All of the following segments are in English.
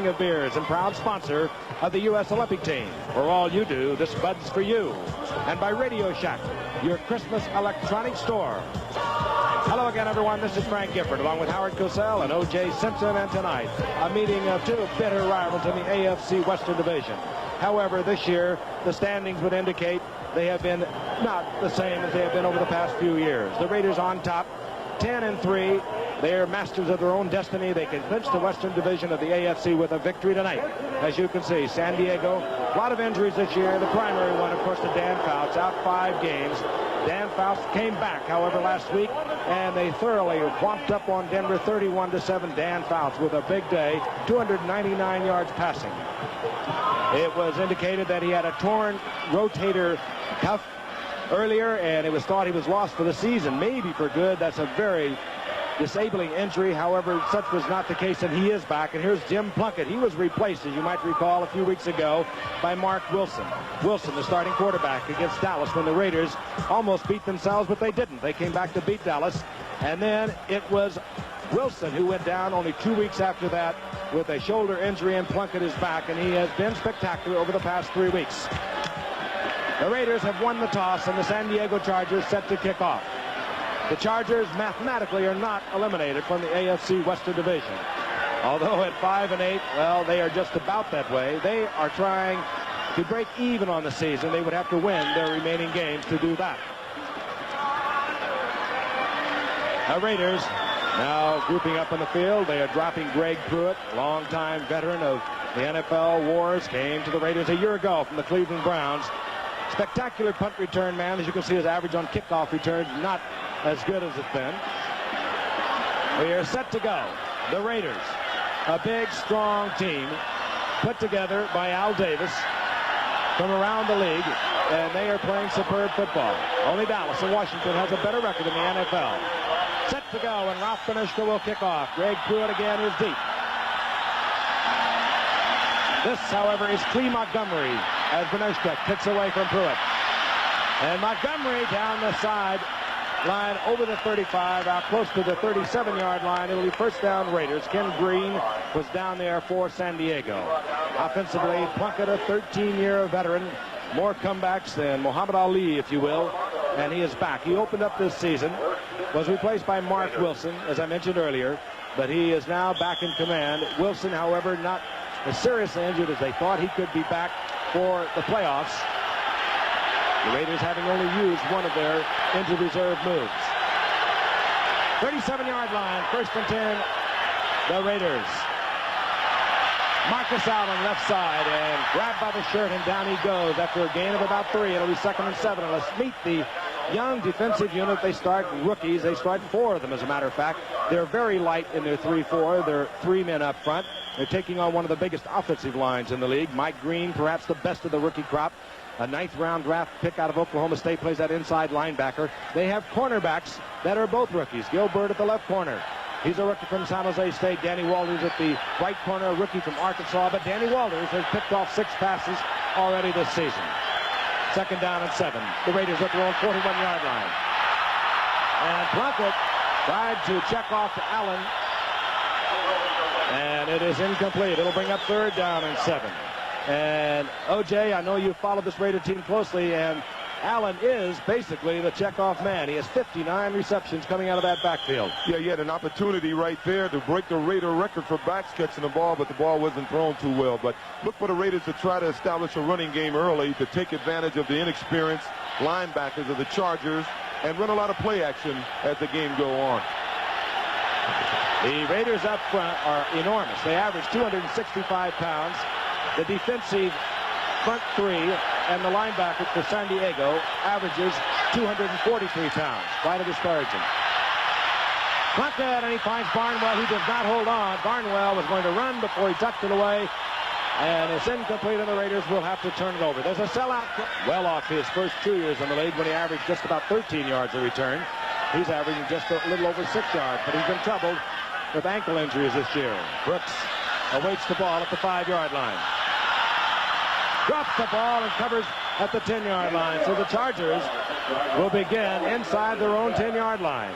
of Beers and proud sponsor of the U.S. Olympic team. For all you do, this Bud's for you. And by Radio Shack, your Christmas electronic store. Hello again, everyone. This is Frank Gifford, along with Howard Cosell and O.J. Simpson. And tonight, a meeting of two bitter rivals in the AFC Western Division. However, this year, the standings would indicate they have been not the same as they have been over the past few years. The Raiders on top, 10-3. They are masters of their own destiny. They can clinch the Western Division of the AFC with a victory tonight. As you can see, San Diego, a lot of injuries this year. The primary one, of course, to Dan Fouts, out 5 games. Dan Fouts came back, however, last week, and they thoroughly whomped up on Denver 31-7. Dan Fouts with a big day, 299 yards passing. It was indicated that he had a torn rotator cuff earlier, and it was thought he was lost for the season, maybe for good. That's a very disabling injury. However, such was not the case, and he is back. And here's Jim Plunkett. He was replaced, as you might recall, a few weeks ago by Mark Wilson. Wilson, the starting quarterback against Dallas when the Raiders almost beat themselves, but they didn't. They came back to beat Dallas. And then it was Wilson who went down only 2 weeks after that with a shoulder injury, and Plunkett is back, and he has been spectacular over the past 3 weeks. The Raiders have won the toss, and the San Diego Chargers set to kick off. The Chargers mathematically are not eliminated from the AFC Western Division. Although at 5-8, well, they are just about that way. They are trying to break even on the season. They would have to win their remaining games to do that. The Raiders now grouping up in the field. They are dropping Greg Pruitt, longtime veteran of the NFL wars, came to the Raiders a year ago from the Cleveland Browns. Spectacular punt return man. As you can see, his average on kickoff returns not as good as it's been. We are set to go. The Raiders, a big, strong team put together by Al Davis from around the league, and they are playing superb football. Only Dallas and Washington has a better record in the NFL. Set to go, and Ralph Benushka will kick off. Greg Pruitt again is deep. This, however, is Clee Montgomery as Benushka kicks away from Pruitt. And Montgomery down the side line over the 35, out close to the 37-yard line. It'll be first down Raiders. Ken Green was down there for San Diego. Offensively, Plunkett, a 13-year veteran. More comebacks than Muhammad Ali, if you will. And he is back. He opened up this season, was replaced by Mark Wilson, as I mentioned earlier. But he is now back in command. Wilson, however, not as seriously injured as they thought. He could be back for the playoffs. The Raiders having only used one of their injured reserve moves. 37-yard line, first and 10, the Raiders. Marcus Allen left side and grabbed by the shirt, and down he goes after a gain of about 3. It'll be 2nd and 7. And let's meet the young defensive unit. They start rookies. They start 4 of them, as a matter of fact. They're very light in their 3-4. They're 3 men up front. They're taking on one of the biggest offensive lines in the league. Mike Green, perhaps the best of the rookie crop. A 9th-round draft pick out of Oklahoma State, plays that inside linebacker. They have cornerbacks that are both rookies. Gilbert at the left corner. He's a rookie from San Jose State. Danny Walters at the right corner, a rookie from Arkansas. But Danny Walters has picked off 6 passes already this season. 2nd down and 7. The Raiders at their own 41-yard line. And Plunkett tried to check off to Allen. And it is incomplete. It'll bring up 3rd down and 7. And, O.J., I know you followed this Raider team closely, and Allen is basically the checkoff man. He has 59 receptions coming out of that backfield. Yeah, he had an opportunity right there to break the Raider record for backs catching the ball, but the ball wasn't thrown too well. But look for the Raiders to try to establish a running game early to take advantage of the inexperienced linebackers of the Chargers and run a lot of play action as the game go on. The Raiders up front are enormous. They average 265 pounds. The defensive front 3 and the linebacker for San Diego averages 243 pounds. Quite a disparaging. Plunkett, and he finds Barnwell. He does not hold on. Barnwell was going to run before he tucked it away. And it's incomplete, and the Raiders will have to turn it over. There's a sellout. Well off his first 2 years in the league when he averaged just about 13 yards a return. He's averaging just a little over 6 yards, but he's been troubled with ankle injuries this year. Brooks awaits the ball at the 5-yard line. Drops the ball and covers at the 10-yard line. So the Chargers will begin inside their own 10-yard line.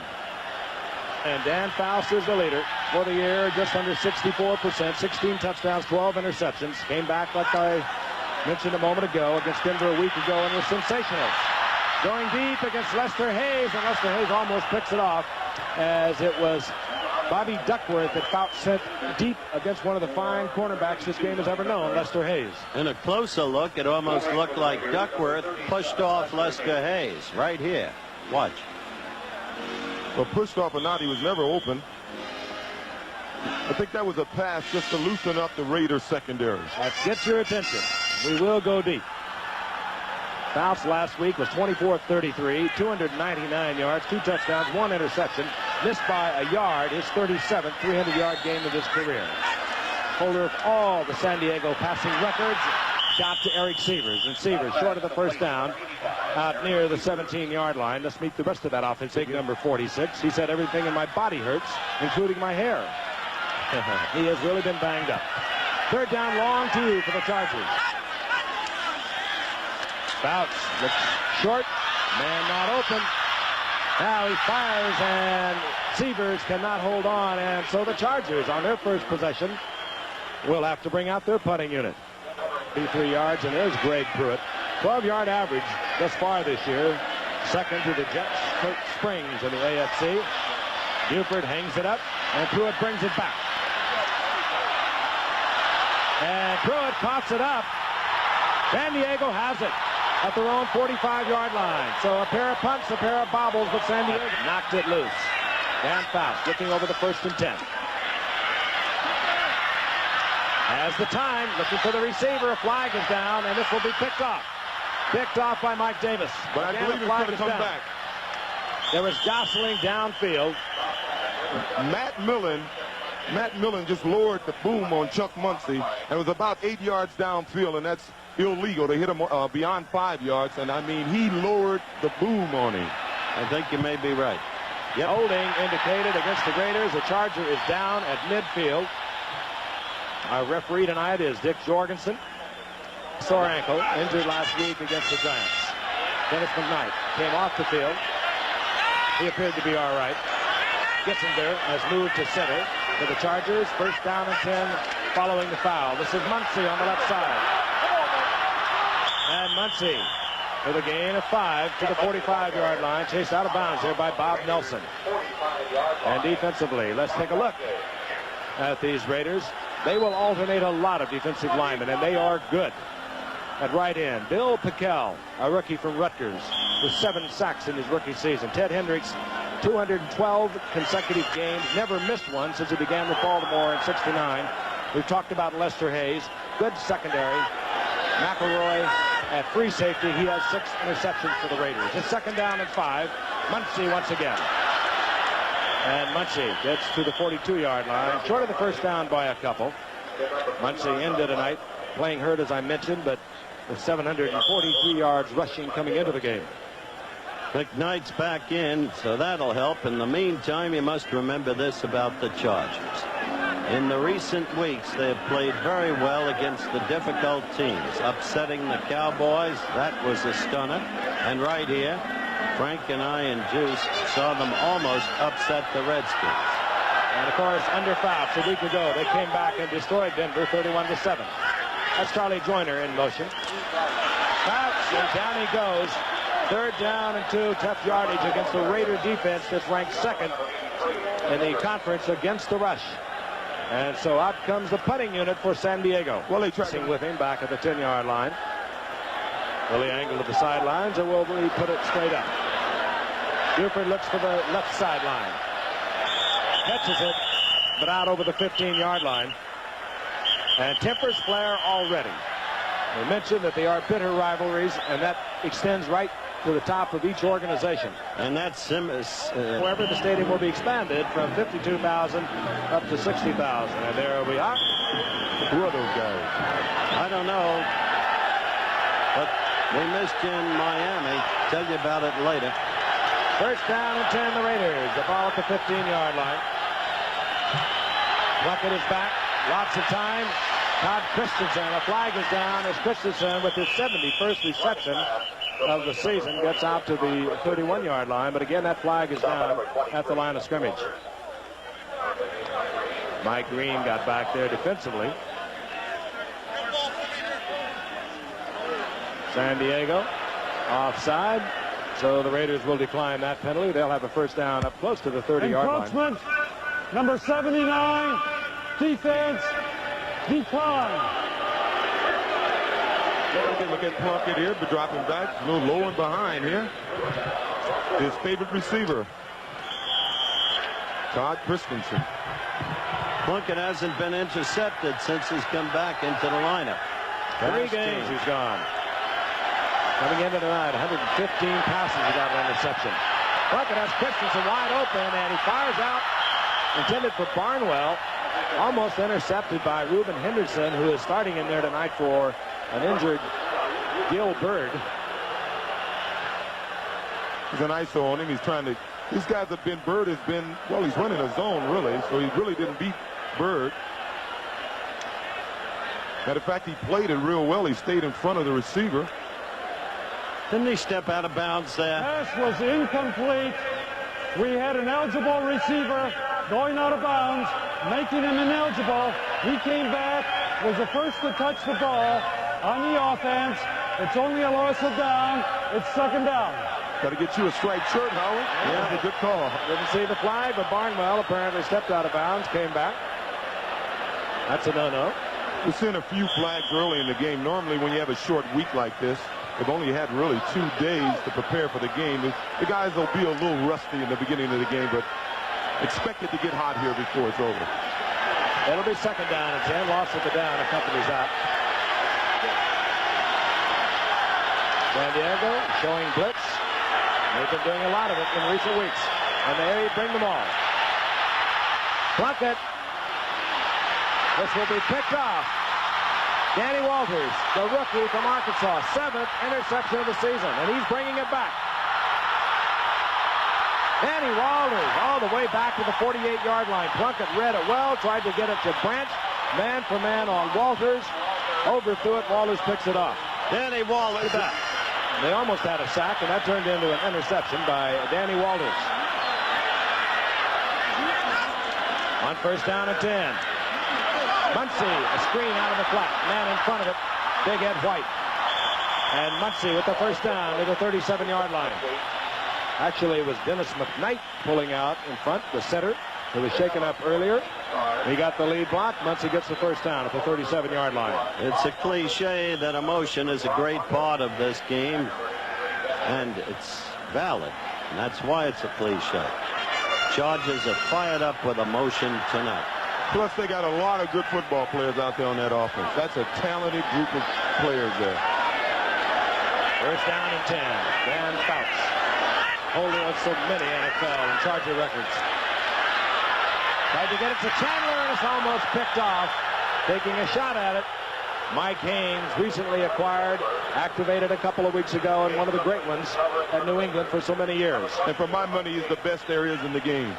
And Dan Fouts is the leader. for the year, just under 64%, 16 touchdowns, 12 interceptions. Came back, like I mentioned a moment ago, against Denver a week ago and was sensational. Going deep against Lester Hayes, and Lester Hayes almost picks it off, as it was Bobby Duckworth that sent deep against one of the fine cornerbacks this game has ever known, Lester Hayes. In a closer look, it almost looked like Duckworth pushed off Lester Hayes right here. Watch. Well, pushed off or not, he was never open. I think that was a pass just to loosen up the Raiders secondary. That gets your attention. We will go deep. Fouts last week was 24-33, 299 yards, 2 touchdowns, 1 interception. Missed by a yard, his 37th 300-yard game of his career. Holder of all the San Diego passing records got to Eric Sievers. And Sievers, short of the first down, out near the 17-yard line. Let's meet the rest of that offense. Big number 46. He said, everything in my body hurts, including my hair. He has really been banged up. Third down, long 2 for the Chargers. Fouts looks short. Man not open. Now he fires, and Sievers cannot hold on. And so the Chargers, on their first possession, will have to bring out their punting unit. 3 yards, and there's Greg Pruitt. 12-yard average thus far this year. Second to the Jets, Kurt Springs in the AFC. Buford hangs it up, and Pruitt brings it back. And Pruitt pops it up. San Diego has it at their own 45-yard line. So a pair of punts, a pair of bobbles, but San Diego knocked it loose. Dan Faust looking over the 1st and 10. Has the time, looking for the receiver. A flag is down, and this will be picked off. Picked off by Mike Davis. But I believe it's going to come back. There was jostling downfield. Matt Millen just lowered the boom on Chuck Muncie, and it was about 8 yards downfield, and that's illegal to hit him beyond 5 yards. And I mean, he lowered the boom on him. I think you may be right. Yep. Holding indicated against the Raiders. The Charger is down at midfield. Our referee tonight is Dick Jorgensen. Sore ankle, injured last week against the Giants. Dennis McKnight came off the field. He appeared to be all right. Gitzinger has moved to center for the Chargers. First down and 10 following the foul. This is Muncie on the left side. And Muncie with a gain of 5 to the 45-yard line. Chased out of bounds here by Bob Nelson. And defensively, let's take a look at these Raiders. They will alternate a lot of defensive linemen, and they are good. At right end, Bill Pickel, a rookie from Rutgers, with 7 sacks in his rookie season. Ted Hendricks, 212 consecutive games, never missed one since he began with Baltimore in '69. We've talked about Lester Hayes, good secondary. McElroy at free safety, he has 6 interceptions for the Raiders. It's 2nd down and 5. Muncie once again. And Muncie gets to the 42-yard line, short of the first down by a couple. Muncie ended tonight playing hurt, as I mentioned, but with 743 yards rushing coming into the game. McKnight's back in, so that'll help. In the meantime, you must remember this about the Chargers. In the recent weeks, they have played very well against the difficult teams, upsetting the Cowboys. That was a stunner. And right here, Frank and I and Juice saw them almost upset the Redskins. And of course, under Fouts a week ago, they came back and destroyed Denver 31-7. That's Charlie Joyner in motion. Fouts, and down he goes. 3rd down and 2, tough yardage against the Raider defense that's ranked 2nd in the conference against the rush. And so out comes the punting unit for San Diego. Well, they tried with him back at the 10-yard line. Willie angled to the sidelines, and will he put it straight up. Buford looks for the left sideline. Catches it, but out over the 15-yard line. And tempers flare already. We mentioned that they are bitter rivalries, and that extends right to the top of each organization. And that's however, the stadium will be expanded from 52,000 up to 60,000. And there we are. Who are those guys? I don't know. But we missed you in Miami. Tell you about it later. First down and 10, the Raiders. The ball at the 15-yard line. Plunkett is back. Lots of time. Todd Christensen. A flag is down as Christensen, with his 71st reception of the season, gets out to the 31-yard line. But again, that flag is down at the line of scrimmage. Mike Green got back there defensively. San Diego offside. So the Raiders will decline that penalty. They'll have a first down up close to the 30-yard line. Encroachment, number 79, defense, decline. Look at Plunkett here, but dropping back, a little low and behind here. His favorite receiver, Todd Christensen. Plunkett hasn't been intercepted since he's come back into the lineup. 3 games he's gone. Coming into tonight, 115 passes without an interception. Plunkett has Christensen wide open, and he fires out, intended for Barnwell. Almost intercepted by Reuben Henderson, who is starting in there tonight for an injured Gil Bird. He's an ISO on him. He's trying to. These guys have been. Bird has been. Well, he's running a zone really, so he really didn't beat Bird. Matter of fact, he played it real well. He stayed in front of the receiver. Didn't he step out of bounds there? Pass was incomplete. We had an eligible receiver going out of bounds, making him ineligible. He came back, was the first to touch the ball on the offense. It's only a loss of down. It's second down. Got to get you a striped shirt, Howard. Yeah, that's a good call. Didn't see the flag, but Barnwell apparently stepped out of bounds, came back. That's a no-no. We've seen a few flags early in the game. Normally, when you have a short week like this, they've only had really 2 days to prepare for the game. The guys will be a little rusty in the beginning of the game, but expect it to get hot here before it's over. It'll be second down and 10. Loss of the down accompanies that. San Diego showing blitz. They've been doing a lot of it in recent weeks. And they bring them all. Plunkett. This will be picked off. Danny Walters, the rookie from Arkansas, 7th interception of the season, and he's bringing it back. Danny Walters all the way back to the 48-yard line. Plunkett read it well, tried to get it to Branch. Man for man on Walters. Overthrew it. Walters picks it off. Danny Walters back. They almost had a sack, and that turned into an interception by Danny Walters. On first down and 10. Muncy, a screen out of the flat. Man in front of it, Big Ed White. And Muncy with the first down to the 37-yard line. Actually, it was Dennis McKnight pulling out in front, the center, who was shaken up earlier. He got the lead block. Muncy gets the first down at the 37-yard line. It's a cliche that emotion is a great part of this game, and it's valid, and that's why it's a cliche. Chargers are fired up with emotion tonight. Plus, they got a lot of good football players out there on that offense. That's a talented group of players there. First down and 10. Dan Fouts, holder of so many NFL and Charger records. Tried to get it to Chandler, and it's almost picked off. Taking a shot at it. Mike Haynes, recently acquired, activated a couple of weeks ago, and one of the great ones at New England for so many years. And for my money, he's the best there is in the game.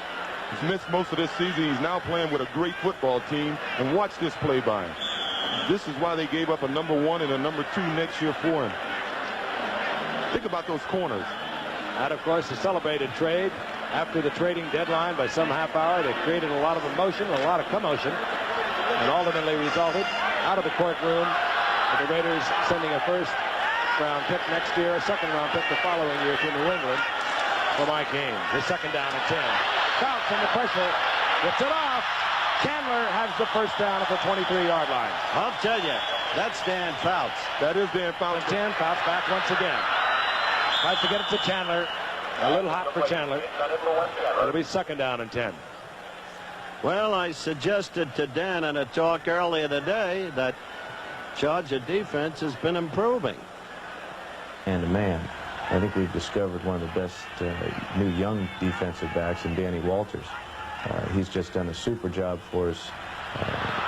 He's missed most of this season. He's now playing with a great football team. And watch this play by him. This is why they gave up a number 1 and a number 2 next year for him. Think about those corners. And, of course, the celebrated trade after the trading deadline by some half hour. They created a lot of emotion, a lot of commotion, and ultimately resulted out of the courtroom with the Raiders sending a first-round pick next year, a second-round pick the following year to New England for Mike Haynes. The second down and 10. Fouts under pressure, gets it off. Chandler has the first down at the 23-yard line. I'll tell you, that's Dan Fouts. That is Dan Fouts. 10, Fouts back once again. Tries to get it to Chandler. A little hot for Chandler. It'll be second down and 10. Well, I suggested to Dan in a talk earlier today that Charger defense has been improving. And a man. I think we've discovered one of the best new young defensive backs in Danny Walters. He's just done a super job for us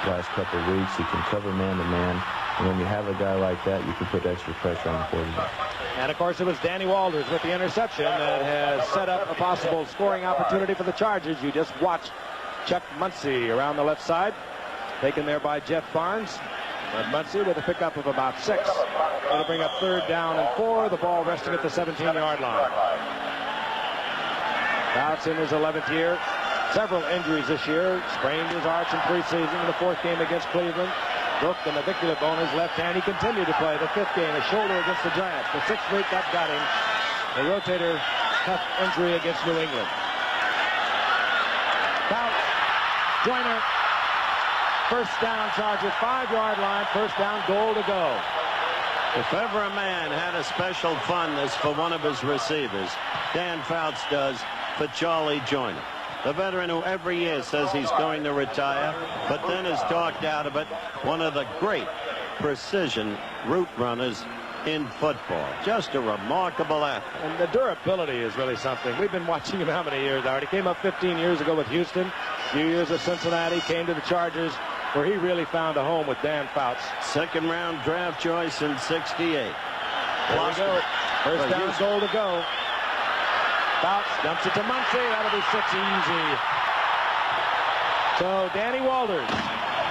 last couple of weeks. He can cover man-to-man. And when you have a guy like that, you can put extra pressure on the quarterback. And, of course, it was Danny Walters with the interception that has set up a possible scoring opportunity for the Chargers. You just watched Chuck Muncy around the left side, taken there by Jeff Barnes. And Muncy with a pickup of about 6. It'll bring up third down and 4. The ball resting at the 17-yard line. Fouts in his 11th year. several injuries this year. Sprained his arch in preseason in the 4th game against Cleveland. Broke the navicular bone in his left hand. He continued to play the 5th game, a shoulder against the Giants. The 6th week, that got him a rotator cuff injury against New England. Fouts, Joyner, first down, Chargers, 5-yard line, first down, goal to go. If ever a man had a special fondness for one of his receivers, Dan Fouts does for Charlie Joyner. The veteran who every year says he's going to retire, but then is talked out of it. One of the great precision route runners in football. Just a remarkable athlete. And the durability is really something. We've been watching him how many years now? He came up 15 years ago with Houston, a few years at Cincinnati, came to the Chargers, where he really found a home with Dan Fouts. 2nd round draft choice in '68. There we go. First down, goal to go. Fouts dumps it to Muncy. That'll be 6 easy. So Danny Walters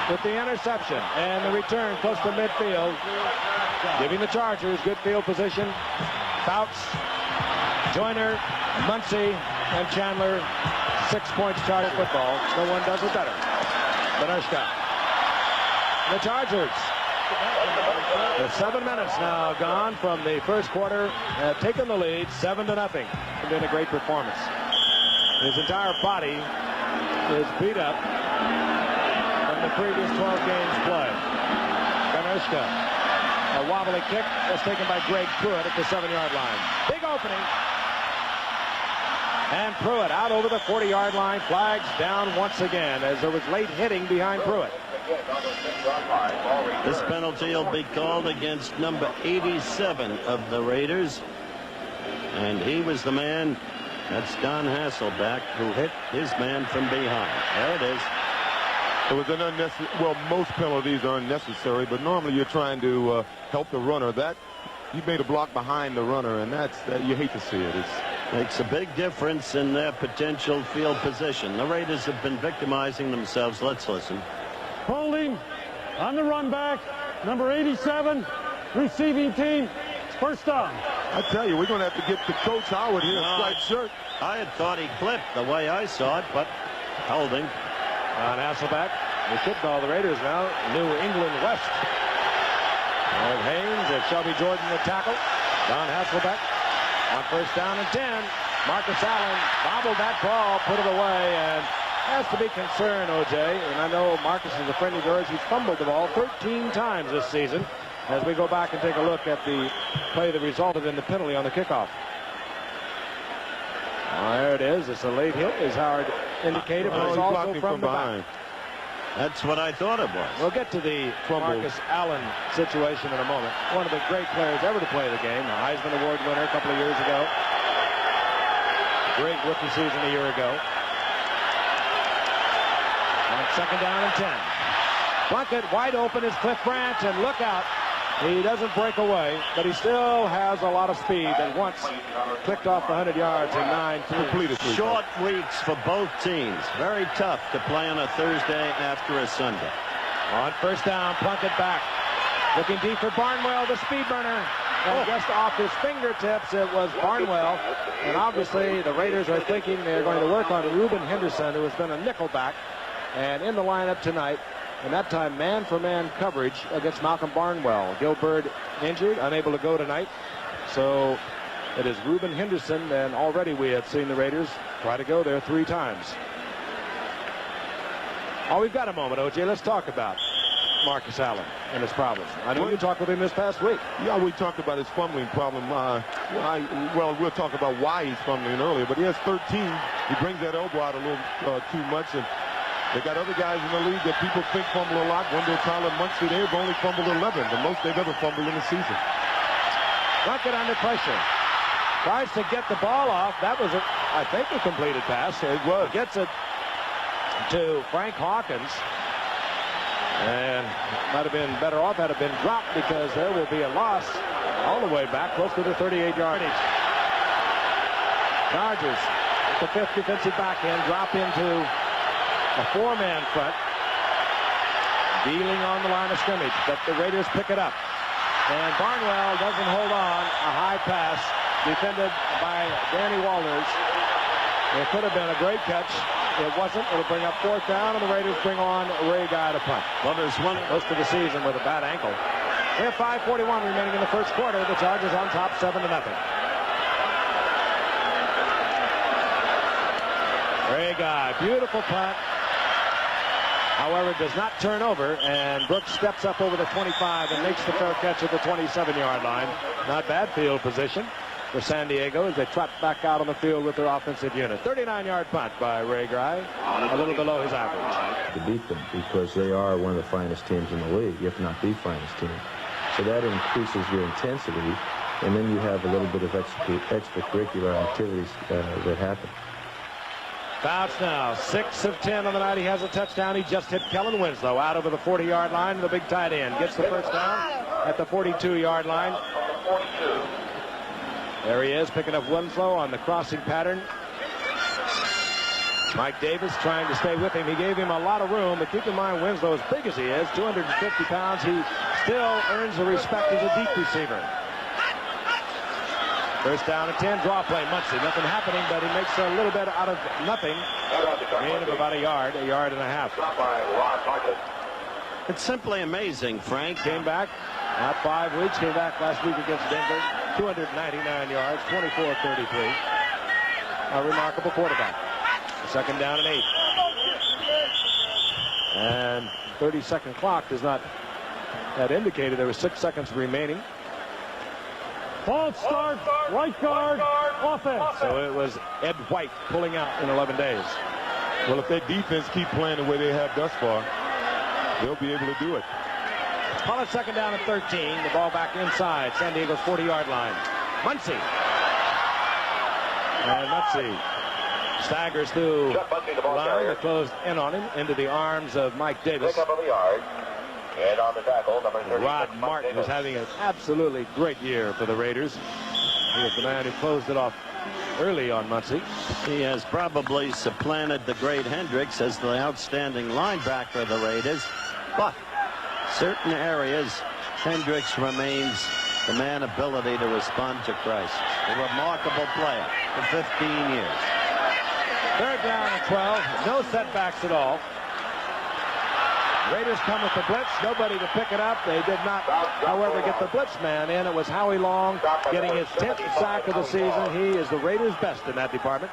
with the interception and the return close to midfield, giving the Chargers good field position. Fouts, Joyner, Muncy, and Chandler. 6 points Charger football. No one does it better than Erskine. The Chargers. There's 7 minutes now gone from the first quarter. Have taken the lead 7-0. Been a great performance. His entire body is beat up from the previous 12 games played. Ganushka. A wobbly kick was taken by Greg Pruitt at the 7-yard line. Big opening. And Pruitt out over the 40-yard line. Flags down once again as there was late hitting behind Pruitt. This penalty will be called against number 87 of the Raiders. And he was the man, that's Don Hasselbeck, who hit his man from behind. There it is. It was an unnecessary, well, most penalties are unnecessary, but normally you're trying to help the runner. That, you made a block behind the runner, and that you hate to see it. It makes a big difference in their potential field position. The Raiders have been victimizing themselves. Let's listen. Holding on the run back, number 87, receiving team, first down. I tell you, we're going to have to get to Coach Howard here in striped shirt. I had thought he clipped the way I saw it, but holding. On Hasselbeck, we should call the Raiders now New England West. And Haynes and Shelby Jordan the tackle. Don Hasselbeck on first down and 10. Marcus Allen bobbled that ball, put it away, and has to be concerned, O.J. And I know Marcus is a friend of yours. He's fumbled the ball 13 times this season. As we go back and take a look at the play that resulted in the penalty on the kickoff. There it is. It's a late hit, as Howard indicated, but it's also from behind. That's what I thought it was. We'll get to the Marcus Allen situation in a moment. One of the great players ever to play the game. A Heisman Award winner a couple of years ago. Great rookie season a year ago. On second down and 10. Plunkett wide open is Cliff Branch, and look out. He doesn't break away, but he still has a lot of speed that once clicked off the 100 yards in 9 completed. Short weeks for both teams. Very tough to play on a Thursday after a Sunday. On first down, Plunkett back. Looking deep for Barnwell, the speed burner. And just off his fingertips, it was Barnwell. And obviously, the Raiders are thinking they're going to work on Reuben Henderson, who has been a nickelback and in the lineup tonight. And that time, man-for-man coverage against Malcolm Barnwell. Gilbert injured, unable to go tonight. So it is Reuben Henderson, and already we have seen the Raiders try to go there 3 times. Oh, we've got a moment, O.J. Let's talk about Marcus Allen and his problems. I know you talked with him this past week. Yeah, we talked about his fumbling problem. Well, we'll talk about why he's fumbling earlier, but he has 13. He brings that elbow out a little too much, and they got other guys in the league that people think fumble a lot. Wendell Tyler Muncy, they've only fumbled 11, the most they've ever fumbled in a season. Plunkett under pressure. Tries to get the ball off. That was, I think, a completed pass. It was. Gets it to Frank Hawkins. And might have been better off had it been dropped, because there will be a loss all the way back close to the 38-yard. Chargers, the 5th defensive back end, drop into a 4-man front, dealing on the line of scrimmage, but the Raiders pick it up. And Barnwell doesn't hold on. A high pass defended by Danny Walters. It could have been a great catch It wasn't. It'll bring up 4th down, and the Raiders bring on Ray Guy to punt. Well, there's one Most of the season with a bad ankle. We have 5:41 remaining in the first quarter. The Chargers on top 7-0. Ray Guy, beautiful punt. However, does not turn over, and Brooks steps up over the 25 and makes the fair catch at the 27-yard line. Not bad field position for San Diego as they trot back out on the field with their offensive unit. 39-yard punt by Ray Guy, a little below his average. To beat them because they are one of the finest teams in the league, if not the finest team. So that increases your intensity, and then you have a little bit of extracurricular activities that happen. Fouts now, 6 of 10 on the night. He has a touchdown. He just hit Kellen Winslow out over the 40-yard line. The big tight end gets the first down at the 42-yard line. There he is, picking up Winslow on the crossing pattern. Mike Davis trying to stay with him. He gave him a lot of room, but keep in mind, Winslow, as big as he is, 250 pounds, he still earns the respect as a deep receiver. First down and 10, draw play, Muncie. Nothing happening, but he makes a little bit out of nothing. Gain of about a yard and a half. It's simply amazing, Frank. Came back, not 5 weeks, came back last week against Denver. 299 yards, 24-33. A remarkable quarterback. Second down and 8. And 30-second clock does not, that indicated there was 6 seconds remaining. False start, right guard, offense. So it was Ed White pulling out in 11 days. Well, if their defense keep playing the way they have thus far, they'll be able to do it. Call it second down and 13. The ball back inside San Diego's 40-yard line. Muncie. And Muncie staggers through the line that closed in on him into the arms of Mike Davis. And on the tackle, number 36, Rod Martin is having an absolutely great year for the Raiders. He was the man who closed it off early on Muncie. He has probably supplanted the great Hendricks as the outstanding linebacker of the Raiders. But certain areas, Hendricks remains the man ability to respond to crisis. A remarkable player for 15 years. Third down and 12. No setbacks at all. Raiders come with the blitz. Nobody to pick it up. They did not, however, get the blitz man in. It was Howie Long getting his 10th sack of the season. He is the Raiders' best in that department.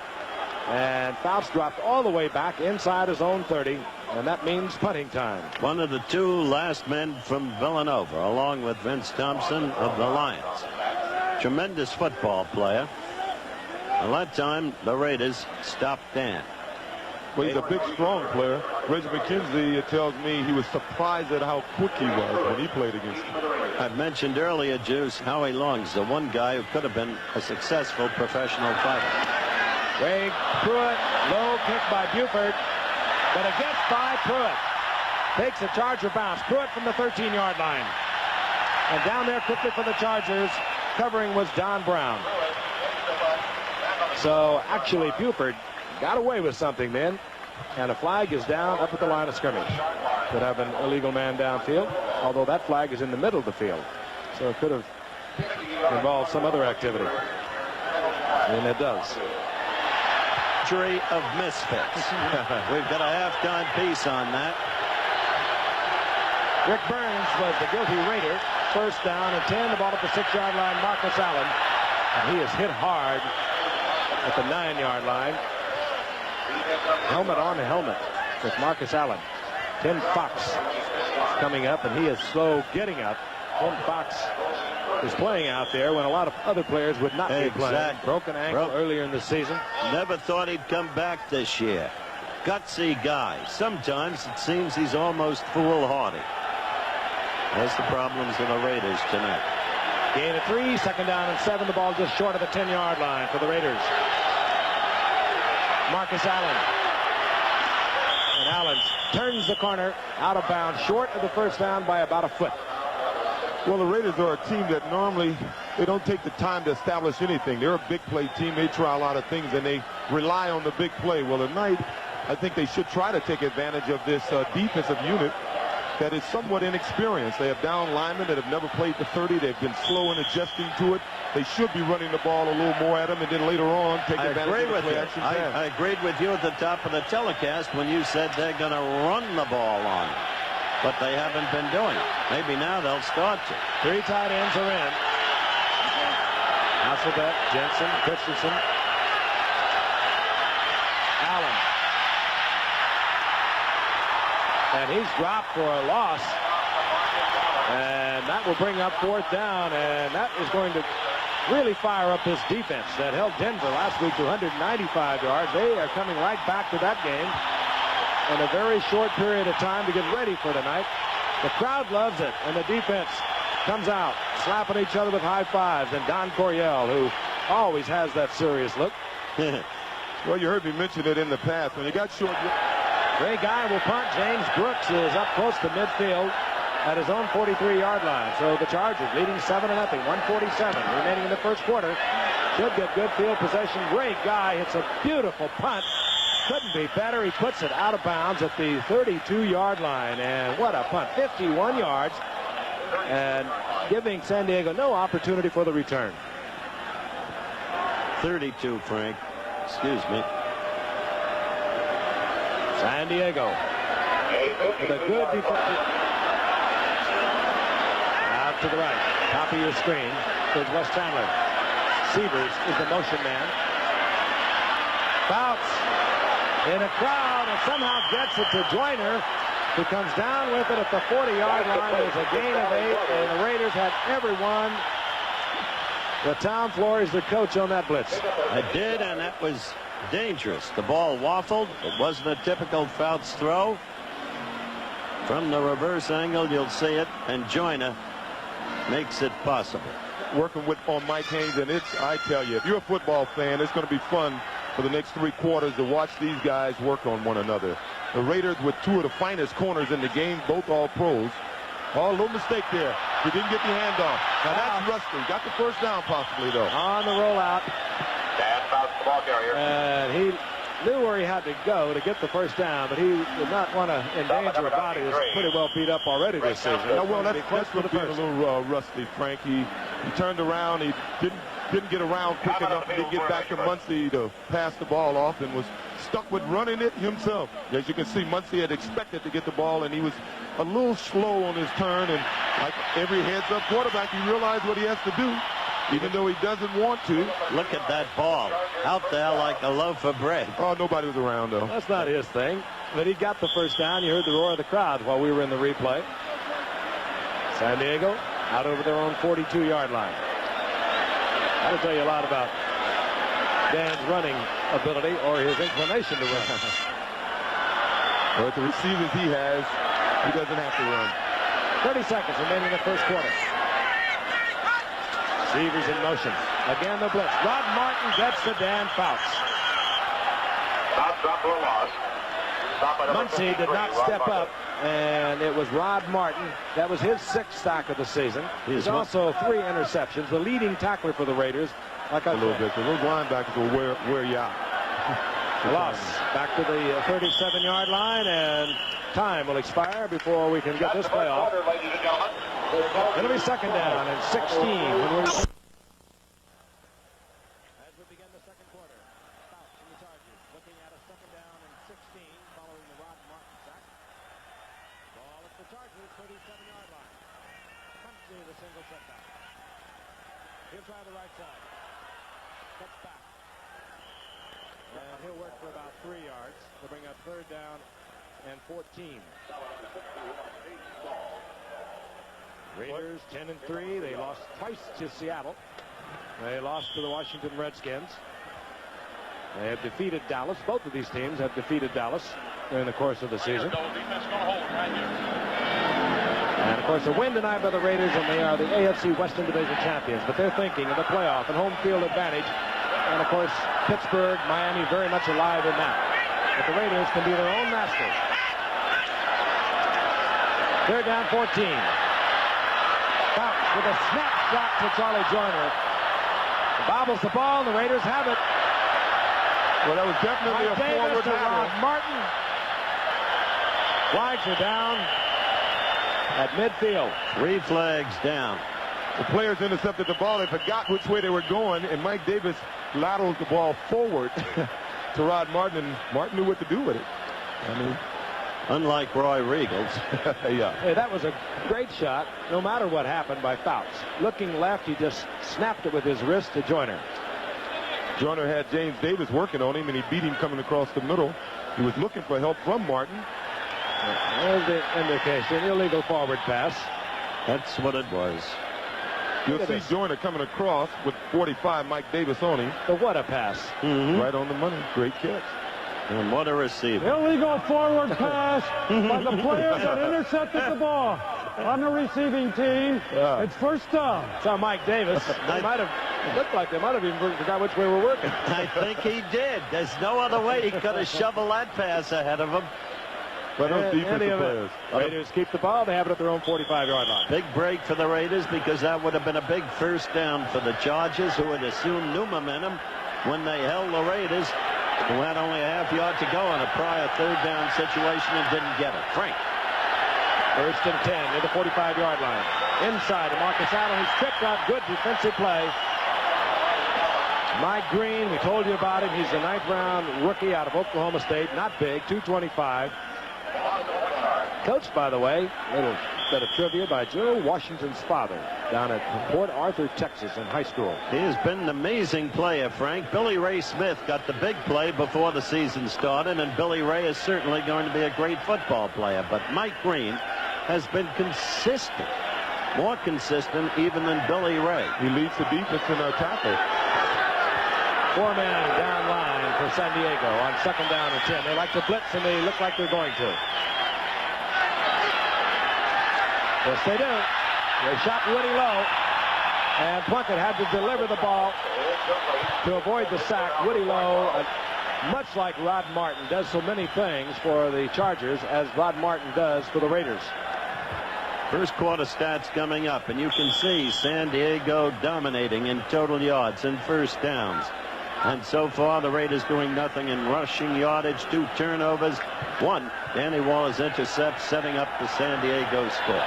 And Fouts dropped all the way back inside his own 30, and that means punting time. One of the 2 last men from Villanova, along with Vince Thompson of the Lions. Tremendous football player. At that time, the Raiders stopped Dan. Well, he's a big, strong player. Reggie McKenzie tells me he was surprised at how quick he was when he played against him. I've mentioned earlier, Juice, Howie Long's the one guy who could have been a successful professional fighter. Greg Pruitt, low kick by Buford, but a guess by Pruitt. Takes a Charger bounce. Pruitt from the 13-yard line. And down there quickly for the Chargers, covering was Don Brown. So actually Buford got away with something then, and a flag is down up at the line of scrimmage. Could have an illegal man downfield, although that flag is in the middle of the field. So it could have involved some other activity. And it does. Tree of misfits. We've got a halftime piece on that. Rick Burns was the guilty Raider. First down and 10. The ball at the 6-yard line. Marcus Allen. And he is hit hard at the 9-yard line. Helmet on helmet with Marcus Allen. Tim Fox coming up, and he is slow getting up. Tim Fox is playing out there when a lot of other players would not be playing. Broken ankle earlier in the season. Never thought he'd come back this year. Gutsy guy. Sometimes it seems he's almost foolhardy. That's the problems of the Raiders tonight. Gain of 3, second down and 7. The ball just short of the 10-yard line for the Raiders. Marcus Allen. And Allen turns the corner out of bounds, short of the first down by about a foot. Well, the Raiders are a team that normally they don't take the time to establish anything. They're a big play team. They try a lot of things, and they rely on the big play. Well, tonight, I think they should try to take advantage of this defensive unit that is somewhat inexperienced. They have down linemen that have never played the 30. They've been slow in adjusting to it. They should be running the ball a little more at them, and then later on take advantage of the play action pass. I agreed with you at the top of the telecast when you said they're going to run the ball on it. But they haven't been doing it. Maybe now they'll start to. 3 tight ends are in. Hasselbeck, Jensen, Christensen, Allen. And he's dropped for a loss. And that will bring up 4th down. And that is going to really fire up this defense that held Denver last week to 195 yards. They are coming right back to that game in a very short period of time to get ready for tonight. The crowd loves it, and the defense comes out, slapping each other with high fives. And Don Coryell, who always has that serious look. Well, you heard me mention it in the past. When you got short... Ray Guy will punt. James Brooks is up close to midfield at his own 43-yard line. So the Chargers leading 7-0, 1:47 remaining in the first quarter. Should get good field possession. Ray Guy hits a beautiful punt. Couldn't be better. He puts it out of bounds at the 32-yard line. And what a punt. 51 yards. And giving San Diego no opportunity for the return. 32, Frank. Excuse me. San Diego with a good defensive. Out to the right. Top of your screen is Wes Chandler. Severs is the motion man. Fouts in a crowd and somehow gets it to Joyner, who comes down with it at the 40-yard line. There's a gain of 8, and the Raiders had everyone. The Tom Flores, their coach, on that blitz. I did, and that was dangerous. The ball waffled. It wasn't a typical Fouts throw. From the reverse angle, you'll see it, and Joyner makes it possible. Working with on Mike Haynes, and I tell you, if you're a football fan, it's going to be fun for the next 3 quarters to watch these guys work on one another. The Raiders with 2 of the finest corners in the game, both all pros. Oh, a little mistake there. He didn't get the handoff. Now that's Rusty. Got the first down possibly, though. On the rollout. Dan Fouts, the ball carrier. And he knew where he had to go to get the first down, but he did not want to endanger a body that's pretty well beat up already this season. Yeah, well, that's what being a little rusty, Frank. He turned around. He didn't get around quick enough to get back to Muncie to pass the ball off, and was stuck with running it himself. As you can see, Muncie had expected to get the ball, and he was a little slow on his turn, and like every heads-up quarterback, he realized what he has to do, even though he doesn't want to. Look at that ball out there like a loaf of bread. Oh, nobody was around, though. That's not his thing. But he got the first down. You heard the roar of the crowd while we were in the replay. San Diego out over their own 42-yard line. That'll tell you a lot about Dan's running ability or his inclination to run. Well, with the receivers he has, he doesn't have to run. 30 seconds remaining in the first quarter. Severs in motion. Again the blitz. Rod Martin gets to Dan Fouts. Fouts dropped for a loss. Muncie did not step up, and it was Rod Martin. That was his 6th sack of the season. He's also 3 interceptions. The leading tackler for the Raiders. Like a little bit. Those linebackers will wear you out. Loss back to the 37-yard line, and time will expire before we can get this play off. It'll be 2nd down and 16 when we as we begin the second quarter. Fouts from the Chargers looking at a 2nd down and 16 following the Rod Martin sack. Ball at the Chargers 37-yard line. Muncie the single setback. He'll try the right side. Cuts back. And he'll work for about 3 yards to bring up 3rd down and 14. Raiders 10-3. They lost twice to Seattle. They lost to the Washington Redskins. They have defeated Dallas. Both of these teams have defeated Dallas during the course of the season. And of course, a win tonight by the Raiders, and they are the AFC Western Division champions. But they're thinking of the playoff and home field advantage. And of course, Pittsburgh, Miami, very much alive in that. But the Raiders can be their own masters. 3rd down, 14. Fouts with a snap drop to Charlie Joyner. Bobbles the ball, and the Raiders have it. Well, that was definitely a forward to Rod Martin. Flags are down. at midfield. 3 flags down. The players intercepted the ball. They forgot which way they were going, and Mike Davis lateraled the ball forward to Rod Martin, and Martin knew what to do with it. I mean, unlike Roy Riegels. yeah. Hey, that was a great shot, no matter what happened by Fouts. Looking left, he just snapped it with his wrist to Joyner. Joyner had James Davis working on him, and he beat him coming across the middle. He was looking for help from Martin. There's the indication, illegal forward pass. That's what it was. You'll see Joyner coming across with 45, Mike Davis on him. But what a pass. Right on the money. Great catch. And what a receiver. Illegal forward pass by the player that intercepted the ball on the receiving team. It's first down. Saw Mike Davis. It looked like they might have even forgot which way we're working. I think he did. There's no other way he could have shoveled that pass ahead of him. But those defensive players. Raiders keep the ball. They have it at their own 45-yard line. Big break for the Raiders because that would have been a big first down for the Chargers, who had assumed new momentum when they held the Raiders, who had only a half-yard to go on a prior third down situation and didn't get it. Frank. First and 10 near the 45-yard line. Inside to Marcus Allen. He's tripped up. Good defensive play. Mike Green, we told you about him. He's a 9th-round rookie out of Oklahoma State. Not big, 225. Coached, by the way, a little bit of trivia, by Joe Washington's father down at Port Arthur, Texas in high school. He has been an amazing player, Frank. Billy Ray Smith got the big play before the season started, and Billy Ray is certainly going to be a great football player. But Mike Green has been consistent, more consistent even than Billy Ray. He leads the defense in our tackle. 4-man down line for San Diego on 2nd down and 10. They like to blitz, and they look like they're going to. Yes, they do. They shot Woody low, and Plunkett had to deliver the ball to avoid the sack. Woody Lowe, much like Rod Martin, does so many things for the Chargers as Rod Martin does for the Raiders. First quarter stats coming up, and you can see San Diego dominating in total yards and first downs. And so far, the Raiders doing nothing in rushing yardage. 2 turnovers. 1, Danny Waller's intercept, setting up the San Diego score.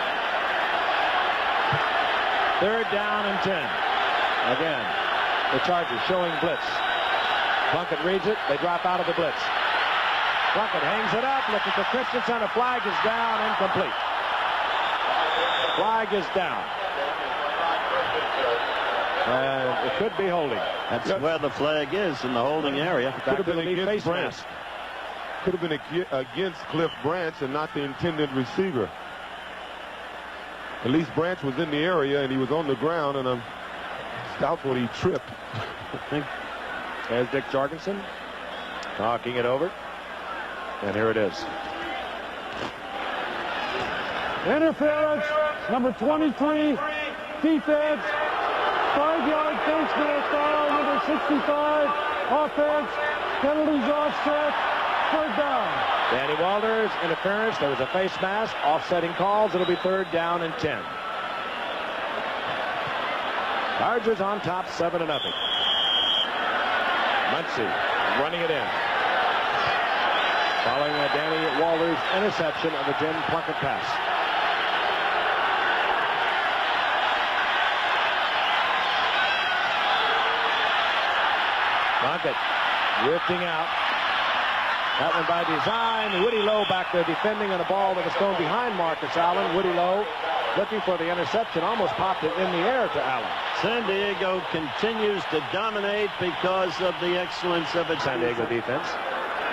3rd down and 10. Again, the Chargers showing blitz. Plunkett reads it. They drop out of the blitz. Plunkett hangs it up, looking for Christensen. A flag is down, incomplete. Flag is down. And it could be holding. That's where the flag is, in the holding area. Could have been Back to the against face Branch. mask. Could have been against Cliff Branch and not the intended receiver. At least Branch was in the area and he was on the ground, and I'm doubtful he tripped. There's Dick Jorgensen talking it over. And here it is. Interference, number 23, defense, 5-yard face mask foul, number 65, offense, penalties offset, 3rd down. Danny Walters, interference. There was a face mask, offsetting calls. It'll be 3rd down and 10. Chargers on top, 7-0. Muncie running it in. Following a Danny Walters interception of a Jim Plunkett pass. Plunkett drifting out. That one by design. Woody Lowe back there defending on a ball that was thrown behind Marcus Allen. Woody Lowe looking for the interception. Almost popped it in the air to Allen. San Diego continues to dominate because of the excellence of its San Diego defense.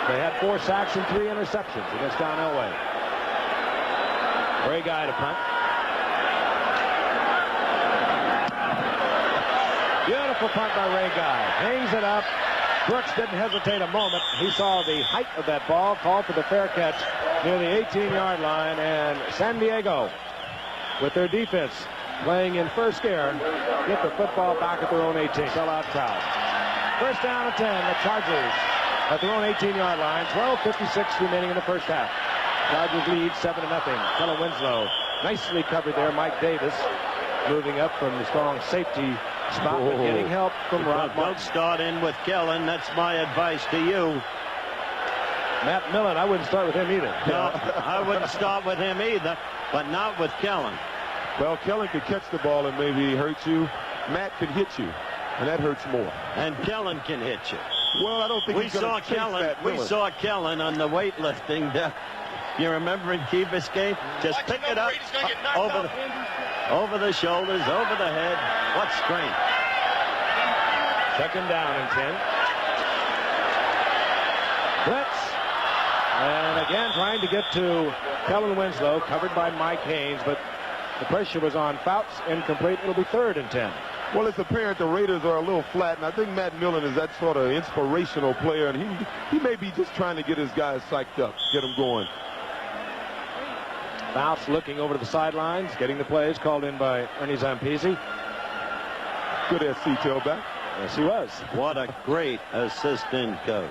They had 4 sacks and 3 interceptions against Don Elway. Ray Guy to punt. Beautiful punt by Ray Guy. Hangs it up. Brooks didn't hesitate a moment. He saw the height of that ball, called for the fair catch near the 18-yard line, and San Diego, with their defense playing in first gear, get the football back at their own 18. Sellout crowd. First down and 10, the Chargers at their own 18-yard line. 12:56 remaining in the first half. Chargers lead 7-0. Kellen Winslow nicely covered there. Mike Davis moving up from the strong safety spot, but getting help from Rod Martin. Don't start in with Kellen. That's my advice to you. Matt Millen, I wouldn't start with him either. No, I wouldn't start with him either. but not with Kellen. Well, Kellen could catch the ball and maybe hurt you. Matt could hit you, and that hurts more. And Kellen can hit you. Well, I don't think We he's going saw to chase Kellen. Matt We Millen. saw Kellen on the weightlifting. You remember in Key Biscayne? Just pick it up over the shoulders, over the head. What strength! Second down and 10. Blitz. And again, trying to get to Kellen Winslow, covered by Mike Haynes, but the pressure was on Fouts, incomplete. It'll be 3rd and 10. Well, it's apparent the Raiders are a little flat, and I think Matt Millen is that sort of inspirational player, and he may be just trying to get his guys psyched up, get them going. Fouts looking over to the sidelines, getting the plays called in by Ernie Zampese. Good SC tailback. Yes, he was. What a great assistant coach.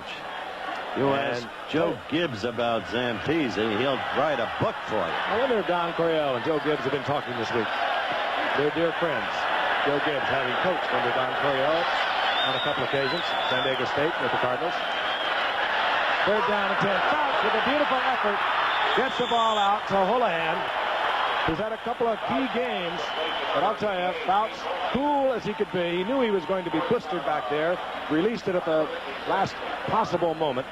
You ask Joe Gibbs about Zampese, he'll write a book for you. I wonder if Don Coryell and Joe Gibbs have been talking this week. They're dear friends. Joe Gibbs having coached under Don Coryell on a couple occasions, San Diego State with the Cardinals. 3rd down and 10. Fouts with a beautiful effort gets the ball out to Houlihan, who's had a couple of key games. But I'll tell you, Fouts, cool as he could be, he knew he was going to be blistered back there, released it at the last possible moment.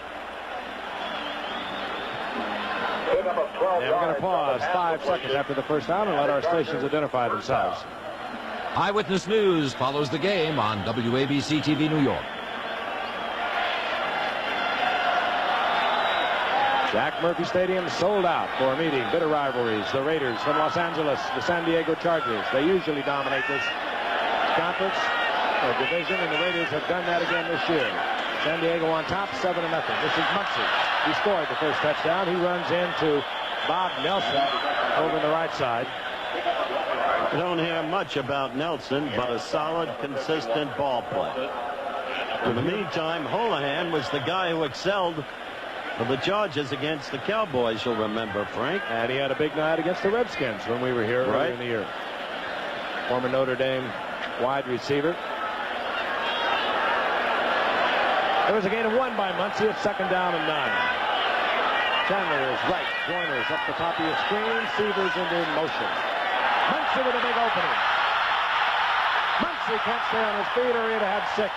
And we're going to pause 5 seconds after the first down and let our stations identify themselves. Eyewitness News follows the game on WABC TV New York. Jack Murphy Stadium sold out for a meeting. Bitter rivalries. The Raiders from Los Angeles, the San Diego Chargers. They usually dominate this conference or division, and the Raiders have done that again this year. San Diego on top, 7-0. This is Muncy. He scored the first touchdown. He runs into Bob Nelson over the right side. You don't hear much about Nelson, but a solid, consistent ball play. In the meantime, Houlihan was the guy who excelled for the Chargers against the Cowboys, you'll remember, Frank. And he had a big night against the Redskins when we were here earlier in the year. Former Notre Dame wide receiver. There was a gain of 1 by Muncy at 2nd down and 9. Chandler is right. Joiners up the top of your screen. Severs into motion. Muncy with a big opening. Muncy can't stay on his feet or he'd have had 6.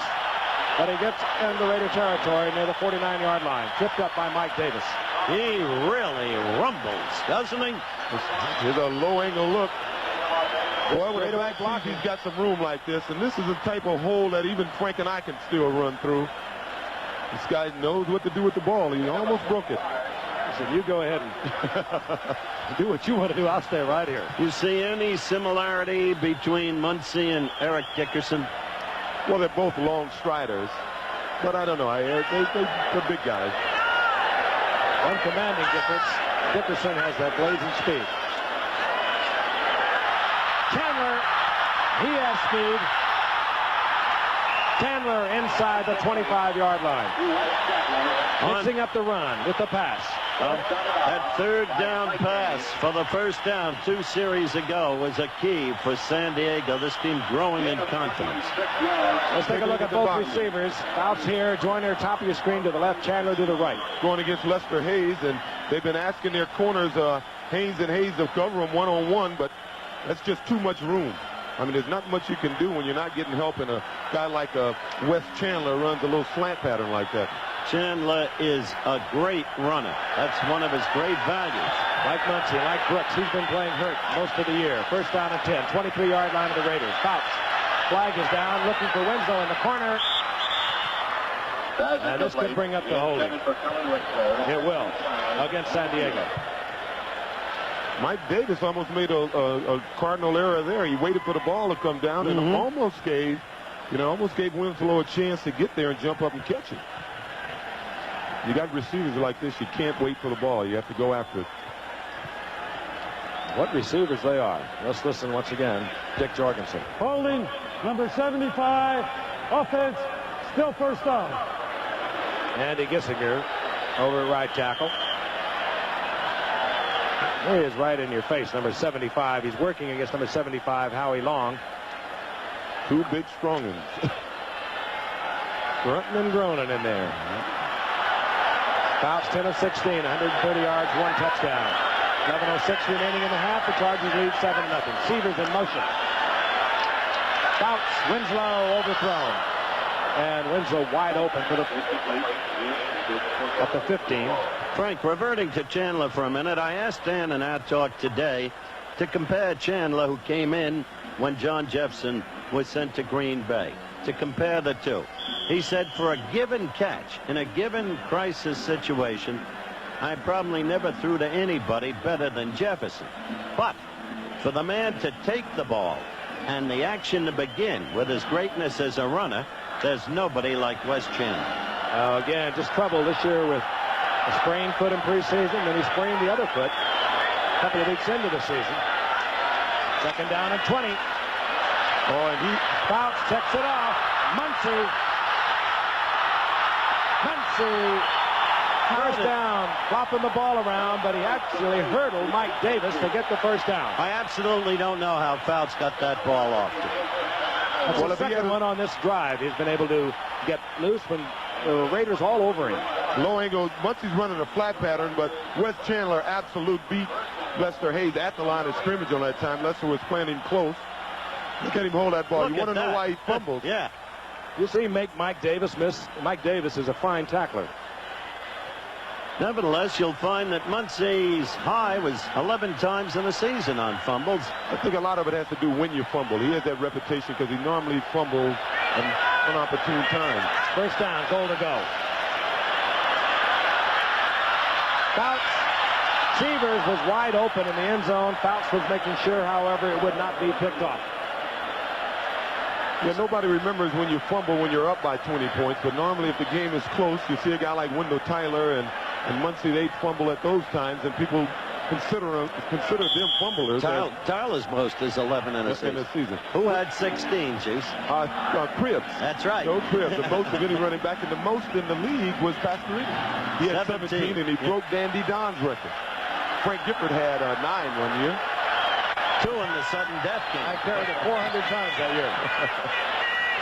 But he gets into Raider territory near the 49-yard line. Tripped up by Mike Davis. He really rumbles, doesn't he? Here's a low-angle look. Boy, with a back block, he's got some room like this, and this is the type of hole that even Frank and I can still run through. This guy knows what to do with the ball. He almost broke it. He said, you go ahead and do what you want to do. I'll stay right here. You see any similarity between Muncy and Eric Dickerson? Well, they're both long striders, but I don't know. They're big guys. One commanding difference. Dickerson has that blazing speed. Chandler, he has speed. Chandler inside the 25-yard line. Mixing up the run with the pass. That 3rd down pass for the first down 2 series ago was a key for San Diego. This team growing in confidence. Let's take a look at both receivers. Fouts here, Joyner top of your screen to the left, Chandler to the right. Going against Lester Hayes, and they've been asking their corners, Haynes and Hayes, to cover him one-on-one, but that's just too much room. I mean, there's not much you can do when you're not getting help, and a guy like Wes Chandler runs a little slant pattern like that. Chandler is a great runner. That's one of his great values. Like Muncy, like Brooks, he's been playing hurt most of the year. First down and 10, 23-yard line of the Raiders. Fouts. Flag is down, looking for Winslow in the corner. And this could bring up the holding. It will, against San Diego. Mike Davis almost made a cardinal error there. He waited for the ball to come down and almost gave Winslow a chance to get there and jump up and catch it. You got receivers like this, you can't wait for the ball. You have to go after it. What receivers they are. Let's listen once again. Dick Jorgensen. Holding, number 75, offense, still first down. Andy Gissinger over at right tackle. There he is right in your face, number 75. He's working against number 75, Howie Long. 2 big strong ones. Grunting and groaning in there. Fouts 10 of 16, 130 yards, 1 touchdown. 11:06 remaining in the half. The Chargers lead 7-0. Severs in motion. Fouts, Winslow overthrown. And Winslow wide open for the at the 15. Frank, reverting to Chandler for a minute, I asked Dan in our talk today to compare Chandler, who came in when John Jefferson was sent to Green Bay, to compare the two. He said for a given catch in a given crisis situation, I probably never threw to anybody better than Jefferson. But for the man to take the ball and the action to begin with his greatness as a runner, there's nobody like Wes Chandler. Again, just trouble this year with a sprained foot in preseason, then he sprained the other foot a couple of weeks into the season. Second down and 20. And he Fouts checks it off. Muncy. First down, flopping the ball around, but he actually hurdled Mike Davis to get the first down. I absolutely don't know how Fouts got that ball off. That's the second one on this drive. He's been able to get loose when the Raiders all over him. Low angle. Muncy's running a flat pattern, but Wes Chandler absolute beat Lester Hayes at the line of scrimmage on that time. Lester was playing him close. Look at him hold that ball. Look, you want to know why he fumbles? Yeah. You see him make Mike Davis miss. Mike Davis is a fine tackler. Nevertheless, you'll find that Muncy's high was 11 times in the season on fumbles. I think a lot of it has to do when you fumble. He has that reputation because he normally fumbles at inopportune times. First down, goal to go. Fouts. Severs was wide open in the end zone. Fouts was making sure, however, it would not be picked off. Yeah, nobody remembers when you fumble when you're up by 20 points, but normally if the game is close, you see a guy like Wendell Tyler and Muncy, they fumble at those times, and people consider them fumblers. Tyler's most is 11 in a season. Who had 16, Juice? Cribbs. That's right. Joe Cribbs, the most of any running back, and the most in the league was Pastorino. He had 17, and he broke Dandy Don's record. Frank Gifford had 9 one year. 2 in the sudden death game. I carried it 400 times that year.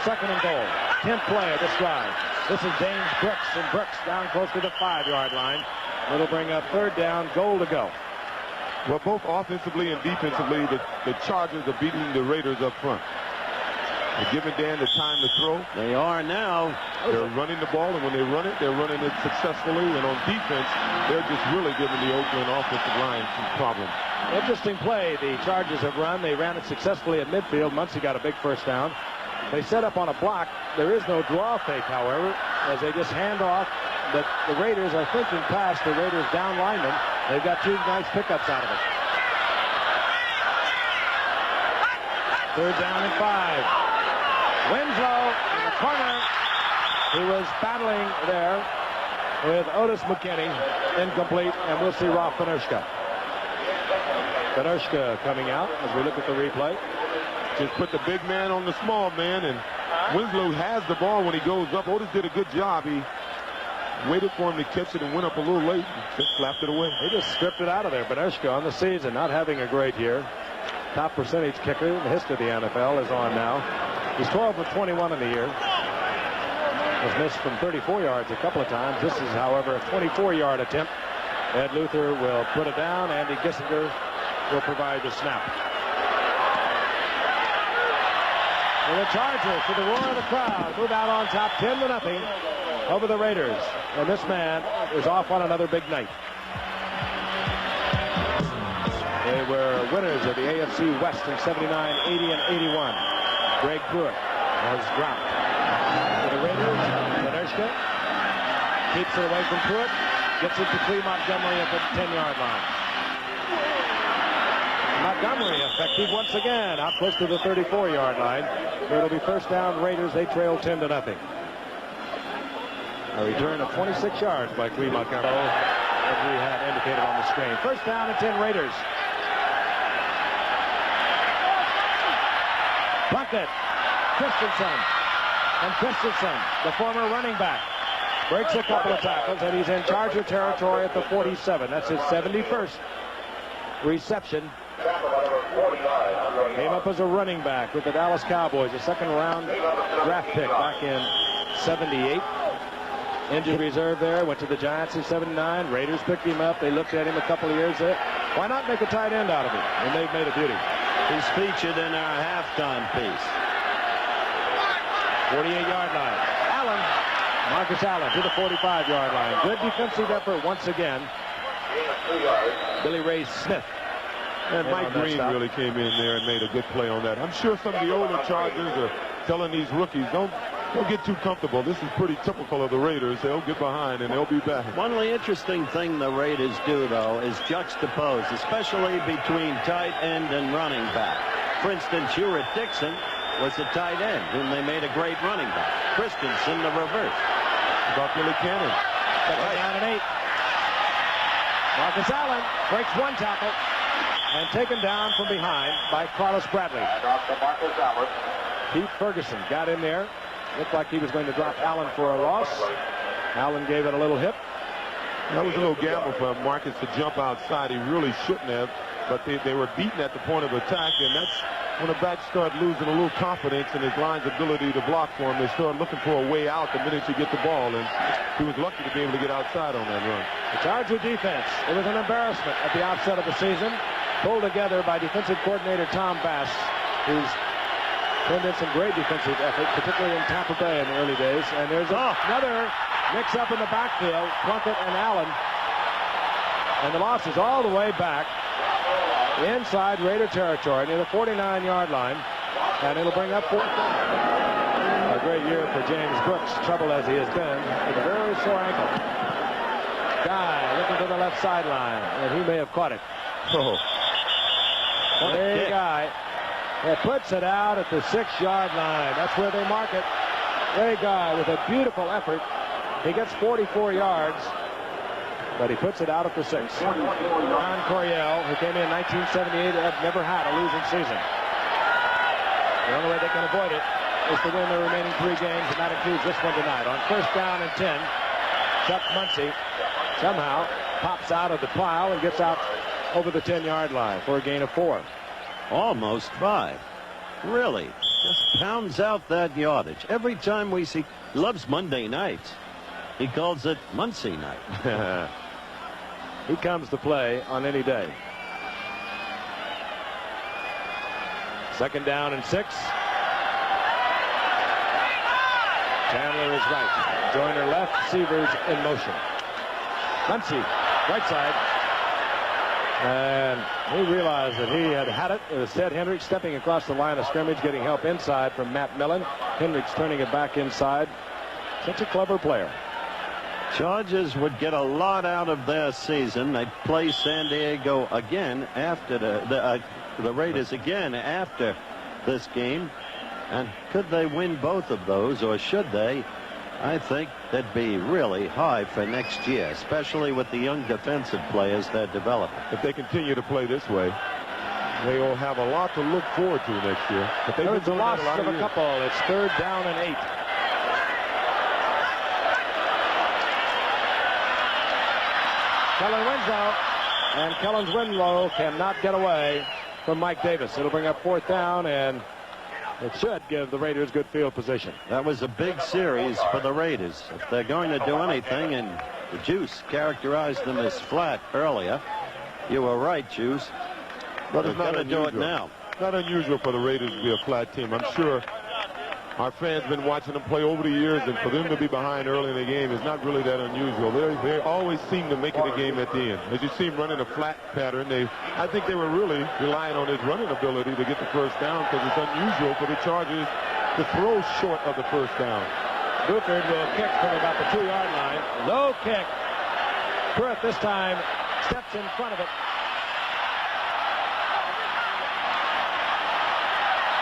Second and goal. 10th play of this drive. This is James Brooks, and Brooks down close to the 5-yard line. It'll bring up third down, goal to go. Well, both offensively and defensively, the Chargers are beating the Raiders up front. They're giving Dan the time to throw. They are now. They're running the ball, and when they run it, they're running it successfully. And on defense, they're just really giving the Oakland offensive line some problems. Interesting play the Chargers have run. They ran it successfully at midfield. Muncy got a big first down. They set up on a block. There is no draw fake, however, as they just hand off. But the Raiders are thinking past the Raiders down linemen. They've got 2 nice pickups out of it. Third down and 5. Winslow in the corner. He was battling there with Otis McKinney. Incomplete, and we'll see Ralph Benershka. Benershka coming out as we look at the replay. Just put the big man on the small man, and Winslow has the ball when he goes up. Otis did a good job. He waited for him to catch it and went up a little late and just slapped it away. He just stripped it out of there. Benershka on the season, not having a great year. Top percentage kicker in the history of the NFL is on now. He's 12 of 21 in the year. Was missed from 34 yards a couple of times. This is, however, a 24-yard attempt. Ed Luther will put it down. Andy Gissinger will provide the snap. And the Chargers, to the roar of the crowd, move out on top 10-0 over the Raiders. And this man is off on another big night. They were winners of the AFC West in 79, 80, and 81. Greg Pruitt has dropped. For the Raiders, Benershka keeps it away from Pruitt, gets it to Cleve Montgomery at the 10-yard line. Montgomery effective once again, out close to the 34-yard line. It'll be first down Raiders. They trail 10-0. A return of 26 yards by Cleve Montgomery, as we had indicated on the screen. First down and 10 Raiders. Plunkett, Christensen, and Christensen, the former running back, breaks a couple of tackles, and he's in Charger territory at the 47. That's his 71st reception. Came up as a running back with the Dallas Cowboys, a second-round draft pick back in 78. Injured reserve there, went to the Giants in 79. Raiders picked him up. They looked at him a couple of years there. Why not make a tight end out of him? And they've made a beauty. He's featured in our halftime piece. 48-yard line. Allen. Marcus Allen to the 45-yard line. Good defensive effort once again. Billy Ray Smith. And Mike Green really came in there and made a good play on that. I'm sure some of the older Chargers are telling these rookies, don't get too comfortable. This is pretty typical of the Raiders. They'll get behind and they'll be back. One of the interesting things the Raiders do, though, is juxtapose, especially between tight end and running back. For instance, Hewitt Dixon was a tight end, whom they made a great running back. Christensen, the reverse. About Billy Cannon. Second down and 8. Marcus Allen breaks one tackle and taken down from behind by Carlos Bradley. Marcus Allen. Pete Ferguson got in there. Looked like he was going to drop Allen for a loss. Allen gave it a little hip. That was a little gamble for Marcus to jump outside. He really shouldn't have, but they were beaten at the point of attack, and that's when the backs start losing a little confidence in his line's ability to block for him. They start looking for a way out the minute you get the ball, and he was lucky to be able to get outside on that run. The Charger defense, it was an embarrassment at the outset of the season, pulled together by defensive coordinator Tom Bass, who's turned in some great defensive effort, particularly in Tampa Bay in the early days. And there's another mix-up in the backfield, Plunkett and Allen. And the loss is all the way back inside Raider territory near the 49-yard line. And it'll bring up fourth down. A great year for James Brooks, trouble as he has been, with a very sore ankle. Guy looking to the left sideline, and he may have caught it. Hey, Guy. It puts it out at the 6-yard line. That's where they mark it. Ray Guy with a beautiful effort. He gets 44 yards, but he puts it out at the 6. Ron Coryell, who came in 1978, had never had a losing season. The only way they can avoid it is to win the remaining 3 games, and that includes this one tonight. On first down and 10, Chuck Muncie somehow pops out of the pile and gets out over the 10-yard line for a gain of 4. Almost 5. Really, just pounds out that yardage. Every time we see, he loves Monday nights. He calls it Muncie night. He comes to play on any day. Second down and 6. Chandler is right. Joyner left. Severs in motion. Muncie, right side. And he realized that he had had it. It was Ted Hendricks stepping across the line of scrimmage, getting help inside from Matt Millen. Hendricks turning it back inside. Such a clever player. Chargers would get a lot out of their season. They'd play San Diego again after the Raiders again after this game. And could they win both of those, or should they? I think that'd be really high for next year, especially with the young defensive players they're developing. If they continue to play this way, they will have a lot to look forward to next year. But they've There's a loss of a couple. It's third down and 8. Kellen Winslow, and Kellen's Winslow cannot get away from Mike Davis. It'll bring up fourth down, and it should give the Raiders good field position. That was a big series for the Raiders. If they're going to do anything, and the Juice characterized them as flat earlier, you were right, Juice. But They're it's not going to do it unusual. now. Not unusual for the Raiders to be a flat team. I'm sure our fans have been watching them play over the years, and for them to be behind early in the game is not really that unusual. They always seem to make it a game at the end. As you see them running a flat pattern, I think they were really relying on his running ability to get the first down, because it's unusual for the Chargers to throw short of the first down. Buford will kick from about the 2-yard line. Low kick. Pruitt this time steps in front of it.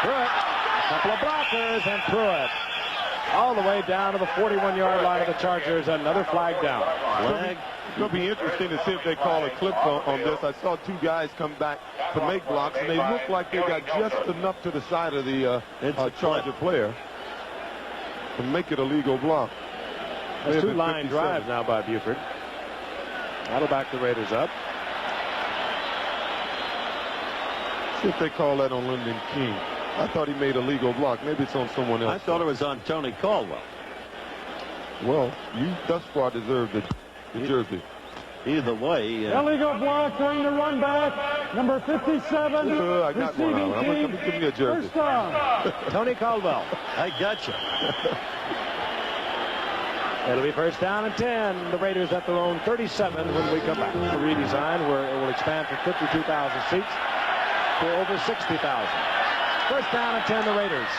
Pruitt, a couple of blockers, and Pruitt all the way down to the 41-yard line of the Chargers. Another flag down. Flag. It'll be interesting to see if they call a clip on this. I saw 2 guys come back to make blocks, and they look like they got just enough to the side of the Charger player to make it a legal block. There's 2 line drives now by Buford. That'll back the Raiders up. See if they call that on Lyndon King. I thought he made a legal block. Maybe it's on someone else. I thought it was on Tony Caldwell. Well, you thus far deserve the jersey. either way. Illegal block during the run back. Number 57. I got one. Receiving team. Give me a jersey. First down. Tony Caldwell. I got you. It'll be first down and 10. The Raiders at their own 37 when we come back. The redesign where it will expand from 52,000 seats to over 60,000. First down and 10, the Raiders.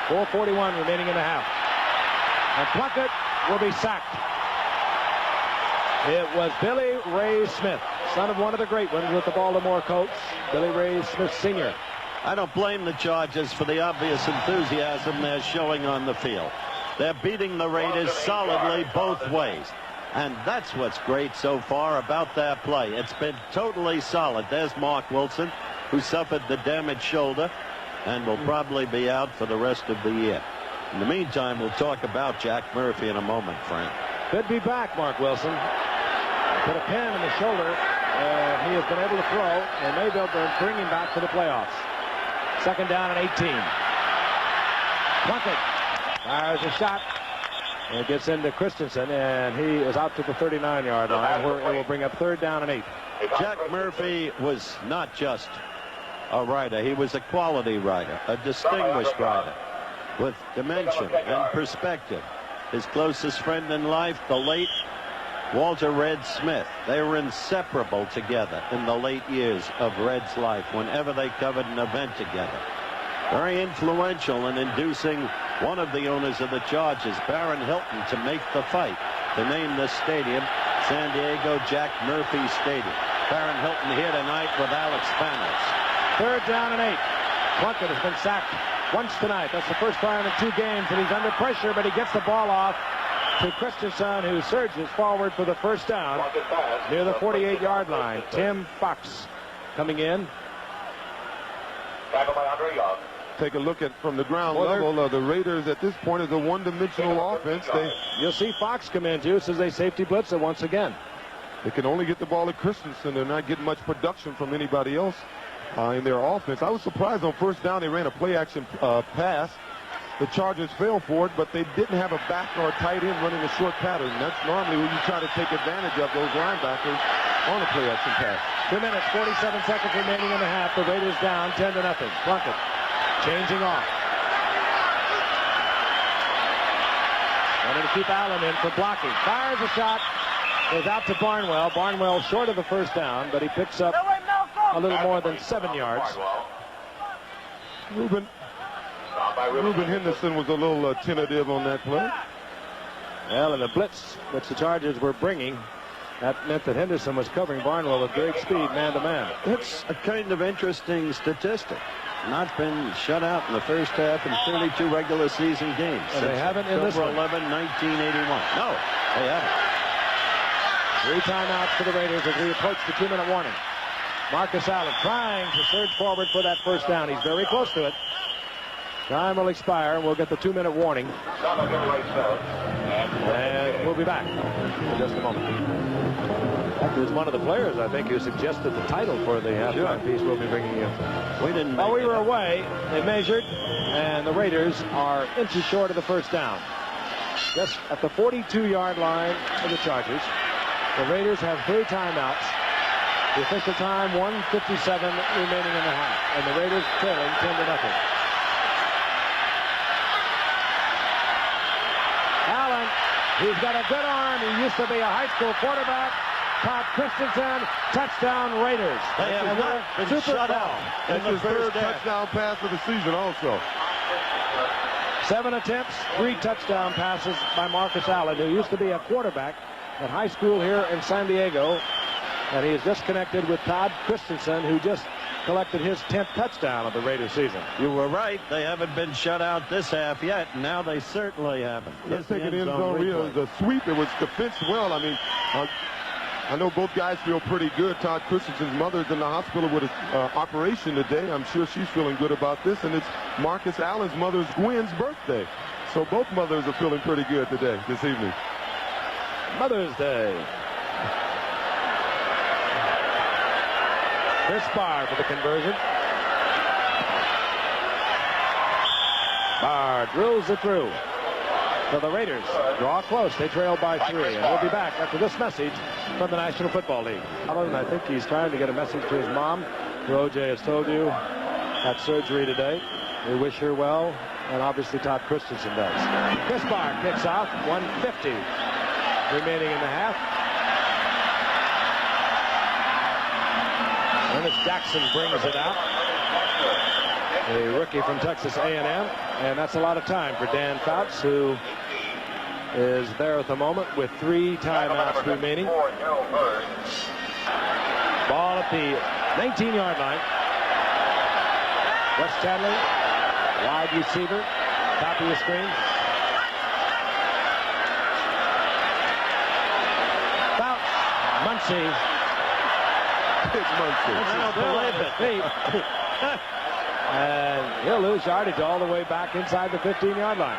4:41 remaining in the half. And Plunkett will be sacked. It was Billy Ray Smith, son of one of the great ones with the Baltimore Colts, Billy Ray Smith Sr. I don't blame the Chargers for the obvious enthusiasm they're showing on the field. They're beating the Raiders solidly both ways. And that's what's great so far about their play. It's been totally solid. There's Mark Wilson, who suffered the damaged shoulder and will probably be out for the rest of the year. In the meantime, we'll talk about Jack Murphy in a moment, Frank. Could be back, Mark Wilson. Put a pin in the shoulder, and he has been able to throw, and maybe they'll bring him back for the playoffs. Second down and 18. Plunkett fires a shot. And it gets into Christensen, and he is out to the 39-yard line, where it will bring up third down and 8. Jack Murphy was not just a rider. He was a quality rider, a distinguished rider with dimension and perspective. His closest friend in life, the late Walter Red Smith. They were inseparable together in the late years of Red's life whenever they covered an event together. Very influential in inducing one of the owners of the Chargers, Baron Hilton, to make the fight to name this stadium San Diego Jack Murphy Stadium. Baron Hilton here tonight with Alex Spanos. Third down and 8. Plunkett has been sacked once tonight. That's the first time in 2 games that he's under pressure, but he gets the ball off to Christensen, who surges forward for the first down near the 48-yard line. Tim Fox coming in. Tackled by Andre Young. Take a look at from the ground level. The Raiders at this point is a one-dimensional offense. You'll see Fox come in, Juice, as they safety blitz it once again. They can only get the ball to Christensen. They're not getting much production from anybody else in their offense. I was surprised on first down they ran a play-action pass. The Chargers fell for it, but they didn't have a back or a tight end running a short pattern. That's normally when you try to take advantage of those linebackers on a play-action pass. 2 minutes, 47 seconds remaining in the half. The Raiders down 10-0. Plunkett changing off. Wanting to keep Allen in for blocking. Fires a shot. Goes out to Barnwell. Barnwell short of the first down, but he picks up a little more than 7 yards. Ruben Henderson was a little tentative on that play. Well, in the blitz which the Chargers were bringing, that meant that Henderson was covering Barnwell at great speed, man-to-man. It's a kind of interesting statistic. Not been shut out in the first half in 32 regular season games. And they haven't in this one. 11, 1981. No, they haven't. 3 timeouts for the Raiders as we approach the 2-minute warning. Marcus Allen trying to surge forward for that first down. He's very close to it. Time will expire, and we'll get the 2-minute warning. And we'll be back in just a moment. That was one of the players, I think, who suggested the title for the halftime piece we'll be bringing you. While we were away, they measured, and the Raiders are inches short of the first down. Just at the 42-yard line of the Chargers. The Raiders have 3 timeouts. The official time, 1:57 remaining in the half. And the Raiders trailing 10-0. Allen, he's got a good arm. He used to be a high school quarterback. Todd Christensen, touchdown Raiders. They have not been shut out. That's his third touchdown pass of the season also. 7 attempts, 3 touchdown passes by Marcus Allen, who used to be a quarterback at high school here in San Diego. And he is just connected with Todd Christensen, who just collected his 10th touchdown of the Raiders season. You were right. They haven't been shut out this half yet. And now they certainly haven't. Let's take it in zone read. The sweep, it was defensed well. I mean, I know both guys feel pretty good. Todd Christensen's mother's in the hospital with an operation today. I'm sure she's feeling good about this. And it's Marcus Allen's mother's, Gwen's, birthday. So both mothers are feeling pretty good today, this evening. Mother's Day. Chris Barr for the conversion. Barr drills it through. So the Raiders draw close. They trail by 3. And we'll be back after this message from the National Football League. I think he's trying to get a message to his mom, who OJ has told you had surgery today. We wish her well, and obviously Todd Christensen does. Kisbar kicks out, 150 remaining in the half. Ernest Jackson brings it out. A rookie from Texas A&M, and that's a lot of time for Dan Fouts, who is there at the moment with 3 timeouts remaining. Ball at the 19-yard line. Wes Chadley, wide receiver, top of the screen. Fouts, Muncie. It's Muncie. I don't believe it. And he'll lose yardage all the way back inside the 15-yard line.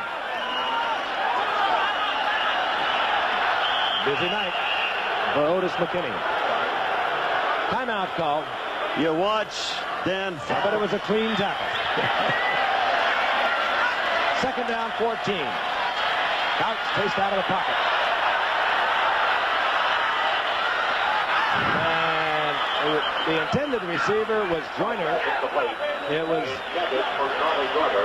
Busy night for Otis McKinney. Timeout call. You watch Dan Fouts. But it was a clean tackle. Second down, 14. Fouts chased out of the pocket. And the intended receiver was Joyner. It was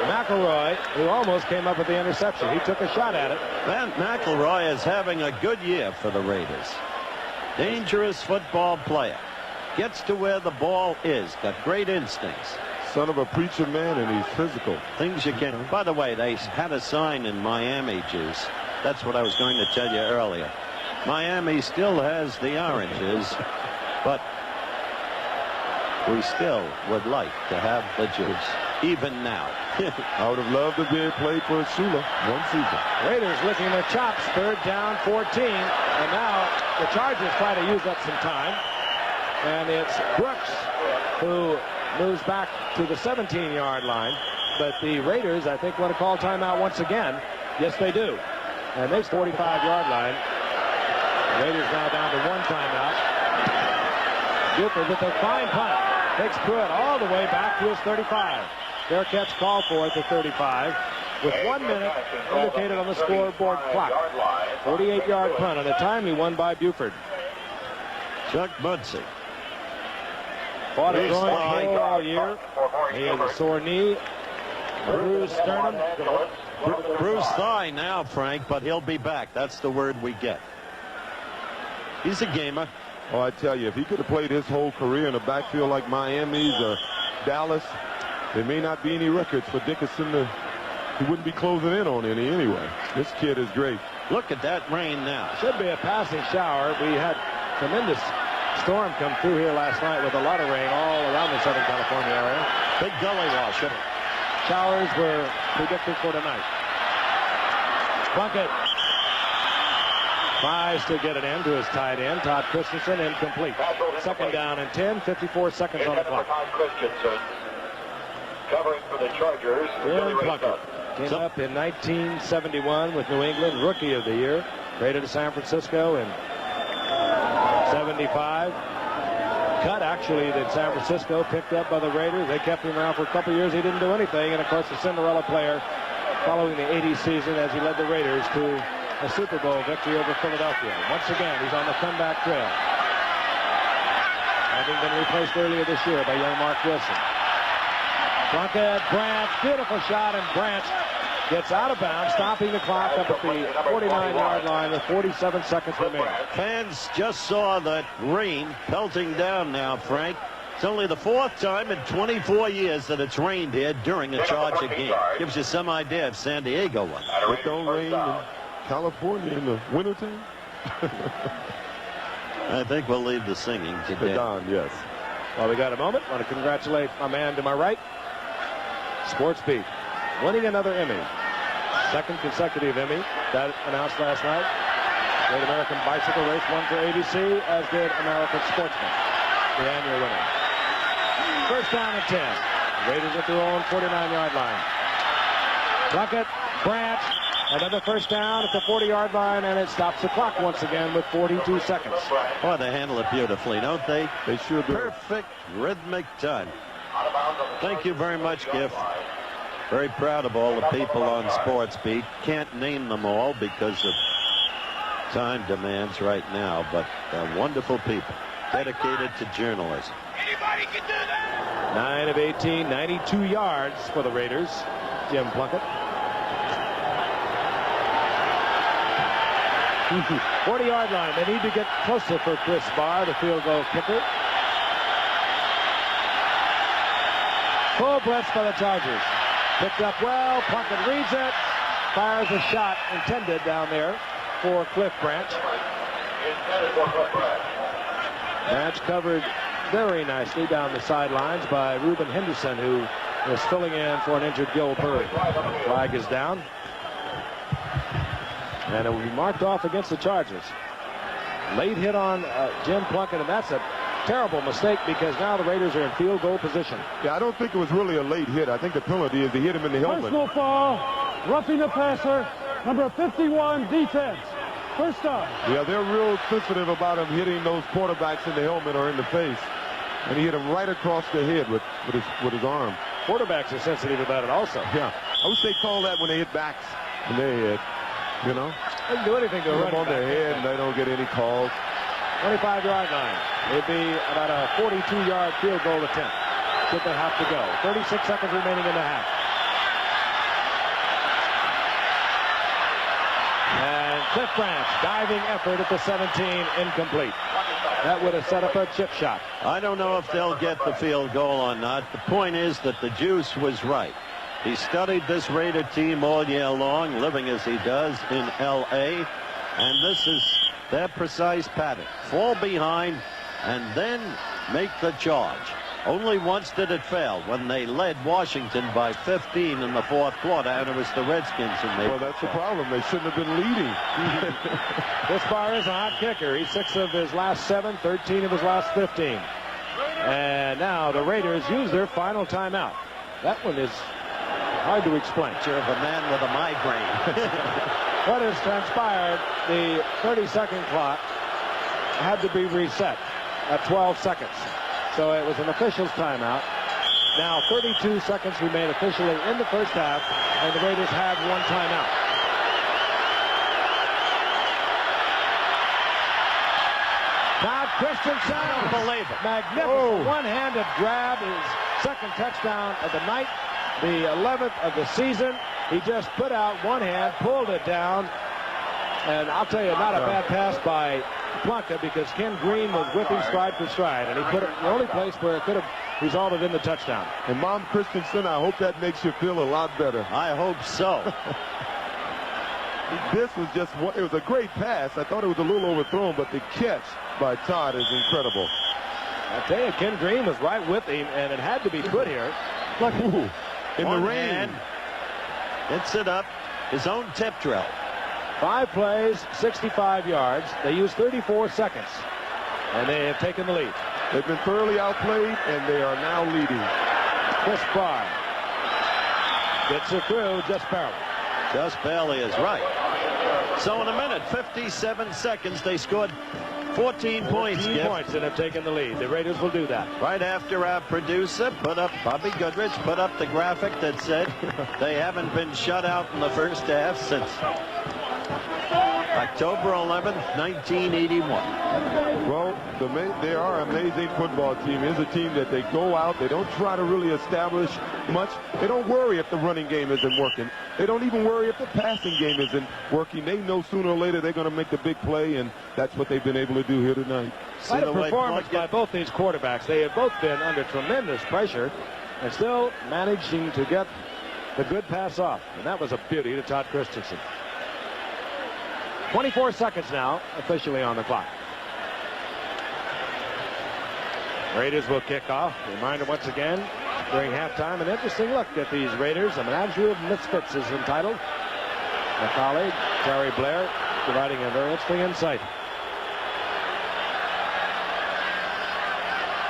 McElroy who almost came up with the interception. He took a shot at it. Van McElroy is having a good year for the Raiders. Dangerous football player. Gets to where the ball is. Got great instincts. Son of a preacher man, and he's physical. Things you can. By the way, they had a sign in Miami, Juice. That's what I was going to tell you earlier. Miami still has the oranges, but we still would like to have the juice, even now. I would have loved to be played for Shula one season. Raiders licking their chops. Third down, 14. And now the Chargers try to use up some time. And it's Brooks who moves back to the 17-yard line. But the Raiders, I think, want to call timeout once again. Yes, they do. And this 45-yard line. The Raiders now down to 1 timeout. Buford with a fine punt. Takes Pruitt all the way back to his 35. Bearcats call for it to 35 with 1 minute indicated on the scoreboard clock. 48-yard punt and a timely one by Buford. Chuck Muncie. Fought a groin pull all year. He has a sore knee, a bruised sternum. Bruised thigh now, Frank, but he'll be back. That's the word we get. He's a gamer. Oh, I tell you, if he could have played his whole career in a backfield like Miami's or Dallas, there may not be any records for Dickerson. He wouldn't be closing in on any anyway. This kid is great. Look at that rain now. Should be a passing shower. We had tremendous storm come through here last night with a lot of rain all around the Southern California area. Big gully washer. Showers were predicted for tonight. Plunkett tries to get it in to his tight end, Todd Christensen, incomplete. Second down and 10, 54 seconds on the clock. Christensen covering for the Chargers. Jim Plunkett came up in 1971 with New England, Rookie of the Year. Traded to San Francisco in 75. Cut actually that San Francisco picked up by the Raiders. They kept him around for a couple years. He didn't do anything. And of course, the Cinderella player following the 80s season as he led the Raiders to a Super Bowl victory over Philadelphia. Once again, he's on the comeback trail, having been replaced earlier this year by young Mark Wilson. Plunkett, Branch, beautiful shot, and Branch gets out of bounds, stopping the clock up at the 49-yard line with 47 seconds remaining. Fans just saw that rain pelting down now, Frank. It's only the 4th time in 24 years that it's rained here during a Charger game. Gives you some idea of San Diego one. It don't rain in California in the wintertime. I think we'll leave the singing today. Don, yes. Well, we got a moment. I want to congratulate my man to my right, Sports Beat, winning another Emmy. Second consecutive Emmy. That announced last night. Great American Bicycle Race won for ABC, as did American Sportsman, the annual winner. First down and 10. Raiders at their own 49-yard line. Plunkett, Branch, another first down at the 40-yard line, and it stops the clock once again with 42 seconds. Boy, they handle it beautifully, don't they? They sure do. Perfect rhythmic time. Thank you very much, Giff. Very proud of all the people on Sports Beat. Can't name them all because of time demands right now, but wonderful people dedicated to journalism. Anybody can do that. 9 of 18, 92 yards for the Raiders. Jim Plunkett. 40-yard line. They need to get closer for Chris Barr, the field goal kicker. Full blitz by the Chargers. Picked up well. Plunkett reads it. Fires a shot intended down there for Cliff Branch. Branch covered very nicely down the sidelines by Reuben Henderson, who was filling in for an injured Gil Byrd. Flag is down. And it will be marked off against the Chargers. Late hit on Jim Plunkett, and that's a terrible mistake because now the Raiders are in field goal position. Yeah, I don't think it was really a late hit. I think the penalty is he hit him in the helmet. Personal foul, roughing the passer, number 51, defense. First down. Yeah, they're real sensitive about him hitting those quarterbacks in the helmet or in the face. And he hit him right across the head with his arm. Quarterbacks are sensitive about it also. Yeah, I wish they call that when they hit backs in their head. You know, they can do anything to a running on their head, and they don't get any calls. 25-yard line. It'd be about a 42-yard field goal attempt. Should they have to go? 36 seconds remaining in the half. And Cliff Branch, diving effort at the 17, incomplete. That would have set up a chip shot. I don't know if they'll get the field goal or not. The point is that the juice was right. He studied this Raider team all year long, living as he does in L.A., and this is their precise pattern. Fall behind and then make the charge. Only once did it fail, when they led Washington by 15 in the fourth quarter, and it was the Redskins who made. Well, that's the problem. They shouldn't have been leading. This Barr is a hot kicker. He's 6 of his last 7, 13 of his last 15. And now the Raiders use their final timeout. That one is hard to explain. Picture of a man with a migraine. What has transpired, the 30-second clock had to be reset at 12 seconds. So it was an official's timeout. Now 32 seconds remain officially in the first half, and the Raiders have one timeout. Todd Christensen, Unbelievable. Magnificent one-handed grab, his second touchdown of the night, the 11th of the season. He just put out one hand, pulled it down, and I'll tell you, not a bad pass by Plunkett because Ken Green was with him stride for stride, and he put it in the only place where it could have resulted in the touchdown. And Mom Christensen, I hope that makes you feel a lot better. I hope so. This was just, it was a great pass. I thought it was a little overthrown, but the catch by Todd is incredible. I tell you, Ken Green was right with him, and it had to be put here. Look, in One the rain. hand, hits it up, his own tip drill. 5 plays, 65 yards. They used 34 seconds, and they have taken the lead. They've been thoroughly outplayed, and they are now leading. Chris Barr gets it through just barely. Just barely is right. So in a minute, 57 seconds, they scored 14 points. 14 points and have taken the lead. The Raiders will do that. Right after our producer put up, Bobby Goodrich put up the graphic that said they haven't been shut out in the first half since October 11th, 1981. Well, they are an amazing football team. Here's a team that they go out. They don't try to really establish much. They don't worry if the running game isn't working. They don't even worry if the passing game isn't working. They know sooner or later they're going to make the big play, and that's what they've been able to do here tonight. Quite a performance by both these quarterbacks. They have both been under tremendous pressure and still managing to get the good pass off. And that was a beauty to Todd Christensen. 24 seconds now officially on the clock. Raiders will kick off. Reminder once again during halftime, an interesting look at these Raiders. A menagerie of misfits is entitled. My colleague Terry Blair providing a very interesting insight.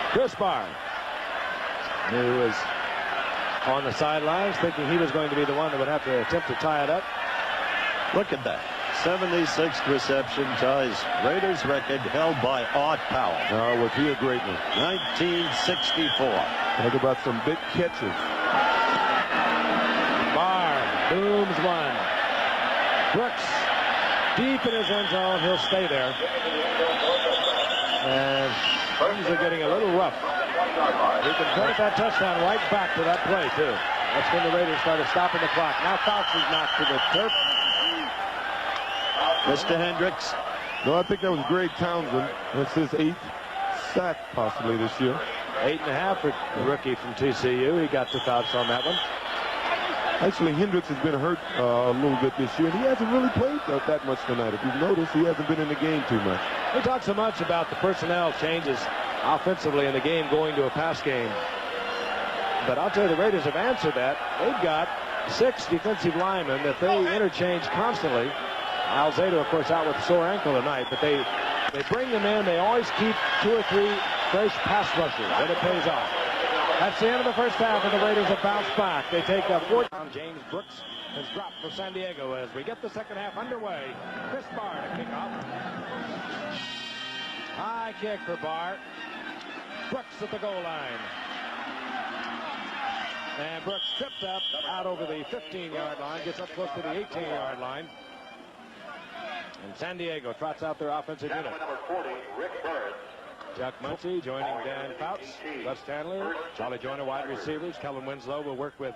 Chris Barr, who was on the sidelines thinking he was going to be the one that would have to attempt to tie it up. Look at that. 76th reception ties Raiders record held by Art Powell. Was he a great one? 1964. Talk about some big catches. Booms one. Brooks deep in his end zone. He'll stay there. And things are getting a little rough. He can credit that touchdown right back to that play, too. That's when the Raiders started stopping the clock. Now Fouts is knocked to the turf. Mr. Hendricks. No, I think that was Greg Townsend. That's his 8th sack possibly this year. 8.5 for the rookie from TCU. He got 2 Fouts on that one. Actually, Hendricks has been hurt a little bit this year, and he hasn't really played that much tonight. If you've noticed, he hasn't been in the game too much. We talk so much about the personnel changes offensively in the game going to a pass game. But I'll tell you, the Raiders have answered that. They've got 6 defensive linemen that they interchange constantly. Alzado, of course, out with a sore ankle tonight, but they bring them in. They always keep 2 or 3 fresh pass rushers, and it pays off. That's the end of the first half, and the Raiders have bounced back. They take a 4th down. James Brooks has dropped for San Diego as we get the second half underway. Chris Barr to kick off. High kick for Barr. Brooks at the goal line. And Brooks tripped up out over the 15-yard line, gets up close to the 18-yard line. And San Diego trots out their offensive unit. Number 40, Rick Bird. Chuck Muncie joining Dan Fouts, Russ Chandler, Charlie Joyner, wide receivers. Kellen Winslow will work with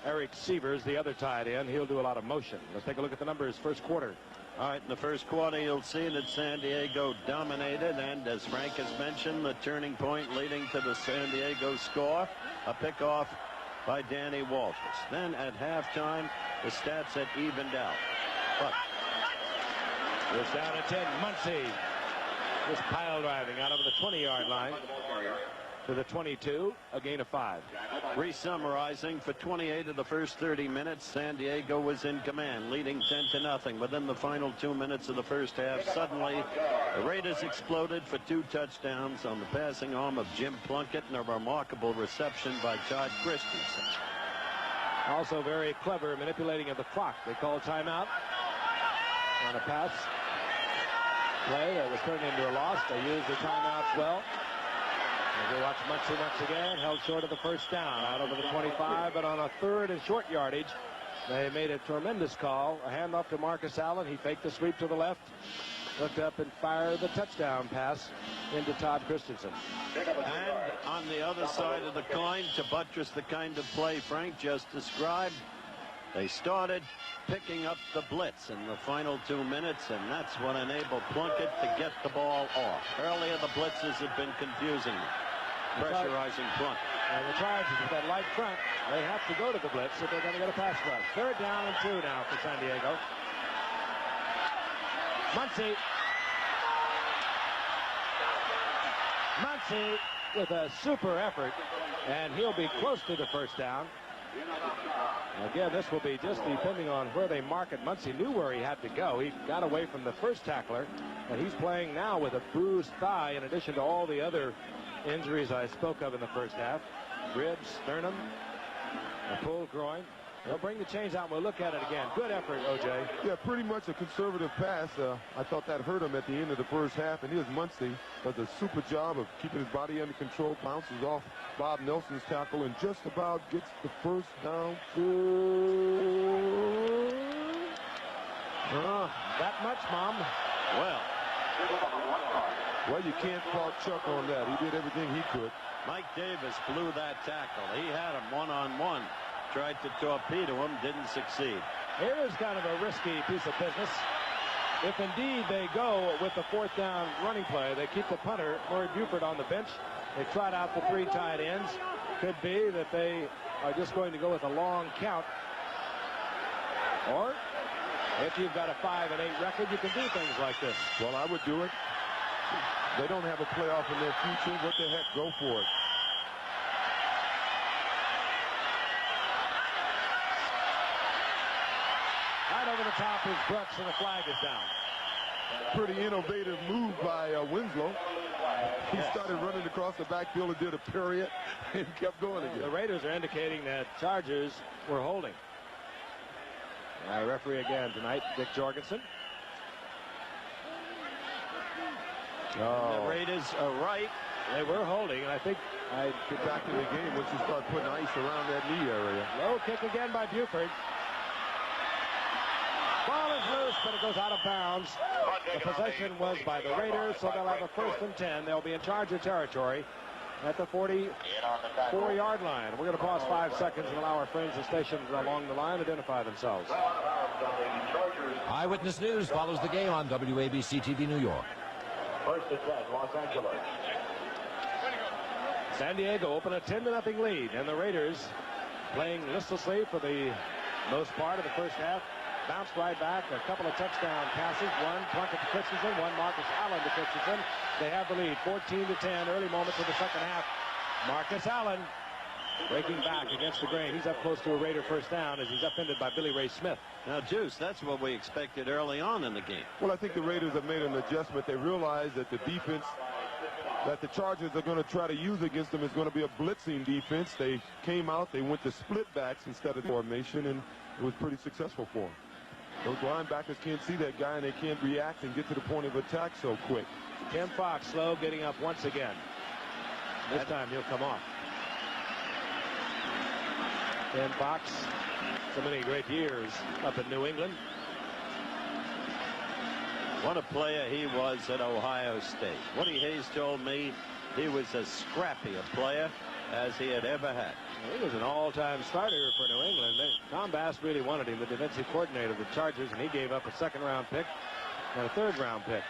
Eric Sievers, the other tight end. He'll do a lot of motion. Let's take a look at the numbers first quarter. All right, in the first quarter, you'll see that San Diego dominated, and as Frank has mentioned, the turning point leading to the San Diego score, a pickoff by Danny Walters. Then at halftime, the stats had evened out. But it's down at 10. Muncie just pile driving out over the 20-yard line to the 22, a gain of 5. Re-summarizing, for 28 of the first 30 minutes, San Diego was in command, leading 10-0. Within the final 2 minutes of the first half, suddenly the Raiders exploded for 2 touchdowns on the passing arm of Jim Plunkett and a remarkable reception by Todd Christensen. Also very clever manipulating of the clock. They call a timeout on a pass play that was turned into a loss. They used the timeouts well. And we watch Muncie once again, held short of the first down, out over the 25, but on a 3rd and short yardage, they made a tremendous call. A handoff to Marcus Allen. He faked the sweep to the left, looked up and fired the touchdown pass into Todd Christensen. And on the other side of the coin, to buttress the kind of play Frank just described, they started picking up the blitz in the final 2 minutes, and that's what enabled Plunkett to get the ball off. Earlier, the blitzes had been confusing, pressurizing Plunkett. And the Chargers with that light front, they have to go to the blitz if they're going to get a pass rush. 3rd down and 2 now for San Diego. Muncie with a super effort, and he'll be close to the first down. Again, this will be just depending on where they mark it. Muncie knew where he had to go. He got away from the first tackler, and he's playing now with a bruised thigh in addition to all the other injuries I spoke of in the first half. Ribs, sternum, a pulled groin. They'll bring the chains out and we'll look at it again. Good effort, O.J. Yeah, pretty much a conservative pass. I thought that hurt him at the end of the first half, and here's Muncie does a super job of keeping his body under control, bounces off Bob Nelson's tackle, and just about gets the first down to... that much, Mom. Well, you can't fault Chuck on that. He did everything he could. Mike Davis blew that tackle. He had him one-on-one. Tried to torpedo him, didn't succeed. Here is kind of a risky piece of business. If indeed they go with the 4th down running play, they keep the punter, Murray Buford, on the bench. They trot out the 3 tight ends. Could be that they are just going to go with a long count. Or if you've got a 5-8 record, you can do things like this. Well, I would do it. They don't have a playoff in their future. What the heck? Go for it. Right over the top is Brooks, and the flag is down. Pretty innovative move by Winslow. He started running across the backfield and did a period and kept going again. The Raiders are indicating that Chargers were holding. Referee again tonight, Dick Jorgensen. The Raiders are right. They were holding, and I think I get back to the game once you start putting ice around that knee area. Low kick again by Buford. Ball is loose, but it goes out of bounds. The possession was by the Raiders, so they'll have a 1st and 10. They'll be in charge of territory at the 44-yard line. We're going to pause 5 seconds and allow our friends and stations along the line identify themselves. Eyewitness News follows the game on WABC-TV New York. 1st and 10, Los Angeles. San Diego open a 10-0 lead, and the Raiders playing listlessly for the most part of the first half. Bounced right back, a couple of touchdown passes, one Plunkett to Christensen, one Marcus Allen to Christensen. They have the lead, 14-10, early moments of the second half. Marcus Allen breaking back against the grain. He's up close to a Raider 1st down as he's upended by Billy Ray Smith. Now, Juice, that's what we expected early on in the game. Well, I think the Raiders have made an adjustment. They realize that the defense that the Chargers are going to try to use against them is going to be a blitzing defense. They came out, they went to split backs instead of formation, and it was pretty successful for them. Those linebackers can't see that guy, and they can't react and get to the point of attack so quick. Tim Fox slow, getting up once again. This time he'll come off. Tim Fox, so many great years up in New England. What a player he was at Ohio State. Woody Hayes told me he was as scrappy a player as he had ever had. Well, he was an all-time starter for New England. Tom Bass really wanted him, the defensive coordinator of the Chargers, and he gave up a 2nd-round pick and a 3rd-round pick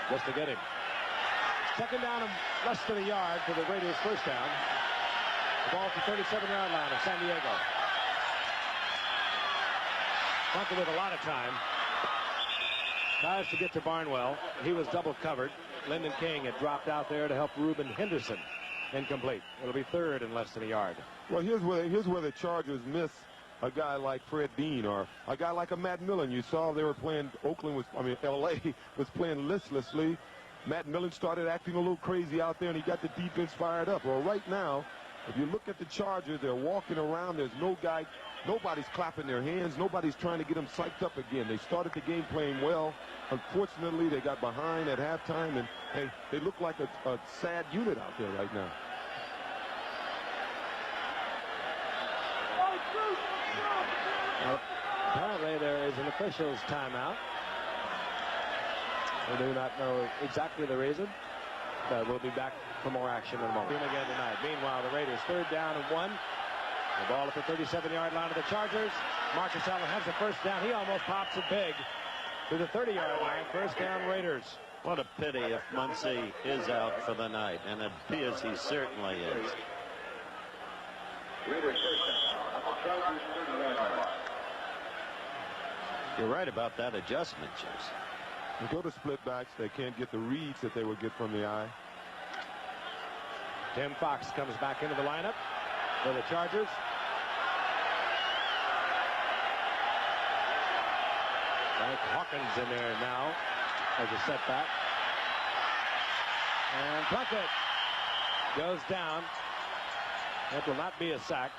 just to get him. 2nd down and less than a yard for the Raiders' 1st down. The ball at the 37-yard line of San Diego. Plunkett with a lot of time. Tries to get to Barnwell. He was double covered. Lyndon King had dropped out there to help Reuben Henderson. Incomplete. It'll be 3rd and less than a yard. Well, here's where the Chargers miss a guy like Fred Dean or a guy like a Matt Millen. You saw they were playing L.A. was playing listlessly. Matt Millen started acting a little crazy out there, and he got the defense fired up. Well, right now, if you look at the Chargers, they're walking around. There's no guy. Nobody's clapping their hands. Nobody's trying to get them psyched up again. They started the game playing well. Unfortunately, they got behind at halftime, and they look like a sad unit out there right now. Apparently, there is an official's timeout. We do not know exactly the reason, but we'll be back for more action in a moment. Again tonight. Meanwhile, the Raiders 3rd down and 1. The ball at the 37-yard line of the Chargers. Marcus Allen has the 1st down. He almost pops it big to the 30-yard line. 1st down, Raiders. What a pity if Muncie is out for the night, and it appears he certainly is. Raiders 1st down. Chargers 30-yard line. You're right about that adjustment, Juice. You go to split backs, they can't get the reads that they would get from the eye. Tim Fox comes back into the lineup for the Chargers. Frank Hawkins in there now as a setback. And Plunkett goes down. That will not be a sack.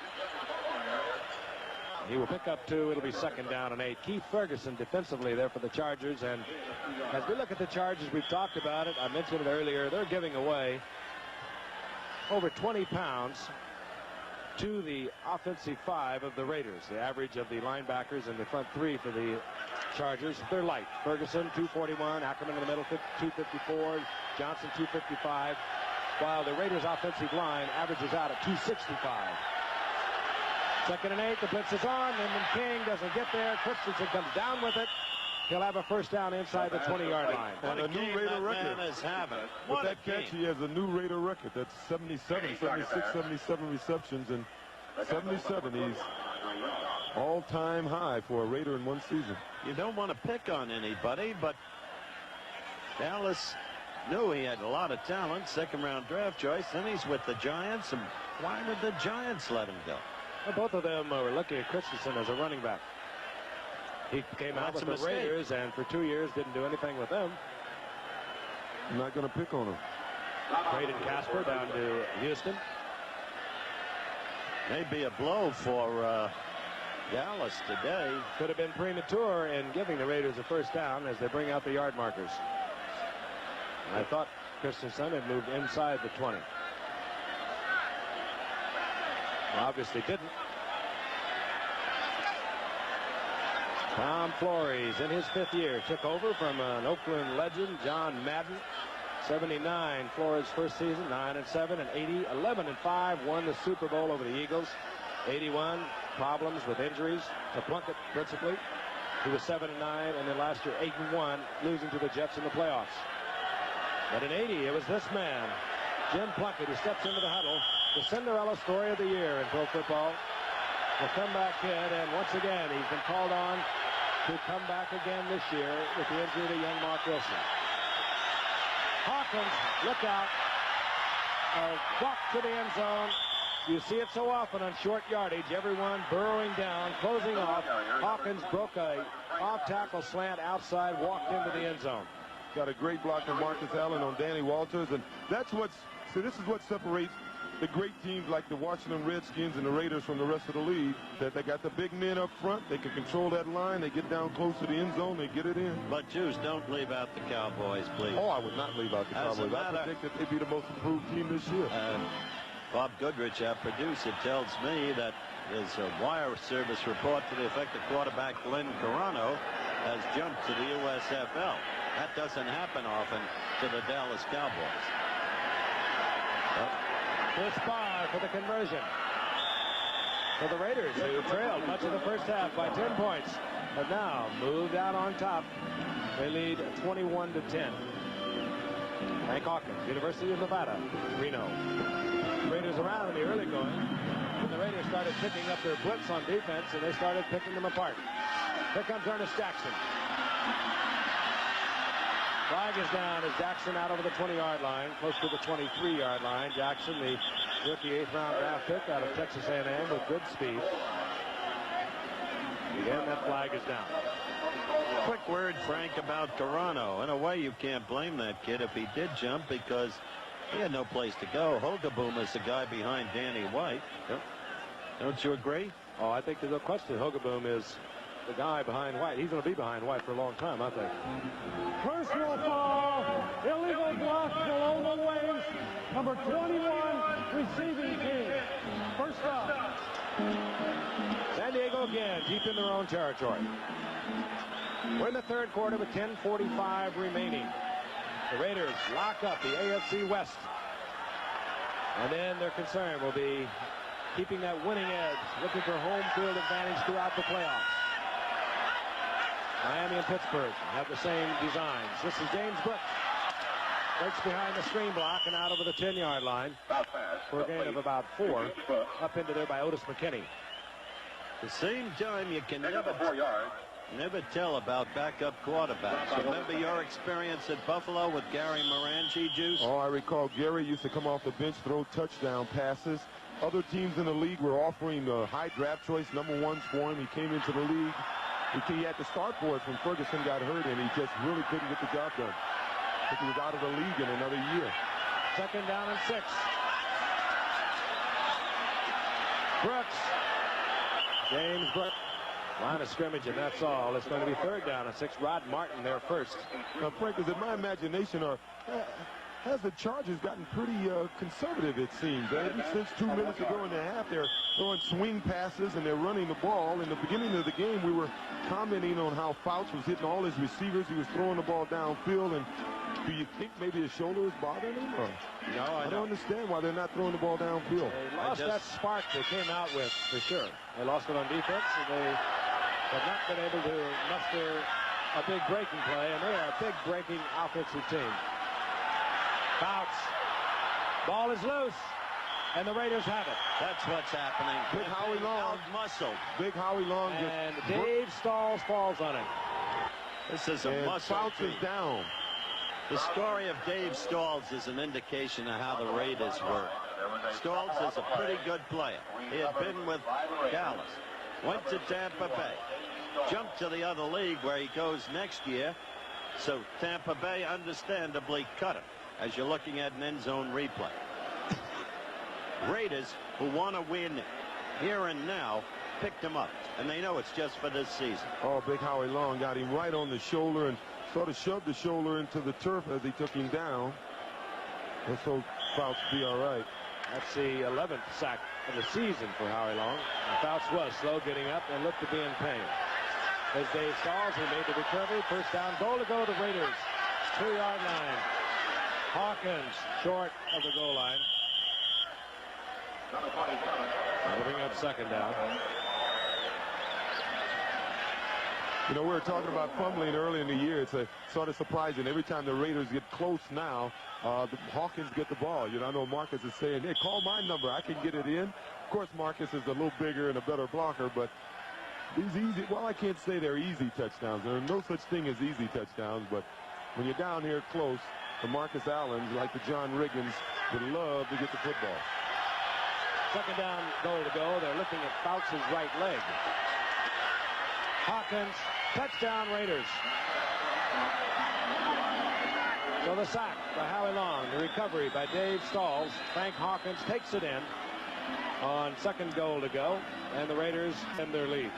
He will pick up 2. It'll be 2nd down and 8. Keith Ferguson defensively there for the Chargers. And as we look at the Chargers, we've talked about it. I mentioned it earlier. They're giving away over 20 pounds to the offensive 5 of the Raiders. The average of the linebackers in the front 3 for the Chargers, they're light. Ferguson, 241. Ackerman in the middle, 254. Johnson, 255. While the Raiders' offensive line averages out at 265. 2nd and 8. The blitz is on. Lyndon King doesn't get there. Christensen comes down with it. He'll have a 1st down inside the 20-yard line. And a new Raider record. With that catch, he has a new Raider record. That's 77, 76, 77 receptions, and 77. He's all-time high for a Raider in one season. You don't want to pick on anybody, but Dallas knew he had a lot of talent. 2nd-round draft choice. Then he's with the Giants, and why would the Giants let him go? Well, both of them were looking at Christensen as a running back. He came out with the Raiders, and for 2 years didn't do anything with them. I'm not going to pick on him. Traded Casper down to Houston. Maybe a blow for Dallas today. Could have been premature in giving the Raiders a 1st down as they bring out the yard markers. I thought Christensen had moved inside the 20. Well, obviously didn't. Tom Flores, in his 5th year, took over from an Oakland legend, John Madden. 79, Flores' first season, 9-7, and 80, 11-5, won the Super Bowl over the Eagles. 81, problems with injuries to Plunkett principally. He was 7-9, and then last year 8-1, losing to the Jets in the playoffs. But in 80, it was this man, Jim Plunkett, who steps into the huddle. The Cinderella story of the year in pro football. The comeback kid, and once again, he's been called on to come back again this year with the injury to young Mark Wilson. Hawkins, look out. Walk to the end zone. You see it so often on short yardage. Everyone burrowing down, closing off. Hawkins broke a off-tackle slant outside, walked into the end zone. Got a great block from Marcus Allen on Danny Walters, and this is what separates the great teams like the Washington Redskins and the Raiders from the rest of the league, that they got the big men up front. They can control that line. They get down close to the end zone. They get it in. But, Juice, don't leave out the Cowboys, please. Oh, I would not leave out the Cowboys. I predict that they'd be the most improved team this year. Bob Goodrich, our producer, tells me that there's a wire service report to the effect that quarterback Glenn Carano has jumped to the USFL. That doesn't happen often to the Dallas Cowboys. Chris Barr for the conversion. For the Raiders, who trailed much of the first half by 10 points, but now moved out on top. They lead 21-10. Frank Hawkins, University of Nevada, Reno. Raiders around in the early going. And the Raiders started picking up their blitz on defense, and they started picking them apart. Here comes Ernest Jackson. Flag is down as Jackson out over the 20-yard line, close to the 23-yard line. Jackson, the rookie 8th-round draft pick out of Texas A&M with good speed. Again, that flag is down. Quick word, Frank, about Carano. In a way, you can't blame that kid if he did jump, because he had no place to go. Hogaboom is the guy behind Danny White. Yep. Don't you agree? Oh, I think there's no question. Hogaboom is the guy behind White. He's going to be behind White for a long time, I think. Personal foul, illegal block below the waist, number 21, receiving team. First down. San Diego again, deep in their own territory. We're in the 3rd quarter with 10:45 remaining. The Raiders lock up the AFC West. And then their concern will be keeping that winning edge, looking for home field advantage throughout the playoffs. Miami and Pittsburgh have the same designs. This is James Brooks. Breaks behind the screen block and out over the 10-yard line for a gain of about 4. Up into there by Otis McKinney. At the same time, you can never tell about backup quarterbacks. Remember your experience at Buffalo with Gary Morangi, Juice? Oh, I recall Gary used to come off the bench, throw touchdown passes. Other teams in the league were offering high draft choice #1s for him. He came into the league. He had to start for it when Ferguson got hurt, and he just really couldn't get the job done. I think he was out of the league in another year. 2nd down and 6. Brooks. James Brooks. Line of scrimmage, and that's all. It's going to be 3rd down and 6. Rod Martin there first. Now, Frank, is it my imagination, or has the Chargers gotten pretty conservative, it seems? Ever since 2 minutes ago in the half, they're throwing swing passes and they're running the ball. In the beginning of the game, we were commenting on how Fouts was hitting all his receivers. He was throwing the ball downfield. And do you think maybe his shoulder is bothering him? Or? No, I don't understand why they're not throwing the ball downfield. They lost that spark they came out with, for sure. They lost it on defense, and they have not been able to muster a big breaking play, and they are a big breaking offensive team. Fouts. Ball is loose, and the Raiders have it. That's what's happening. Big Howie Long. Muscle. Big Howie Long. And Dave Stalls falls on it. This is a muscle. Fouts is down. The story of Dave Stalls is an indication of how the Raiders work. Stalls is a pretty good player. He had been with Dallas, went to Tampa Bay, jumped to the other league where he goes next year. So Tampa Bay understandably cut him as you're looking at an end zone replay. Raiders, who want to win here and now, picked him up, and they know it's just for this season. Oh, Big Howie Long got him right on the shoulder and sort of shoved the shoulder into the turf as he took him down. And so Fouts be all right. That's the 11th sack of the season for Howie Long. And Fouts was slow getting up and looked to be in pain. as Dave Stalls. He made the recovery. First down, goal to go. The Raiders, 2-yard line. Hawkins short of the goal line. Moving up second down. You know, we were talking about fumbling early in the year. It's sort of surprising. Every time the Raiders get close now, the Hawkins get the ball. You know, I know Marcus is saying, hey, call my number. I can get it in. Of course, Marcus is a little bigger and a better blocker, but these easy, well, I can't say they're easy touchdowns. There are no such thing as easy touchdowns, but when you're down here close, the Marcus Allens, like the John Riggins, would love to get the football. Second down, goal to go. They're looking at Fouts' right leg. Hawkins, touchdown Raiders. So the sack by Howie Long, the recovery by Dave Stalls. Frank Hawkins takes it in on second goal to go, and the Raiders end their lead.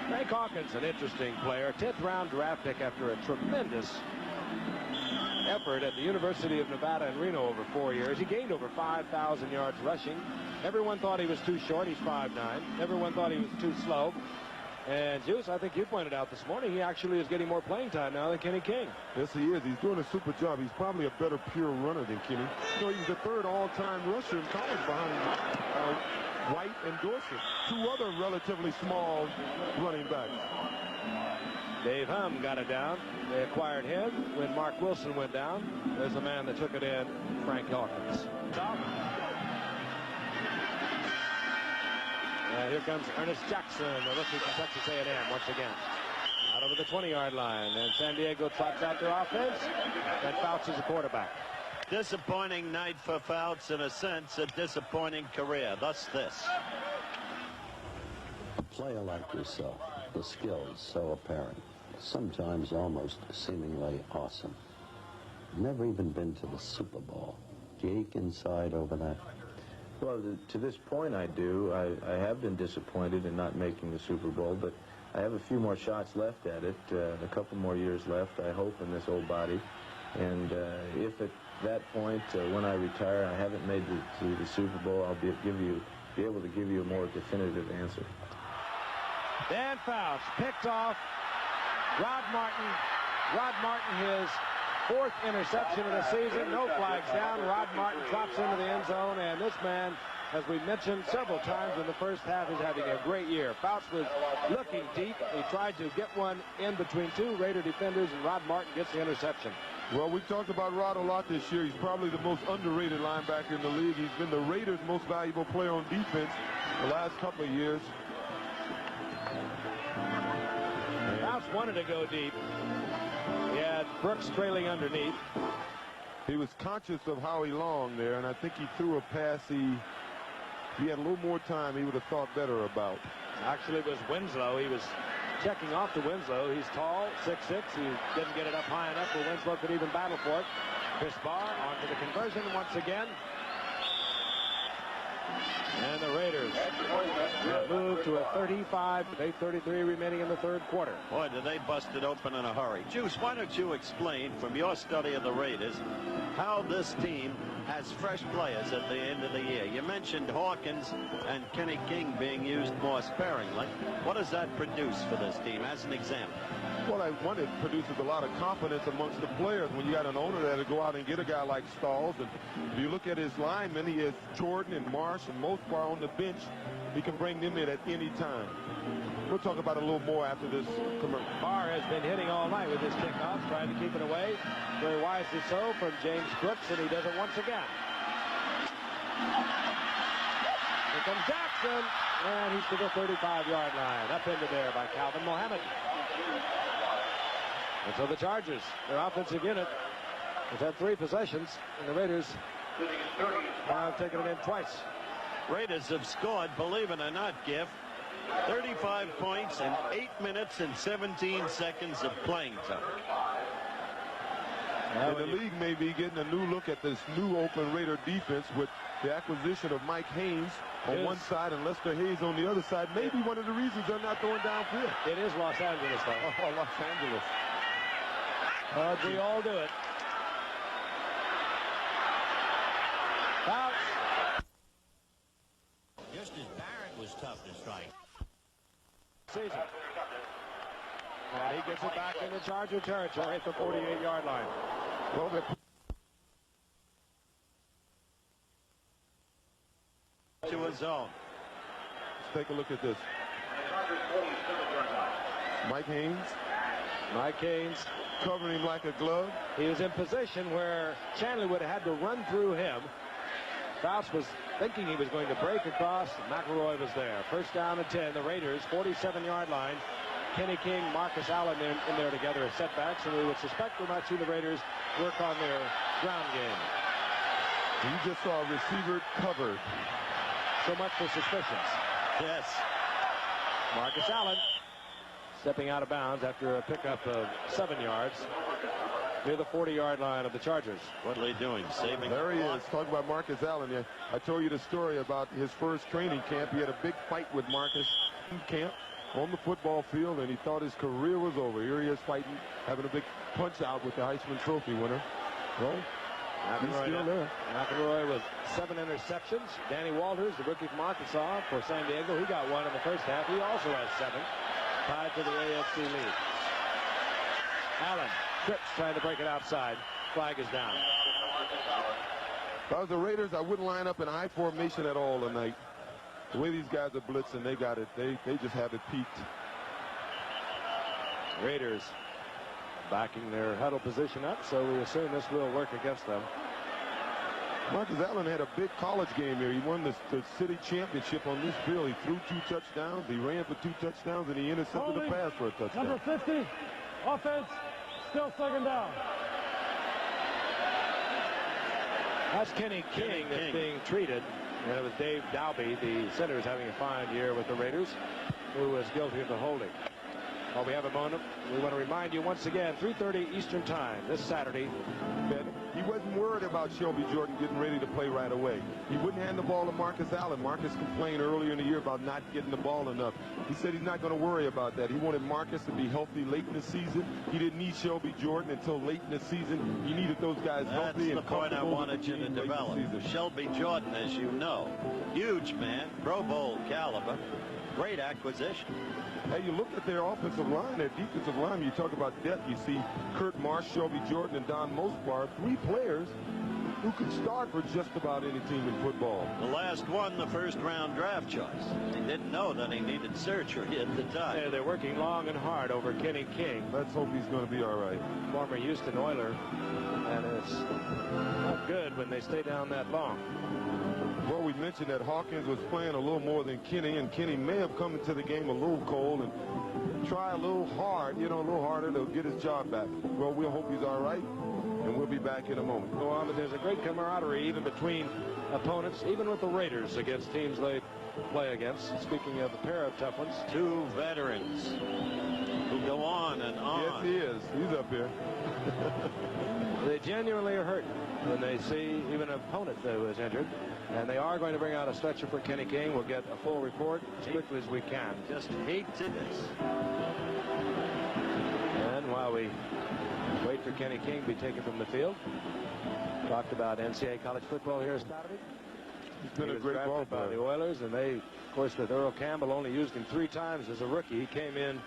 Frank Hawkins, an interesting player, 10th round draft pick after a tremendous effort at the University of Nevada in Reno over 4 years. He gained over 5,000 yards rushing. Everyone thought he was too short. He's 5'9". Everyone thought he was too slow. And Juice, I think you pointed out this morning, he actually is getting more playing time now than Kenny King. Yes, he is. He's doing a super job. He's probably a better pure runner than Kenny. You know, he's the third all-time rusher in college behind White and Dorsett, two other relatively small running backs. Dave Hum got it down. They acquired him when Mark Wilson went down. There's the man that took it in, Frank Hawkins. Here comes Ernest Jackson, the rookie from Texas A&M once again. Out over the 20-yard line, and San Diego trots out their offense, and Fouts is the quarterback. Disappointing night for Fouts, in a sense, a disappointing career. Thus this. A player like yourself, the skills so apparent, sometimes almost seemingly awesome. Never even been to the Super Bowl. Do you ache inside over that? Well, to this point I do. I have been disappointed in not making the Super Bowl, but I have a few more shots left at it, a couple more years left, I hope, in this old body. And if at that point, when I retire, I haven't made the Super Bowl, I'll be able to give you a more definitive answer. Dan Fouts picked off Rod Martin. Rod Martin, his fourth interception of the season. No flags down. Rod Martin drops into the end zone, and this man, as we mentioned several times in the first half, is having a great year. Fouts was looking deep. He tried to get one in between two Raider defenders, and Rod Martin gets the interception. Well, we've talked about Rod a lot this year. He's probably the most underrated linebacker in the league. He's been the Raiders' most valuable player on defense the last couple of years. Fouts wanted to go deep. He had Brooks trailing underneath. He was conscious of Howie Long there, and I think he threw a pass if he had a little more time, he would have thought better about. Actually, it was Winslow. He was checking off to Winslow. He's tall, 6'6". He didn't get it up high enough where Winslow could even battle for it. Chris Barr onto the conversion once again. And the Raiders have moved to a 35-33 remaining in the third quarter. Boy, did they bust it open in a hurry. Juice, why don't you explain from your study of the Raiders how this team has fresh players at the end of the year? You mentioned Hawkins and Kenny King being used more sparingly. What does that produce for this team as an example? Well, it produces a lot of confidence amongst the players when you got an owner that'll go out and get a guy like Stalls. And if you look at his linemen, he has Jordan and Marsh and most far on the bench. He can bring them in at any time. We'll talk about it a little more after this commercial. Barr has been hitting all night with his kickoffs, trying to keep it away. Very wisely so from James Brooks, and he does it once again. Here comes Jackson, and he's to the 35-yard line. Up into there by Calvin Mohammed. And so the Chargers, their offensive unit, has had 3 possessions, and the Raiders have taken it in twice. Raiders have scored, believe it or not, Giff, 35 points in 8 minutes and 17 seconds of playing time. And the league may be getting a new look at this new Oakland Raider defense with the acquisition of Mike Haynes on one side and Lester Hayes on the other side. Maybe one of the reasons they're not throwing downfield. It is Los Angeles, though. Oh, Los Angeles. We all do it. Out. Just as Barrett was tough to strike. Season. And he gets it back in the Charger territory at the 48-yard line. Well, To his zone. let's take a look at this. Mike Haynes Mike Haynes, covering him like a glove. he was in position where Chandler would have had to run through him. Fouts was thinking he was going to break across. McElroy was there. First down and 10. The Raiders, 47-yard line. Kenny King, Marcus Allen in there together as setbacks, and we would suspect we might see the Raiders work on their ground game. You just saw a receiver covered. So much for suspicions. Yes. Marcus Allen stepping out of bounds after a pickup of 7 yards near the 40-yard line of the Chargers. What are they doing? Saving There he the clock? is. Talk about Marcus Allen. Yeah, I told you the story about his first training camp. He had a big fight with Marcus in camp on the football field, and he thought his career was over. Here he is fighting, having a big punch out with the Heisman Trophy winner. Well, he's still there. McElroy with 7 interceptions. Danny Walters, the rookie from Arkansas for San Diego, he got 1 in the first half. He also has 7, tied to the AFC lead. Allen, Cripps trying to break it outside. Flag is down. If I was the Raiders, I wouldn't line up in high formation at all tonight. The way these guys are blitzing, they got it. They just have it peaked. Raiders backing their huddle position up, so we assume this will work against them. Marcus Allen had a big college game here. He won the city championship on this field. He threw 2 touchdowns. He ran for 2 touchdowns, and he intercepted a pass for a touchdown. Number 50, offense, still second down. That's Kenny King that's being treated. And it was Dave Dalby, the center, is having a fine year with the Raiders, who was guilty of the holding. While we have a moment, we want to remind you once again, 3:30 Eastern Time this Saturday. That he wasn't worried about Shelby Jordan getting ready to play right away. He wouldn't hand the ball to Marcus Allen. Marcus complained earlier in the year about not getting the ball enough. He said he's not going to worry about that. He wanted Marcus to be healthy late in the season. He didn't need Shelby Jordan until late in the season. He needed those guys healthy and That's the point I comfortable wanted you to late in the develop. season. Shelby Jordan, as you know, huge man, Pro Bowl caliber, great acquisition. Hey, you look at their offensive line, their defensive line, you talk about depth. You see Kurt Marsh, Shelby Jordan, and Don Mospar, 3 players who could start for just about any team in football. The last one, the first-round draft choice. He didn't know that he needed surgery at the time. They're working long and hard over Kenny King, Let's hope he's going to be all right. former Houston Oiler, and it's not good when they stay down that long. Well, we mentioned that Hawkins was playing a little more than Kenny, and Kenny may have come into the game a little cold and try a little hard, a little harder to get his job back. Well, we'll hope he's all right, and we'll be back in a moment. Go on, but there's a great camaraderie even between opponents, even with the Raiders against teams they play against. Speaking of a pair of tough ones. 2 veterans who go on and on. Yes, he is. He's up here. They genuinely are hurt when they see even an opponent who is injured. And they are going to bring out a stretcher for Kenny King. We'll get a full report as quickly as we can. Just hate to this. And while we wait for Kenny King to be taken from the field, talked about NCAA college football here Saturday. He's been He a was great ball drafted by the player. Oilers, and they, of course, with Earl Campbell only used him 3 times as a rookie. He came in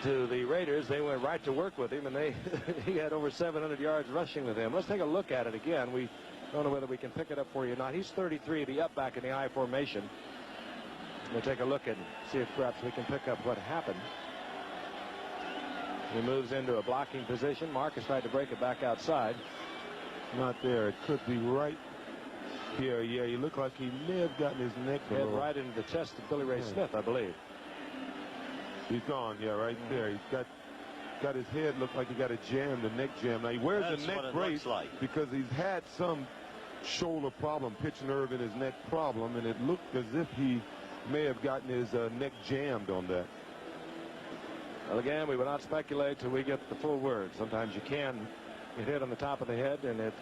to the Raiders. They went right to work with him, and he had over 700 yards rushing with him. Let's take a look at it again. We don't know whether we can pick it up for you or not. He's 33, the up back in the I formation. We'll take a look and see if perhaps we can pick up what happened. He moves into a blocking position. Marcus tried to break it back outside. Not there. It could be right here. Yeah, he looked like he may have gotten his neck a Head little. right into the chest of Billy Ray Smith, I believe. He's gone. Yeah, right there. He's got his head looked like he got a jam, the neck jam. Now he wears That's a neck what it brace looks like. because he's had some shoulder problem, pitch nerve in his neck problem, and it looked as if he may have gotten his neck jammed on that. Well, again, we will not speculate till we get the full word. Sometimes you can get hit on the top of the head, and it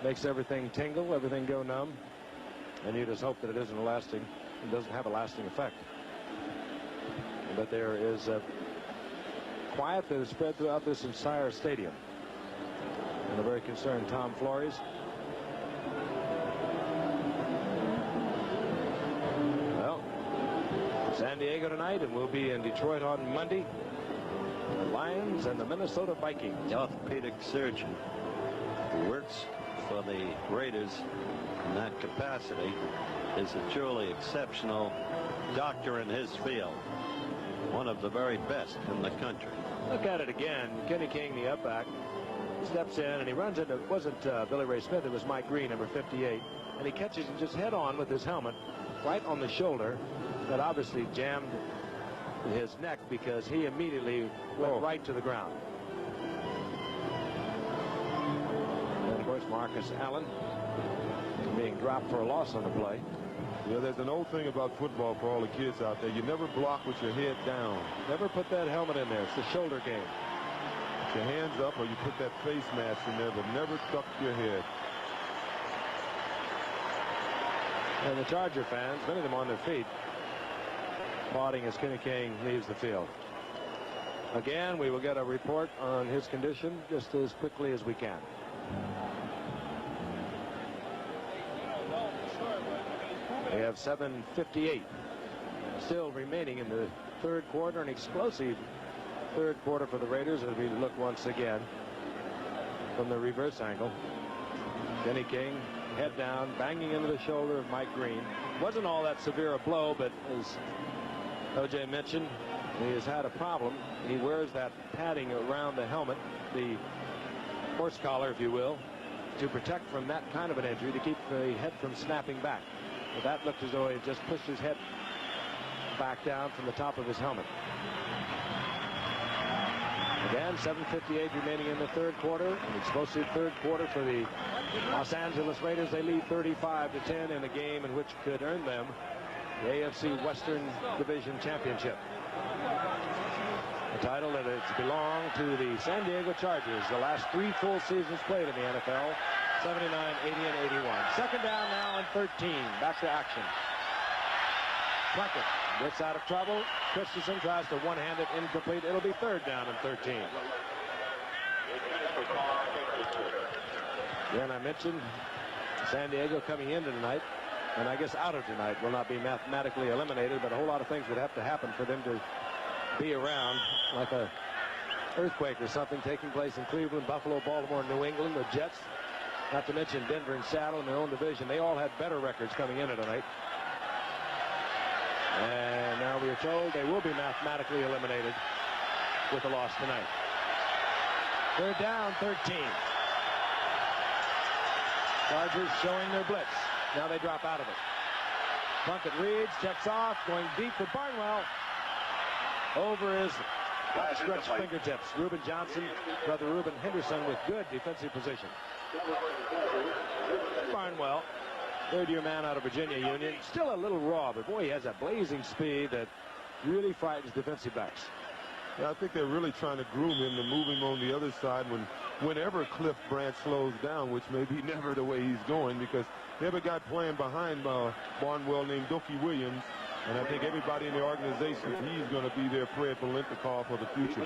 makes everything tingle, everything go numb, and you just hope that it doesn't have a lasting effect. But there is a quiet that is spread throughout this entire stadium. And a very concerned Tom Flores. Well, San Diego tonight, and we'll be in Detroit on Monday. The Lions and the Minnesota Vikings. The orthopedic surgeon who works for the Raiders in that capacity is a truly exceptional doctor in his field. One of the very best in the country. Look at it again. Kenny King, the up back, steps in and he runs into, it wasn't Billy Ray Smith, it was Mike Green, number 58. And he catches him just head on with his helmet right on the shoulder. That obviously jammed his neck because he immediately went right to the ground. And of course, Marcus Allen being dropped for a loss on the play. Yeah, there's an old thing about football for all the kids out there. You never block with your head down. Never put that helmet in there. It's the shoulder game. Put your hands up or you put that face mask in there, but never duck your head. And the Charger fans, many of them on their feet, applauding as Kenny King leaves the field. Again, we will get a report on his condition just as quickly as we can. We have 7:58 still remaining in the third quarter. An explosive third quarter for the Raiders as we look once again from the reverse angle. Kenny King, head down, banging into the shoulder of Mike Green. Wasn't all that severe a blow, but as O.J. mentioned, he has had a problem. He wears that padding around the helmet, the horse collar, if you will, to protect from that kind of an injury, to keep the head from snapping back. But that looked as though he just pushed his head back down from the top of his helmet. Again, 7:58 remaining in the third quarter. An explosive third quarter for the Los Angeles Raiders. They lead 35-10 in a game in which could earn them the AFC Western Division Championship. A title that has belonged to the San Diego Chargers the last 3 full seasons played in the NFL, 79, 80, and 81. Second down now and 13. Back to action. Plunkett gets out of trouble. Christensen tries to one-hand it, incomplete. It'll be third down and 13. Then I mentioned San Diego coming into tonight, and I guess out of tonight, will not be mathematically eliminated, but a whole lot of things would have to happen for them to be around, like a earthquake or something taking place in Cleveland, Buffalo, Baltimore, New England, the Jets, not to mention Denver and Seattle in their own division. They all had better records coming into tonight. And now we are told they will be mathematically eliminated with a loss tonight. They're down 13. Chargers showing their blitz. Now they drop out of it. Plunkett reads, checks off, going deep for Barnwell. Over his outstretched fingertips. Reuben Johnson, brother Reuben Henderson with good defensive position. Barnwell, third-year man out of Virginia Union. Still a little raw, but boy, he has that blazing speed that really frightens defensive backs. Yeah, I think they're really trying to groom him to move him on the other side whenever Cliff Branch slows down, which may be never the way he's going, because they have a guy playing behind Barnwell named Dookie Williams, and I think everybody in the organization, he's going to be their Fred Bilenkoff for the future.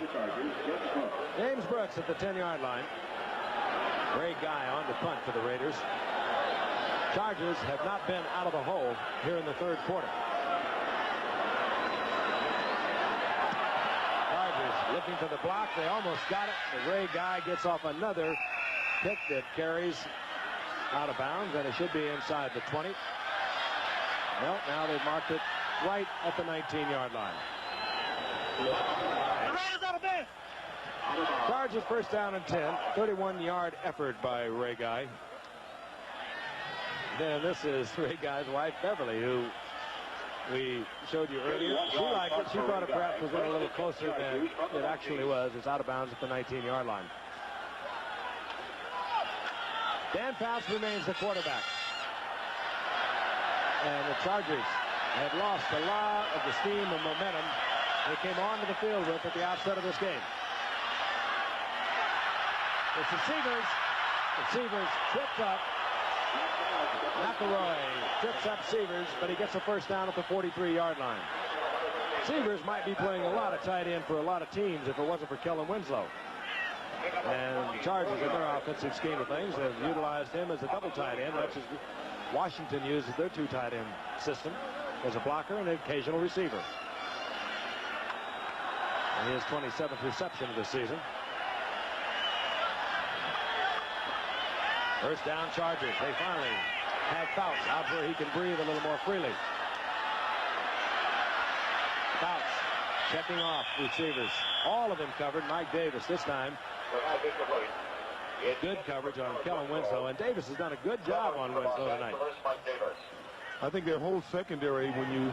James Brooks at the 10-yard line. Great guy on the punt for the Raiders. Chargers have not been out of the hole here in the third quarter. Chargers looking for the block. They almost got it. The Ray guy gets off another pick that carries out of bounds, and it should be inside the 20. Well, now they've marked it right at the 19-yard line. Chargers first down and 10. 31-yard effort by Ray Guy. Then this is Ray Guy's wife, Beverly, who we showed you earlier. She liked it. She thought it perhaps was a little closer than it actually was. It's out of bounds at the 19-yard line. Dan Fouts remains the quarterback. And the Chargers had lost a lot of the steam and momentum they came onto the field with at the outset of this game. It's the Seavers. The Seavers tripped up. McElroy trips up Seavers, but he gets a first down at the 43-yard line. Seavers might be playing a lot of tight end for a lot of teams if it wasn't for Kellen Winslow. And the Chargers, in their offensive scheme of things, have utilized him as a double tight end, much as Washington uses their 2 tight end system as a blocker and an occasional receiver. His 27th reception of the season. First down, Chargers. They finally have Fouts out where he can breathe a little more freely. Fouts checking off receivers. All of them covered. Mike Davis this time. Good coverage on Kellen Winslow, and Davis has done a good job on Winslow tonight. I think their whole secondary, when you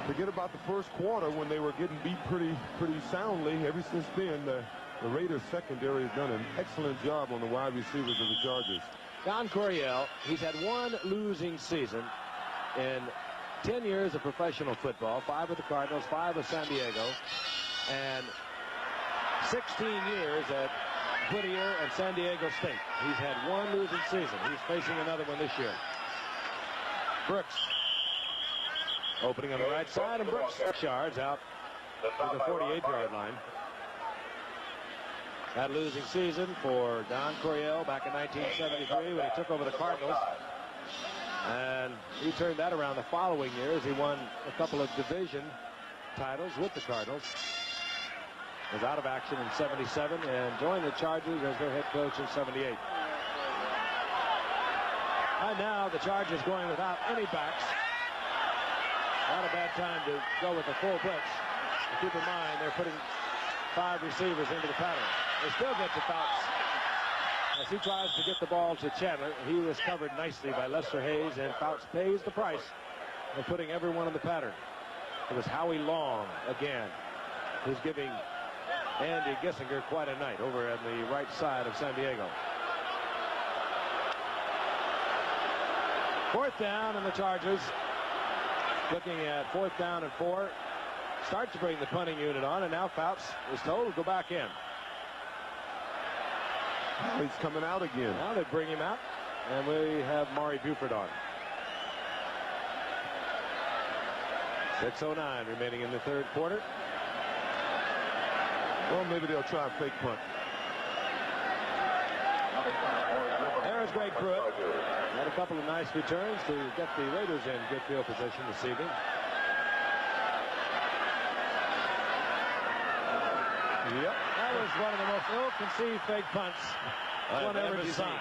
forget about the first quarter when they were getting beat pretty soundly, ever since then, the Raiders secondary has done an excellent job on the wide receivers of the Chargers. Don Coryell, he's had one losing season in 10 years of professional football, 5 with the Cardinals, 5 with San Diego, and 16 years at Whittier and San Diego State. He's had one losing season. He's facing another one this year. Brooks opening on the right side, and Brooks 6 yards out to the 48-yard line. That losing season for Don Coryell back in 1973 when he took over the Cardinals. And he turned that around the following year as he won a couple of division titles with the Cardinals. Was out of action in 77 and joined the Chargers as their head coach in 78. And now the Chargers going without any backs. Not a bad time to go with the full blitz. And keep in mind they're putting 5 receivers into the pattern. They still get to Fouts as he tries to get the ball to Chandler. He was covered nicely by Lester Hayes, and Fouts pays the price of putting everyone in the pattern. It was Howie Long again, who's giving Andy Gissinger quite a night over on the right side of San Diego. 4th down, and the Chargers looking at 4th down and 4. Start to bring the punting unit on, and now Fouts is told to go back in. He's coming out again. Now they bring him out, and we have Maury Buford on. 6:09 remaining in the 3rd quarter. Well, maybe they'll try a fake punt. There's Greg Pruitt. Had a couple of nice returns to get the Raiders in good field position this evening. Yep. That was one of the most ill-conceived fake punts one ever designed.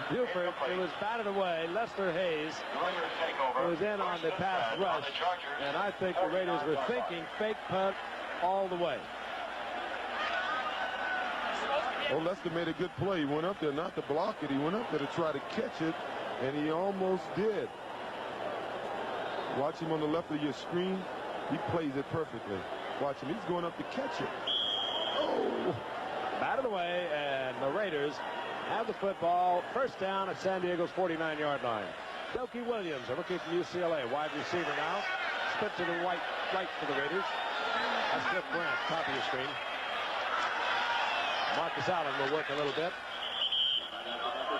Buford, it was batted away. Lester Hayes was in on the pass rush, and I think the Raiders were thinking fake punt all the way. Well, Lester made a good play. He went up there not to block it. He went up there to try to catch it, and he almost did. Watch him on the left of your screen. He plays it perfectly. Watch him. He's going up to catch it. Oh! Batted away, and the Raiders have the football. 1st down at San Diego's 49-yard line. Dokie Williams, a rookie from UCLA, wide receiver now. Split to the right for the Raiders. That's Cliff Brandt, top of your screen. Marcus Allen will work a little bit.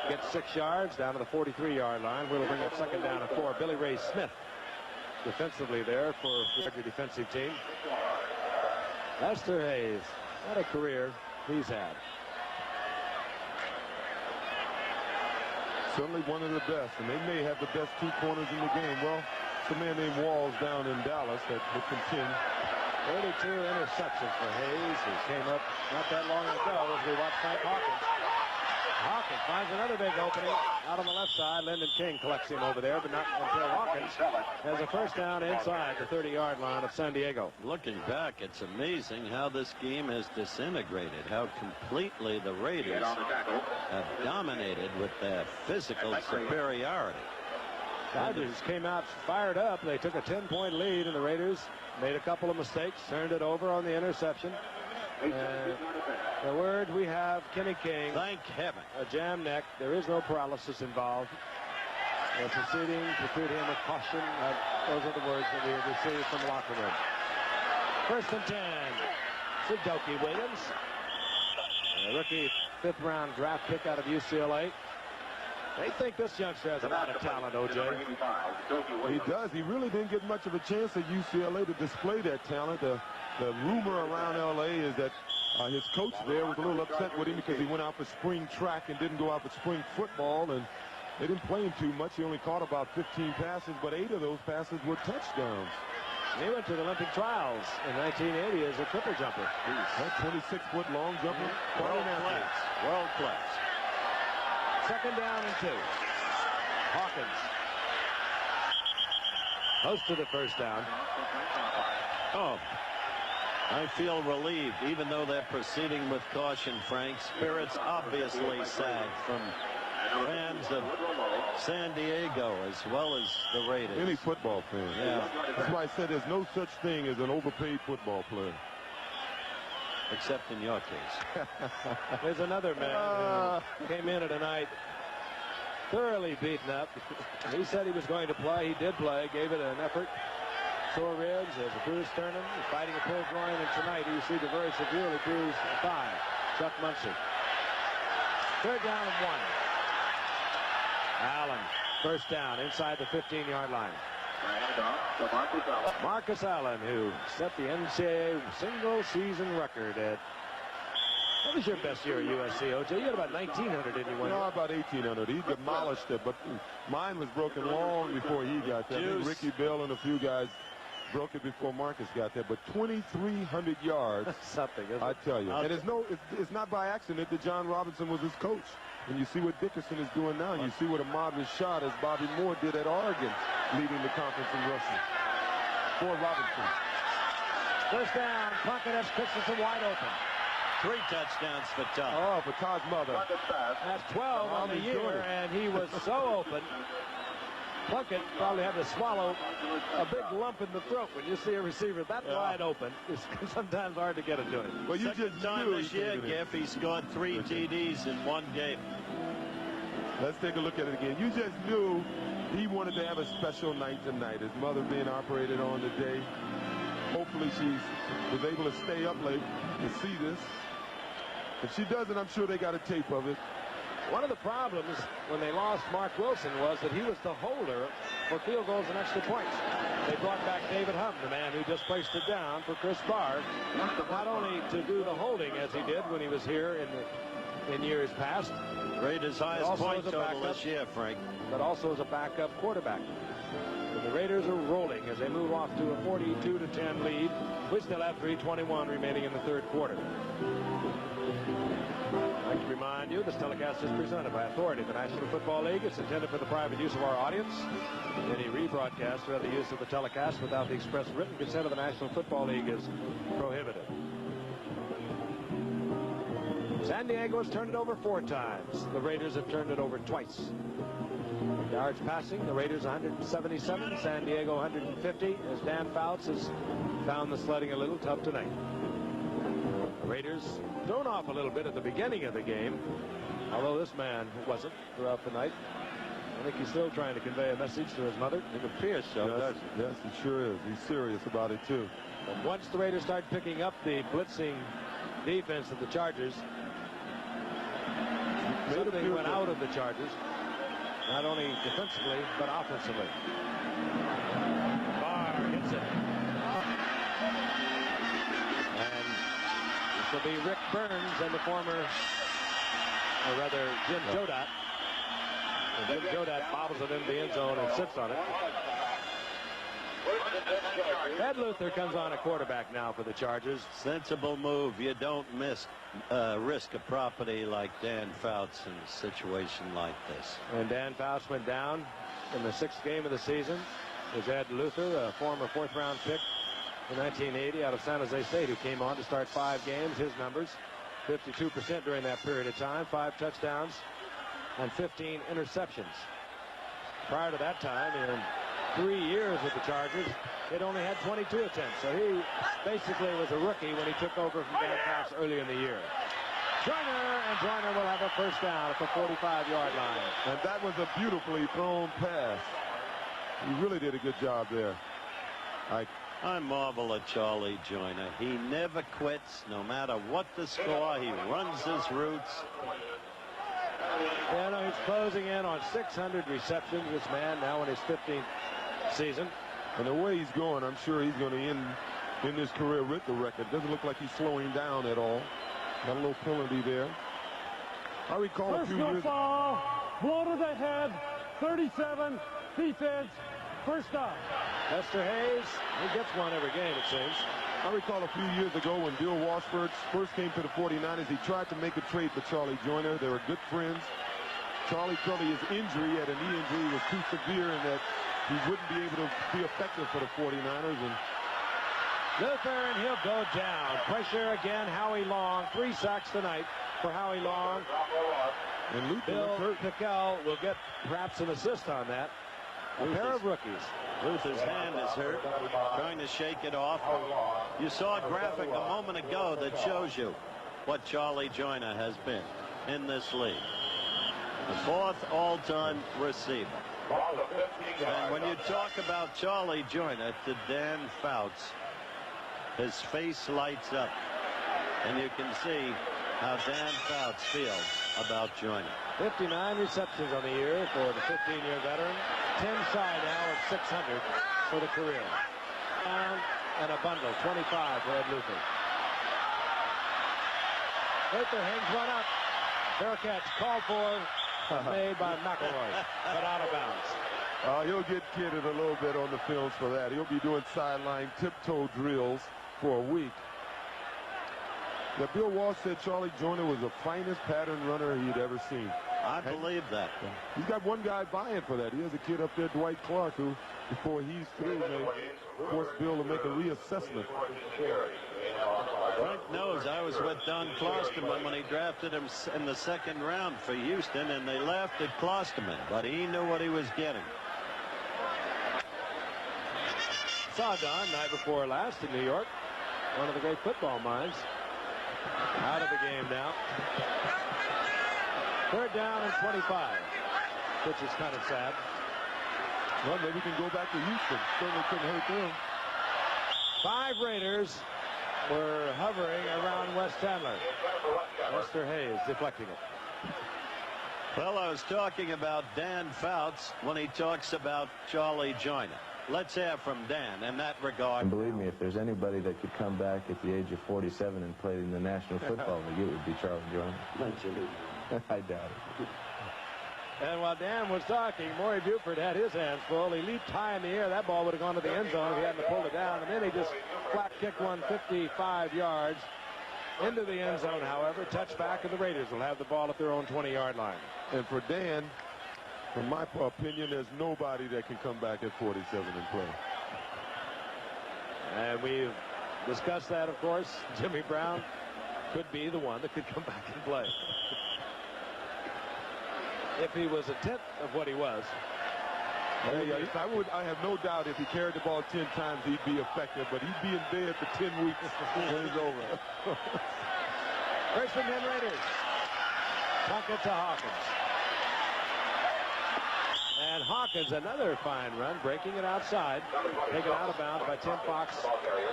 Gets 6 yards down to the 43-yard line. We'll bring up 2nd down and 4. Billy Ray Smith defensively there for the defensive team. Lester Hayes, what a career he's had. Certainly one of the best, and they may have the best 2 corners in the game. Well, it's a man named Walls down in Dallas that will contend. 32 interceptions for Hayes. He came up not that long ago as we watched Frank Hawkins. Hawkins finds another big opening out on the left side. Lyndon King collects him over there, but not until Hawkins has a 1st down inside the 30-yard line of San Diego. Looking back, it's amazing how this game has disintegrated, how completely the Raiders have dominated with their physical superiority. Chargers came out fired up. They took a 10-point lead, and the Raiders made a couple of mistakes, turned it over on the interception. And the word we have, Kenny King. Thank heaven. A jam neck. There is no paralysis involved. They're proceeding to treat him with caution. Those are the words that we have received from the locker room. 1st and 10. Dokie Williams. A rookie 5th-round draft pick out of UCLA. They think this youngster has a lot of talent, O.J. He does. He really didn't get much of a chance at UCLA to display that talent. The rumor around L.A. is that his coach there was a little upset with him because he went out for spring track and didn't go out for spring football, and they didn't play him too much. He only caught about 15 passes, but 8 of those passes were touchdowns. He went to the Olympic trials in 1980 as a triple jumper. That 26-foot long jumper. World class. World class. Second down and 2. Hawkins. Close to the first down. Oh, I feel relieved, even though they're proceeding with caution, Frank. Spirits obviously sag from fans of San Diego as well as the Raiders. Any football fan. Yeah. That's why I said there's no such thing as an overpaid football player. Except in your case. There's another man who came in tonight thoroughly beaten up. He said he was going to play. He did play, gave it an effort. Sore ribs, there's a bruised sternum, he's fighting a pulled groin, and tonight he received a very severely bruised thigh. Chuck Muncie. Third down and 1. Allen, first down inside the 15-yard line. Marcus Allen, who set the NCAA single-season record at... What was your best year at USC, O.J.? You had about 1,900, didn't you? No, about 1,800. He demolished it, but mine was broken long before he got there. I think Ricky Bell and a few guys broke it before Marcus got there. But 2,300 yards, something, isn't it? I tell you. And it's not by accident that John Robinson was his coach. And you see what Dickerson is doing now. And you see what Ahmad Rashad, as Bobby Moore did at Oregon, leading the conference in rushing. For Robinson. First down, Plunkett has Christensen wide open. 3 touchdowns for Todd. Oh, for Todd's mother. That's 12 on the year, and he was so open. Plunkett probably had to swallow a big lump in the throat when you see a receiver that wide open. It's sometimes hard to get it to him. Well, you Second just time knew this year, Giff, he scored 3 TDs in one game. Let's take a look at it again. You just knew he wanted to have a special night tonight. His mother being operated on today. Hopefully she was able to stay up late to see this. If she doesn't, I'm sure they got a tape of it. One of the problems when they lost Mark Wilson was that he was the holder for field goals and extra points. They brought back David Hum, the man who just placed it down for Chris Barr, not only to do the holding as he did when he was here in years past. Raiders' highest point total this year, Frank. But also as a backup quarterback. And the Raiders are rolling as they move off to a 42-10 lead. We still have 3:21 remaining in the third quarter. I'd like to remind you, this telecast is presented by authority of the National Football League. It's intended for the private use of our audience. Any rebroadcast or other use of the telecast without the express written consent of the National Football League is prohibited. San Diego has turned it over 4 times. The Raiders have turned it over twice. Yards passing, the Raiders 177, San Diego 150, as Dan Fouts has found the sledding a little tough tonight. The Raiders thrown off a little bit at the beginning of the game, although this man wasn't throughout the night. I think he's still trying to convey a message to his mother. It appears so. Yes, he sure is. He's serious about it, too. But once the Raiders start picking up the blitzing defense of the Chargers, something went out of the Chargers. Not only defensively, but offensively. Barr hits it. And this will be Rick Burns and the former, or rather, Jim Jodat. And Jim Jodat bobbles it into the end zone and sits on it. Ed Luther comes on a quarterback now for the Chargers. Sensible move. You don't risk a property like Dan Fouts in a situation like this. And Dan Fouts went down in the 6th game of the season. Is Ed Luther, a former 4th-round pick in 1980 out of San Jose State, who came on to start 5 games. His numbers, 52% during that period of time, 5 touchdowns and 15 interceptions. Prior to that time, in 3 years with the Chargers, it only had 22 attempts. So he basically was a rookie when he took over from Dan Fouts earlier in the year. Joyner will have a first down at the 45-yard line. And that was a beautifully thrown pass. He really did a good job there. I marvel at Charlie Joyner. He never quits, no matter what the score. He runs his routes. Yeah, no, he's closing in on 600 receptions. This man now in his 15th season. And the way he's going, I'm sure he's going to end in his career with the record. Doesn't look like he's slowing down at all. Got a little penalty there. I recall a few years. Ball, blow to the head, 37, defense, first down. Lester Hayes, he gets one every game, it seems. I recall a few years ago when Bill Washburn first came to the 49ers, he tried to make a trade for Charlie Joyner. They were good friends. Charlie felt his injury, had a knee injury, was too severe and that he wouldn't be able to be effective for the 49ers. And Luther, and he'll go down. Pressure again, Howie Long. 3 sacks tonight for Howie Long. And Luther Bill Pickel will get perhaps an assist on that. A pair of rookies. Luther's hand is hurt, trying to shake it off. You saw a graphic a moment ago that shows you what Charlie Joyner has been in this league. The 4th all-time receiver. And when you talk about Charlie Joyner to Dan Fouts, his face lights up. And you can see how Dan Fouts feels about Joyner. 59 receptions on the year for the 15-year veteran. 10 shy now of 600 for the career. And a bundle, 25 for Ed Luther. Luther hangs one up. Bearcats called for, made by McElroy, but out of bounds. He'll get kidded a little bit on the films for that. He'll be doing sideline tiptoe drills for a week. Bill Walsh said Charlie Joyner was the finest pattern runner he'd ever seen. I believe that. He's got one guy buying for that. He has a kid up there, Dwight Clark, who, before he's through, may force Bill to make a reassessment. Frank knows I was with Don Klosterman when he drafted him in the 2nd round for Houston, and they laughed at Klosterman, but he knew what he was getting. Saw Don night before last in New York. One of the great football minds. Out of the game now. 3rd down and 25, which is kind of sad. Well, maybe we can go back to Houston. Certainly couldn't hurt them. 5 Raiders were hovering around Wes Chandler. Lester Hayes deflecting it. Well, I was talking about Dan Fouts when he talks about Charlie Joyner. Let's hear from Dan in that regard. And believe me, if there's anybody that could come back at the age of 47 and play in the National Football League, it would be Charlie Joyner. I doubt it. And while Dan was talking, Maury Buford had his hands full. He leaped high in the air. That ball would have gone to the end zone if he hadn't pulled it down. And then he just flat kicked one 55 yards into the end zone, however. Touchback, and the Raiders will have the ball at their own 20-yard line. And for Dan, from my opinion, there's nobody that can come back at 47 and play. And we've discussed that, of course. Jimmy Brown could be the one that could come back and play. If he was a tenth of what he was. I have no doubt if he carried the ball 10 times, he'd be effective, but he'd be in bed for 10 weeks when it's over. First and 10 Raiders. Puckett to Hawkins. And Hawkins, another fine run, breaking it outside. Taken out of bounds by Tim Fox.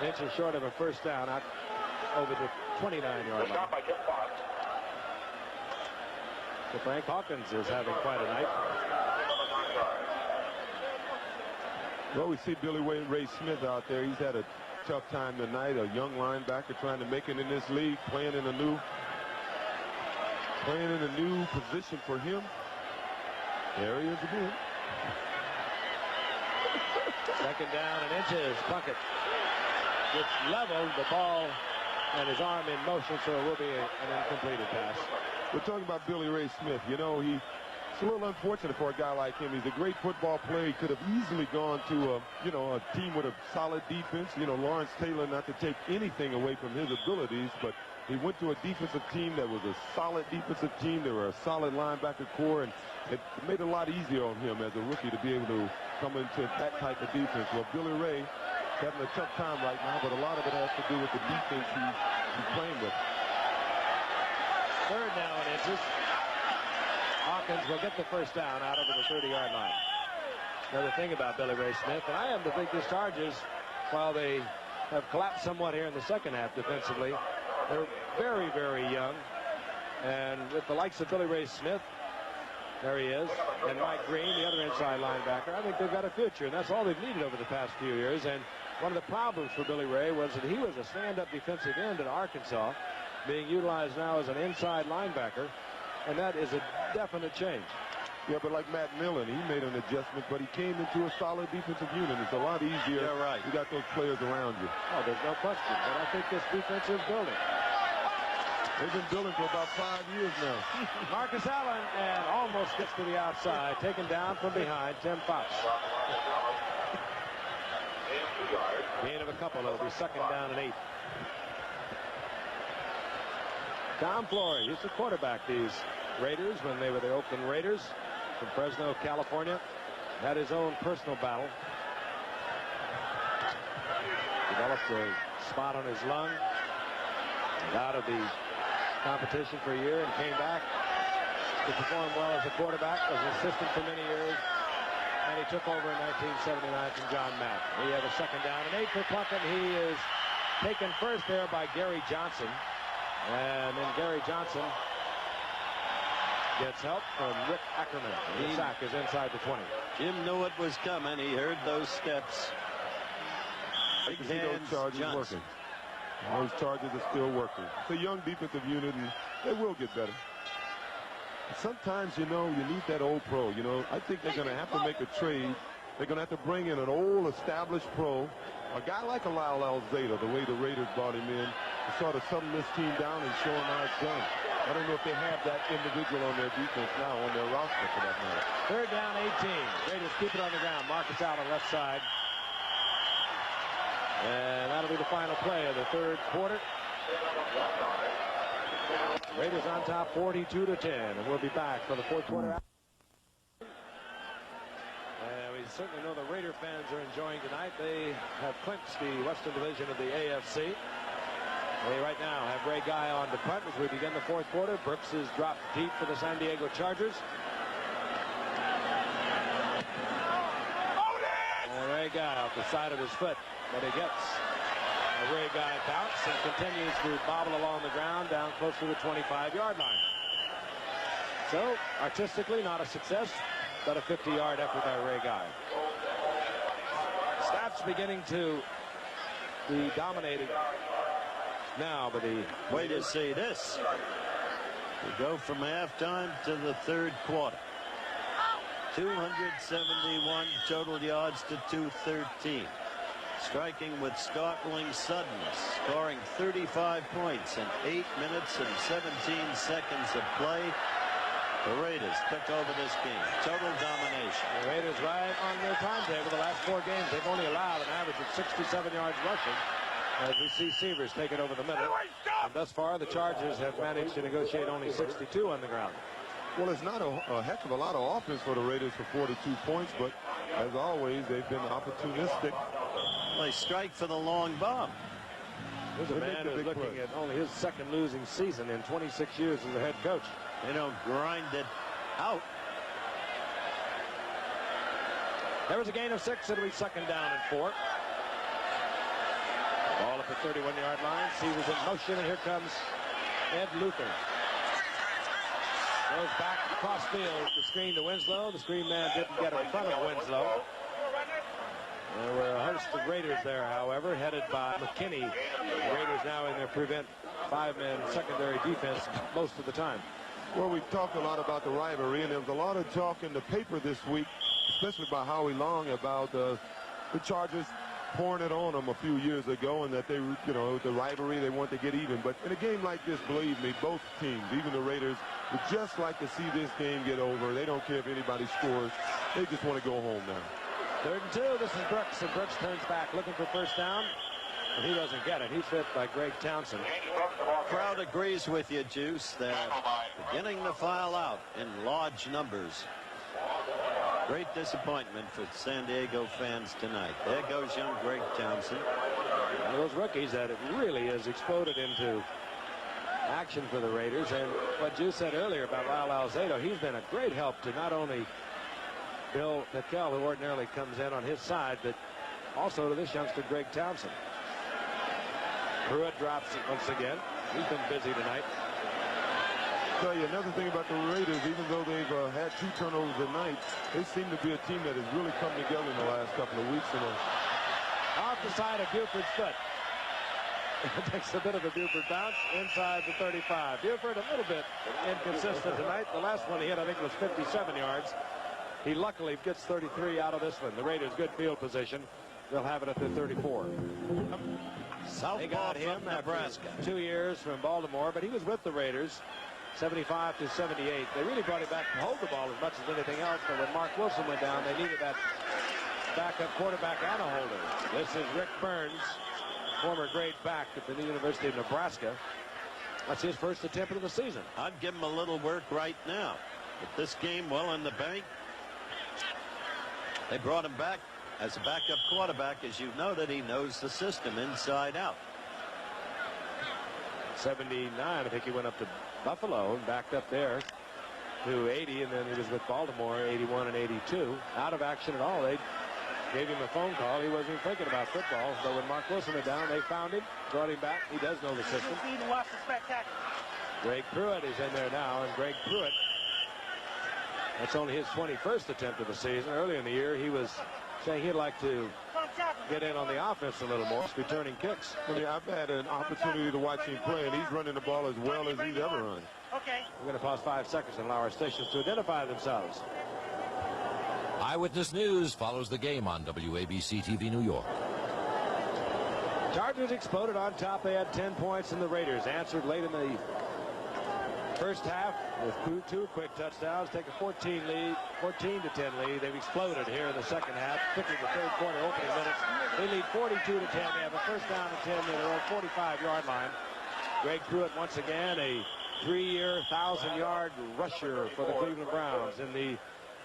Inches short of a first down out over the 29-yard line. So Frank Hawkins is having quite a night. Well, we see Billy Ray Smith out there. He's had a tough time tonight. A young linebacker trying to make it in this league, playing in a new position for him. There he is again. Second down and inches. Puckett gets leveled, the ball, and his arm in motion, so it will be an incompleted pass. We're talking about Billy Ray Smith. You know, it's a little unfortunate for a guy like him. He's a great football player. He could have easily gone to a team with a solid defense. You know, Lawrence Taylor, not to take anything away from his abilities, but he went to a defensive team that was a solid defensive team. They were a solid linebacker core, and it made it a lot easier on him as a rookie to be able to come into that type of defense. Well, Billy Ray is having a tough time right now, but a lot of it has to do with the defense he's playing with. Third down and inches. Hawkins will get the first down out over the 30-yard line. Another thing about Billy Ray Smith, and I am to think this Chargers, while they have collapsed somewhat here in the second half defensively, they're very, very young. And with the likes of Billy Ray Smith, there he is, and Mike Green, the other inside linebacker, I think they've got a future, and that's all they've needed over the past few years. And one of the problems for Billy Ray was that he was a stand-up defensive end at Arkansas, being utilized now as an inside linebacker, and that is a definite change. Yeah, but like Matt Millen, he made an adjustment, but he came into a solid defensive unit. It's a lot easier. You're right. You got those players around you. Oh, there's no question. But I think this defense is building. They've been building for about 5 years now. Marcus Allen and almost gets to the outside, taken down from behind. Tim Fox. Gain of a couple. It'll be second down and 8. Tom Flory, he's the quarterback. These Raiders, when they were the Oakland Raiders from Fresno, California, had his own personal battle. Developed a spot on his lung. Out of the competition for a year and came back to perform well as a quarterback, was an assistant for many years, and he took over in 1979 from John Matt. We have a second down and 8 for Plunkett. He is taken first there by Gary Johnson, and then Gary Johnson gets help from Rick Ackerman. The sack is inside the 20. Jim knew it was coming. He heard those steps. Big hands Johnson. Those Chargers are still working. It's a young defensive unit, and they will get better. Sometimes, you know, you need that old pro. You know, I think they're going to have to make a trade. They're going to have to bring in an old, established pro, a guy like a Lyle Alzado, the way the Raiders brought him in, to sort of settle this team down and show them how it's done. I don't know if they have that individual on their defense now, on their roster for that matter. Third down, 18. Raiders keep it on the ground. Marcus Allen left side. And that'll be the final play of the third quarter. Raiders on top 42-10, and we'll be back for the fourth quarter. And we certainly know the Raider fans are enjoying tonight. They have clinched the Western Division of the AFC. They right now have Ray Guy on the punt as we begin the fourth quarter. Brooks is dropped deep for the San Diego Chargers. And Ray Guy off the side of his foot, but he gets a Ray Guy bounce and continues to bobble along the ground down close to the 25-yard line. So, artistically, not a success, but a 50-yard effort by Ray Guy. Stats beginning to be dominated now, but the way to see this. We go from halftime to the third quarter. 271 total yards to 213. Striking with startling suddenness, scoring 35 points in 8 minutes and 17 seconds of play. The Raiders took over this game. Total domination. The Raiders right on their timetable. The last 4 games, they've only allowed an average of 67 yards rushing, as we see Severs take it over the middle. And thus far, the Chargers have managed to negotiate only 62 on the ground. Well, it's not a heck of a lot of offense for the Raiders for 42 points, but as always, they've been opportunistic. They strike for the long bomb. There's a man who's looking at only his second losing season in 26 years as a head coach. They don't grind it out. There was a gain of 6. It'll be second down and 4. Ball at the 31-yard line. Severs in motion, and here comes Ed Luther. Goes back across field. The screen to Winslow. The screen man didn't get in front of Winslow. There were a host of Raiders there, however, headed by McKinney. The Raiders now in their prevent 5-man secondary defense most of the time. Well, we've talked a lot about the rivalry, and there was a lot of talk in the paper this week, especially by Howie Long, about the Chargers pouring it on them a few years ago, and that they, you know, the rivalry, they want to get even. But in a game like this, believe me, both teams, even the Raiders, would just like to see this game get over. They don't care if anybody scores. They just want to go home now. 3rd and 2. This is Brooks, and Brooks turns back looking for first down, and he doesn't get it. He's hit by Greg Townsend. Crowd agrees with you, Juice. They're beginning to file out in large numbers. Great disappointment for San Diego fans tonight. There goes young Greg Townsend. One of those rookies that it really has exploded into action for the Raiders. And what Juice said earlier about Lyle Alzado, he's been a great help to not only Bill Nickel, who ordinarily comes in on his side, but also to this youngster, Greg Townsend. Pruitt drops it once again. He's been busy tonight. I'll tell you another thing about the Raiders, even though they've had 2 turnovers a night, they seem to be a team that has really come together in the last couple of weeks. Off the side of Buford's foot. takes a bit of a Buford bounce inside the 35. Buford a little bit inconsistent tonight. The last one he hit, I think, was 57 yards. He luckily gets 33 out of this one. The Raiders good field position. They'll have it at the 34. They got him Nebraska. 2 years from Baltimore, but he was with the Raiders 75 to 78. They really brought him back to hold the ball as much as anything else, but when Mark Wilson went down, they needed that backup quarterback and a holder. This is Rick Burns, former great back at the University of Nebraska. That's his first attempt of the season. I'd give him a little work right now. With this game well in the bank, they brought him back as a backup quarterback. As you've noted, he knows the system inside out. 79, I think he went up to Buffalo and backed up there to 80, and then he was with Baltimore 81 and 82. Out of action at all. They gave him a phone call. He wasn't even thinking about football. So when Mark Wilson went down, they found him, brought him back. He does know the system. Greg Pruitt is in there now, and Greg Pruitt, that's only his 21st attempt of the season. Earlier in the year, he was saying he'd like to get in on the offense a little more, returning kicks. I mean, I've had an opportunity to watch him play, and he's running the ball as well as he's ever run. Okay. We're going to pause 5 seconds and allow our stations to identify themselves. Eyewitness News follows the game on WABC-TV New York. Chargers exploded on top. They had 10 points, and the Raiders answered late in the first half with 2 quick touchdowns, take a 14 to 10 lead. They've exploded here in the second half, particularly the third quarter opening minutes. They lead 42 to 10. They have a first down and 10 near their own 45-yard line. Greg Pruitt once again a 3-year, 1,000-yard rusher for the Cleveland Browns in the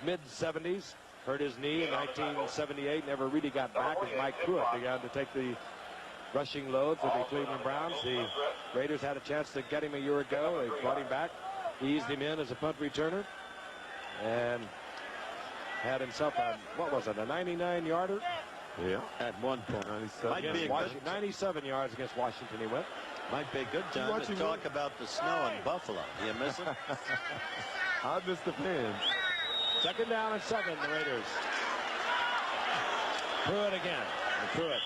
mid-70s. Hurt his knee in 1978, never really got back as Mike Pruitt began to take the rushing load for the Cleveland Browns. The Raiders had a chance to get him a year ago. They brought him back, eased him in as a punt returner, and had himself a, what was it, a 99-yarder? Yeah. At one point. 97 yards against Washington he went. Might be a good time to talk about the snow in Buffalo. Do you miss it? I miss the fans. Second down and 7, the Raiders. Pruitt again. And Pruitt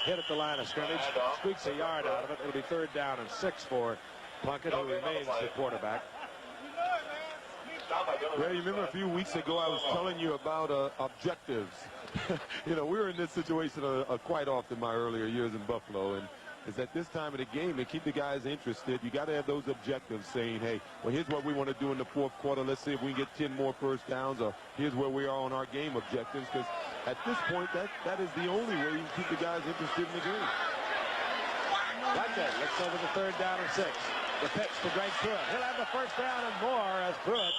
hit at the line of scrimmage, squeaks a yard out of it. It'll be 3rd down and 6 for Plunkett, who remains the quarterback. Well, you remember a few weeks ago I was telling you about objectives. You know, we were in this situation quite often my earlier years in Buffalo, and is at this time of the game to keep the guys interested, you got to have those objectives saying, hey, well, here's what we want to do in the 4th quarter. Let's see if we can get 10 more first downs, or here's where we are on our game objectives, because at this point, that is the only way you can keep the guys interested in the game. Like that. Let's go to the 3rd down and 6. The pitch to Greg Pruitt. He'll have the first down and more as Pruitt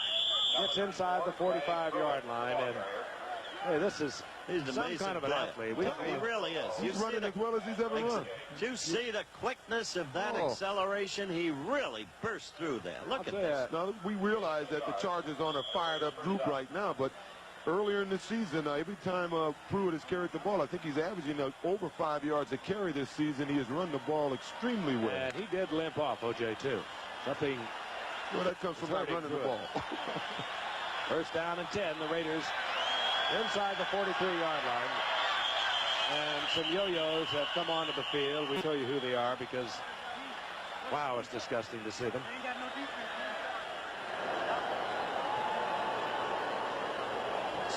gets inside the 45-yard line. And hey, this is some kind of an athlete. He really is. He's running as well as he's ever run. Do you see the quickness of that acceleration? He really burst through there. Look at this. Now, we realize that the Chargers are on a fired-up group right now, but earlier in the season, every time Pruitt has carried the ball, I think he's averaging over 5 yards a carry this season. He has run the ball extremely well. And he did limp off, O.J., too. Something. Well, that comes from not running the ball. First down and 10, the Raiders inside the 43-yard line. And some yo-yos have come onto the field. We'll show you who they are because, wow, it's disgusting to see them.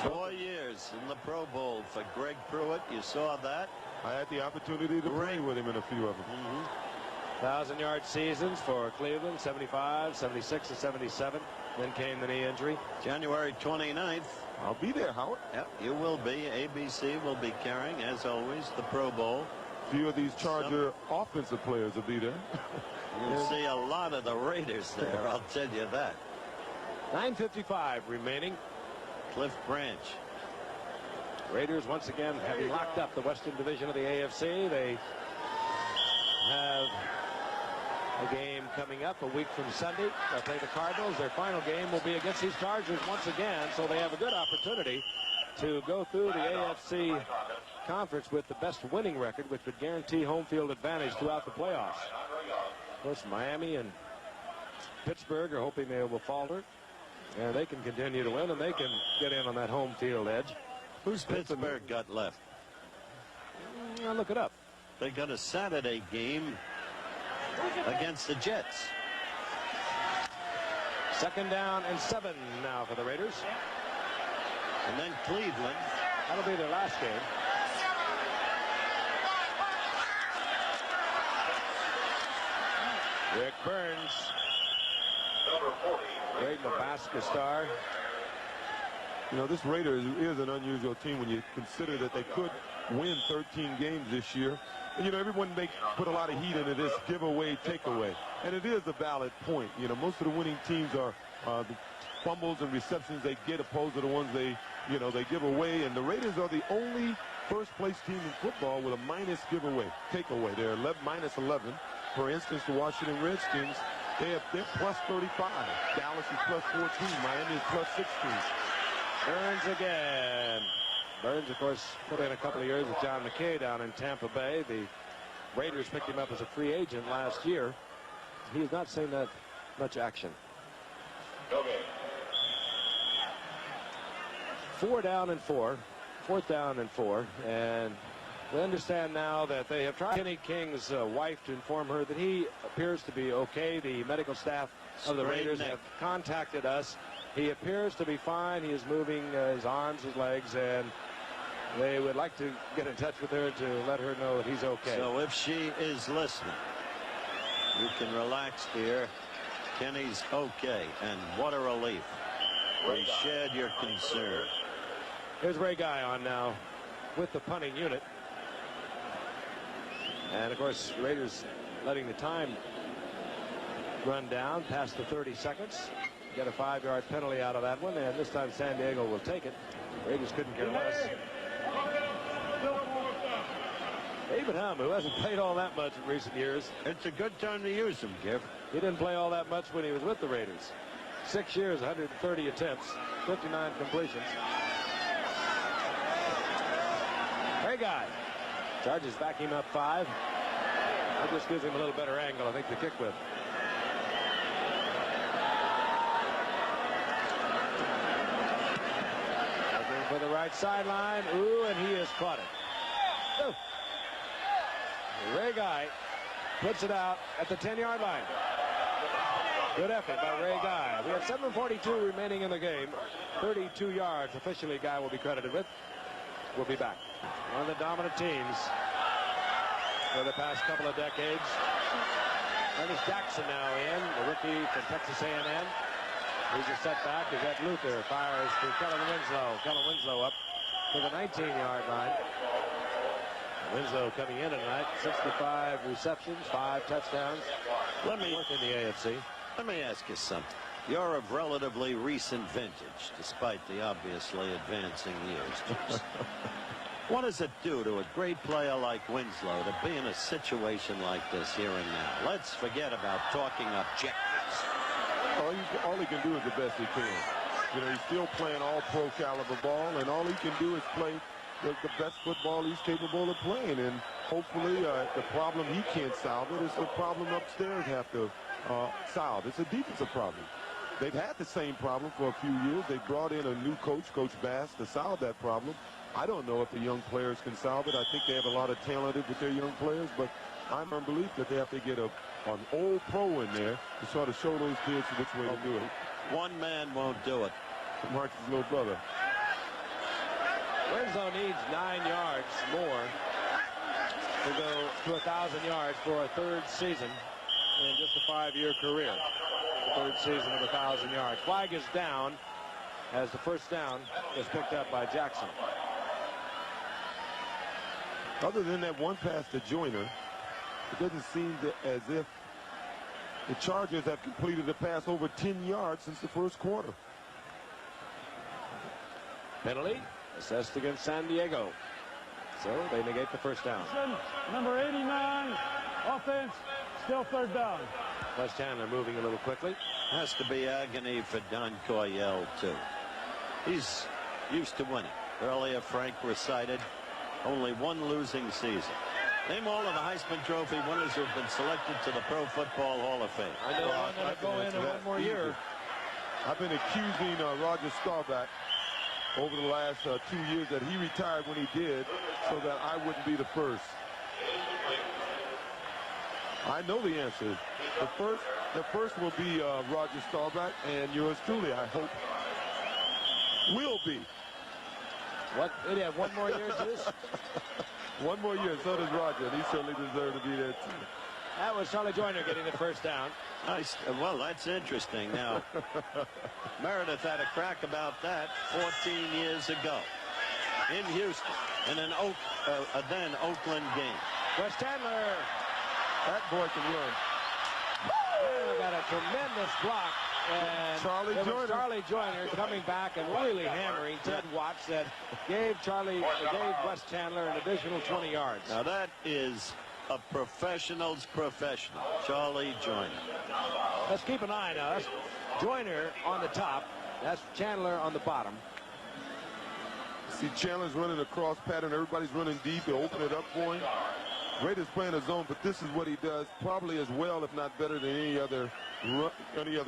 4 years in the Pro Bowl for Greg Pruitt. You saw that. I had the opportunity to play with him in a few of them. 1,000-yard seasons for Cleveland, 75, 76, and 77. Then came the knee injury. January 29th. I'll be there, Howard. Yep, you will be. ABC will be carrying, as always, the Pro Bowl. A few of these Charger offensive players will be there. You'll see a lot of the Raiders there, I'll tell you that. 9:55 remaining. Cliff Branch. Raiders once again having locked up the Western Division of the AFC. They have a game coming up a week from Sunday. They'll play the Cardinals. Their final game will be against these Chargers once again, so they have a good opportunity to go through the AFC conference with the best winning record, which would guarantee home field advantage throughout the playoffs. Of course, Miami and Pittsburgh are hoping they will falter, and they can continue to win, and they can get in on that home field edge. Who's Pittsburgh got left? I'll look it up. They got a Saturday game against the Jets. 2nd down and 7 now for the Raiders. And then Cleveland. That'll be their last game. Rick Burns. Great Nebraska star. You know, this Raiders is an unusual team when you consider that they could win 13 games this year. And, you know, everyone put a lot of heat into this giveaway, takeaway. And it is a valid point. You know, most of the winning teams are the fumbles and receptions they get opposed to the ones they give away. And the Raiders are the only first-place team in football with a minus giveaway, takeaway. They're minus 11. For instance, the Washington Redskins, they're plus 35. Dallas is plus 14. Miami is plus 16. Burns again. Burns, of course, put in a couple of years with John McKay down in Tampa Bay. The Raiders picked him up as a free agent last year. He has not seen that much action. Okay. 4th down and 4. And we understand now that they have tried Kenny King's wife to inform her that he appears to be okay. The medical staff of the Raiders have contacted us. He appears to be fine. He is moving his arms, his legs, and they would like to get in touch with her to let her know that he's okay. So if she is listening, you can relax, dear. Kenny's okay, and what a relief. We shared your concern. Here's Ray Guy on now with the punting unit. And, of course, Raiders letting the time run down past the 30 seconds. Get a 5-yard penalty out of that one, and this time San Diego will take it. Raiders couldn't care less. David Helm, who hasn't played all that much in recent years. It's a good time to use him, Giff. He didn't play all that much when he was with the Raiders. 6 years, 130 attempts, 59 completions. Ray Guy. Chargers back him up 5. That just gives him a little better angle, I think, to kick with. Looking for the right sideline. Ooh, and he has caught it. Ooh. Ray Guy puts it out at the 10-yard line. Good effort by Ray Guy. We have 7:42 remaining in the game. 32 yards officially Guy will be credited with. We'll be back. One of the dominant teams for the past couple of decades. Ernest Jackson now in, the rookie from Texas A&M. He's a setback. Is that Luther fires to Kellen Winslow. Kellen Winslow up to the 19-yard line. Winslow coming in tonight, 65 receptions, 5 touchdowns. Fourth in the AFC. Let me ask you something. You're of relatively recent vintage, despite the obviously advancing years. What does it do to a great player like Winslow to be in a situation like this here and now? Let's forget about talking objectives. All he can do is the best he can. You know, he's still playing all pro caliber ball, and all he can do is play the best football he's capable of playing. And hopefully the problem he can't solve it is the problem upstairs have to solve. It's a defensive problem. They've had the same problem for a few years. They brought in a new coach, Coach Bass, to solve that problem. I don't know if the young players can solve it. I think they have a lot of talent with their young players, but I'm in belief that they have to get an old pro in there to sort of show those kids which way to do it. One man won't do it. March's little brother. Winslow needs 9 yards more to go to 1,000 yards for a third season in just a 5-year career. Third season of 1,000 yards. Flag is down as the first down is picked up by Jackson. Other than that one pass to Joyner, it doesn't seem as if the Chargers have completed a pass over 10 yards since the first quarter. Penalty assessed against San Diego. So they negate the first down. Number 89, offense, still 3rd down. Wes Chandler moving a little quickly. Has to be agony for Don Coryell, too. He's used to winning. Earlier, Frank recited only one losing season. Name all of the Heisman Trophy winners who have been selected to the Pro Football Hall of Fame. I know I'm going to go in one more year. I've been accusing Roger Staubach over the last 2 years that he retired when he did so that I wouldn't be the first. I know the answer. The first will be Roger Staubach, and yours truly, I hope, will be. What? Did he have one more year, Juice? One more year, so does Roger. He certainly deserves to be there, too. That was Charlie Joyner getting the first down. Nice. Well, that's interesting. Now, Meredith had a crack about that 14 years ago in Houston in an then Oakland game. Wes Chandler. That boy can run. Chandler got a tremendous block. And Charlie it was Joyner. Charlie Joyner coming back and really hammering Ted Watts that gave Wes Chandler an additional 20 yards. Now that is a professional's professional, Charlie Joyner. Let's keep an eye now. That's Joyner on the top. That's Chandler on the bottom. See, Chandler's running a cross pattern. Everybody's running deep. They open it up for him. Raiders playing a zone, but this is what he does probably as well, if not better than any other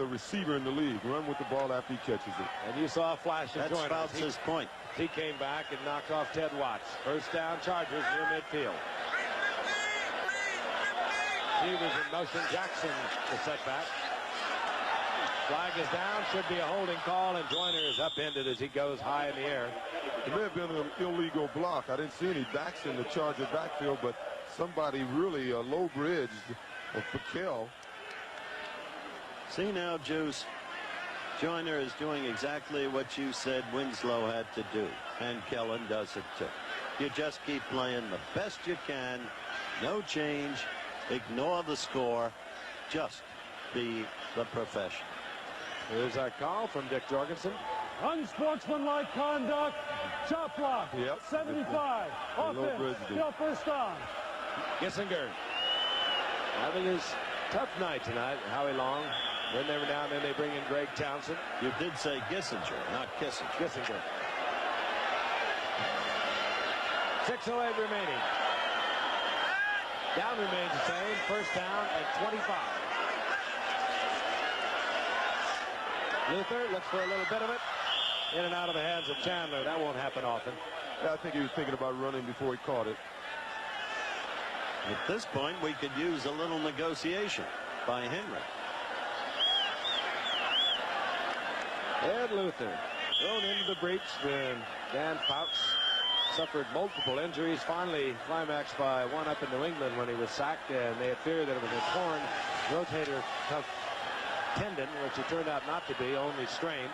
receiver in the league. Run with the ball after he catches it. And you saw a flash of That's Joyner. Fouts' point. He came back and knocked off Ted Watts. First down, Chargers near midfield. He was in motion. Jackson, the setback. Flag is down. Should be a holding call, and Joyner is upended as he goes high in the air. It may have been an illegal block. I didn't see any backs in the Charger backfield, but somebody really low bridged Paquel. See now, Juice, Joyner is doing exactly what you said Winslow had to do, and Kellen does it too. You just keep playing the best you can, no change, ignore the score, just be the professional. Here's a call from Dick Jorgensen. Unsportsmanlike conduct. Chop block. Yep. 75. Offense. Still first down. Gissinger having his tough night tonight. Howie Long. Then every now and then they bring in Greg Townsend. You did say Gissinger, not Kissinger. Gissinger. 6:08 remaining. Down remains the same. First down at 25. Luther looks for a little bit of it. In and out of the hands of Chandler. That won't happen often. Yeah, I think he was thinking about running before he caught it. At this point, we could use a little negotiation by Henry. Ed Luther thrown into the breach when Dan Fouts suffered multiple injuries. Finally climaxed by one up in New England when he was sacked, and they had feared that it was a torn rotator cuff tendon, which it turned out not to be, only strained.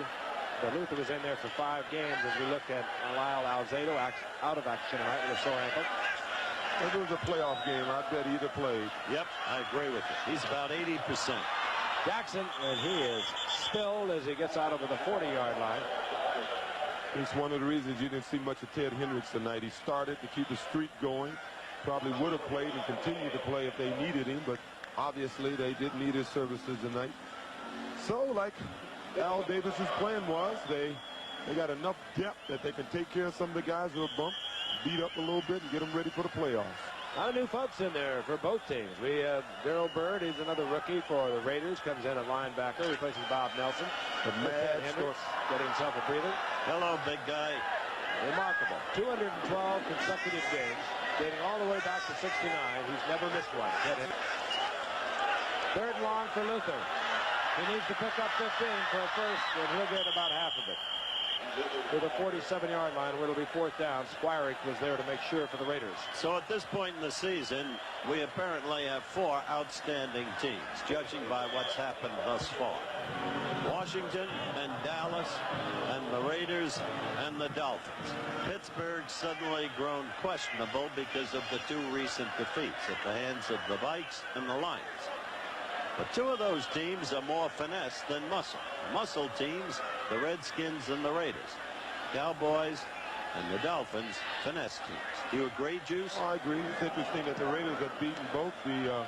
But Luther was in there for 5 games as we look at Lyle Alzado out of action tonight with a sore ankle. If it was a playoff game, I bet he'd have played. Yep, I agree with you. He's about 80%. Jackson, and he is spilled as he gets out over the 40-yard line. It's one of the reasons you didn't see much of Ted Hendricks tonight. He started to keep the streak going. Probably would have played and continued to play if they needed him, but obviously they didn't need his services tonight. So, like Al Davis's plan was, they got enough depth that they can take care of some of the guys who are bumped, beat up a little bit, and get them ready for the playoffs. A lot of new folks in there for both teams. We have Darrell Byrd. He's another rookie for the Raiders. Comes in at linebacker, replacing Bob Nelson. The mad Hendricks getting himself a breather. Hello, big guy. Remarkable. 212 consecutive games, dating all the way back to '69. He's never missed one. Third and long for Luther. He needs to pick up 15 for a first, and he'll get about half of it. To the 47-yard line, where it'll be fourth down. Squirick was there to make sure for the Raiders. So at this point in the season, we apparently have 4 outstanding teams, judging by what's happened thus far. Washington and Dallas and the Raiders and the Dolphins. Pittsburgh suddenly grown questionable because of the 2 recent defeats at the hands of the Vikes and the Lions. But 2 of those teams are more finesse than muscle. Muscle teams, the Redskins and the Raiders. Cowboys and the Dolphins, finesse teams. Do you agree, Juice? I agree. It's interesting that the Raiders have beaten both the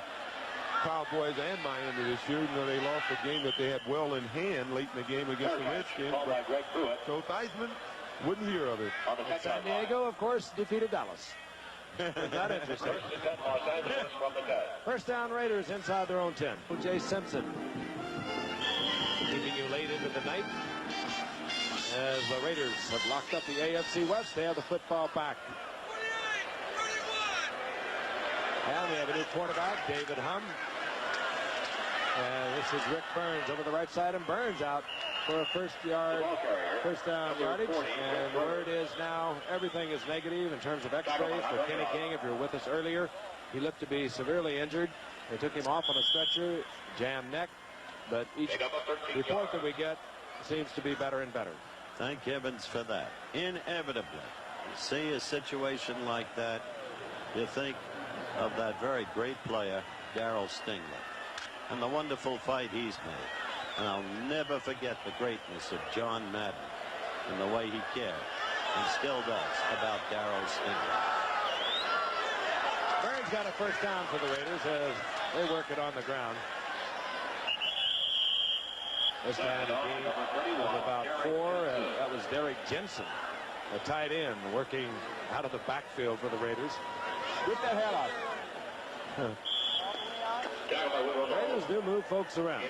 Cowboys and Miami this year. You know, they lost a game that they had well in hand late in the game against the Redskins. So Theismann wouldn't hear of it. San Diego, of course, defeated Dallas. Not interesting. First down, Raiders inside their own 10. O.J. Simpson keeping you late into the night as the Raiders have locked up the AFC West. They have the football back. And we have a new quarterback, David Humm. And this is Rick Burns over the right side, and Burns out for a first down yardage. And the word is now everything is negative in terms of x-rays for Kenny King. If you were with us earlier, he looked to be severely injured. They took him off on a stretcher, jammed neck, but each report that we get seems to be better and better. Thank heavens for that. Inevitably, you see a situation like that, you think of that very great player, Darryl Stingley, and the wonderful fight he's made. And I'll never forget the greatness of John Madden and the way he cared, and still does, about Darryl Stingley. Burns got a first down for the Raiders as they work it on the ground. This time the gain of about 4, and that was Derek Jensen, a tight end, working out of the backfield for the Raiders. Get that head off. The Raiders do move folks around.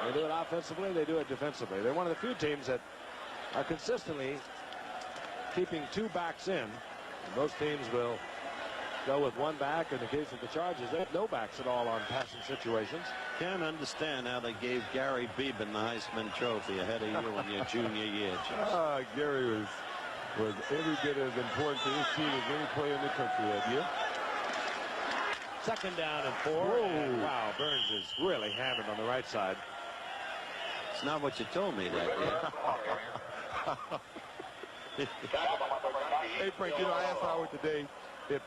They do it offensively, they do it defensively. They're one of the few teams that are consistently keeping 2 backs in. And most teams will go with 1 back. In the case of the Chargers, they have no backs at all on passing situations. Can't understand how they gave Gary Beeben the Heisman Trophy ahead of you in your junior year, Jim. Gary was every bit as important to his team as any player in the country that year. Second down and 4. And wow, Burns is really hammered on the right side. It's not what you told me that year. Hey, Frank, I asked Howard today if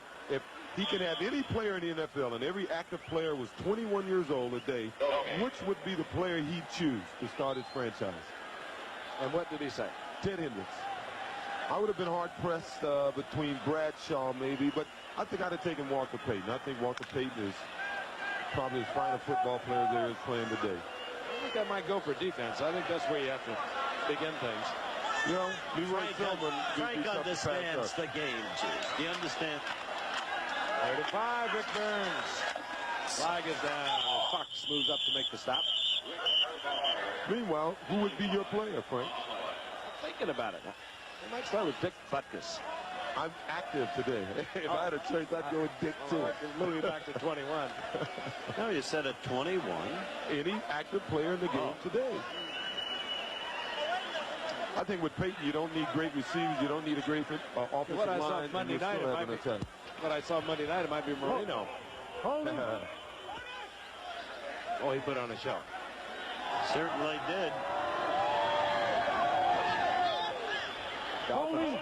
he can have any player in the NFL and every active player was 21 years old a day, which would be the player he'd choose to start his franchise? And what did he say? Ted Hendricks. I would have been hard-pressed between Bradshaw maybe, but I think I'd have taken Walter Payton. I think Walter Payton is probably as fine a football player there is playing today. I think I might go for defense. I think that's where you have to begin things. You know, Leroy Selman. Frank understands the game, Jim. Do you understand? 35, Rick Burns. Flag is down. Fox moves up to make the stop. Meanwhile, who would be your player, Frank? I'm thinking about it. I might start with Dick Butkus. I'm active today. If I had a choice, I'd go with Dick, too. Moving back to 21. No, you said at 21. Any active player in the game today. I think with Peyton, you don't need great receivers. You don't need a great offensive What I line. saw Monday night, it might be Marino. Oh, he put on a show. Certainly did. Holding,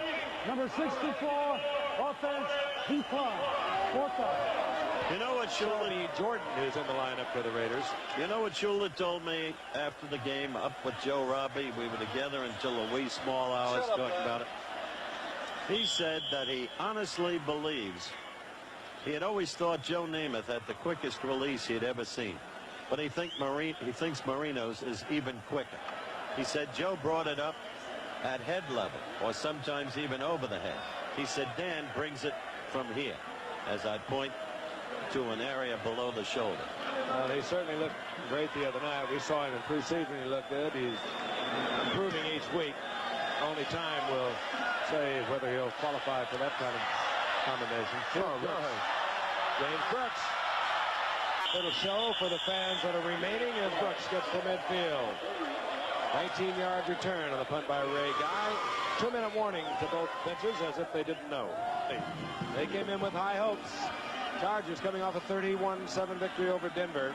number 64, offense, decline. 4th down. You know what Shuley Jordan is in the lineup for the Raiders. You know what Shula told me after the game up with Joe Robbie? We were together until a wee small hours talking about it. He said that he honestly believes he had always thought Joe Namath had the quickest release he had ever seen. But he thinks Marino's is even quicker. He said Joe brought it up at head level or sometimes even over the head. He said Dan brings it from here as I point to an area below the shoulder. He certainly looked great the other night. We saw him in preseason. He looked good. He's improving each week. Only time will say whether he'll qualify for that kind of combination. James Brooks. Little show for the fans that are remaining as Brooks gets to midfield. 19-yard return on the punt by Ray Guy. 2-minute warning to both benches as if they didn't know. They came in with high hopes. Chargers coming off a 31-7 victory over Denver.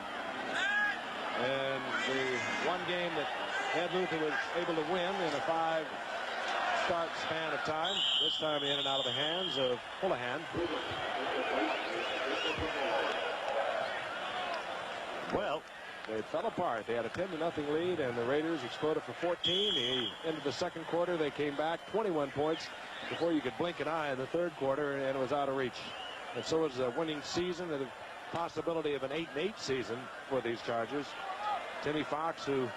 And the one game that Ed Luther was able to win in a 5-start span of time. This time in and out of the hands of Houlihan. Well, they fell apart. They had a 10-0 lead, and the Raiders exploded for 14. The end of the second quarter, they came back 21 points before you could blink an eye in the third quarter, and it was out of reach. And so it was a winning season and the possibility of an 8-8 season for these Chargers. Timmy Fox, who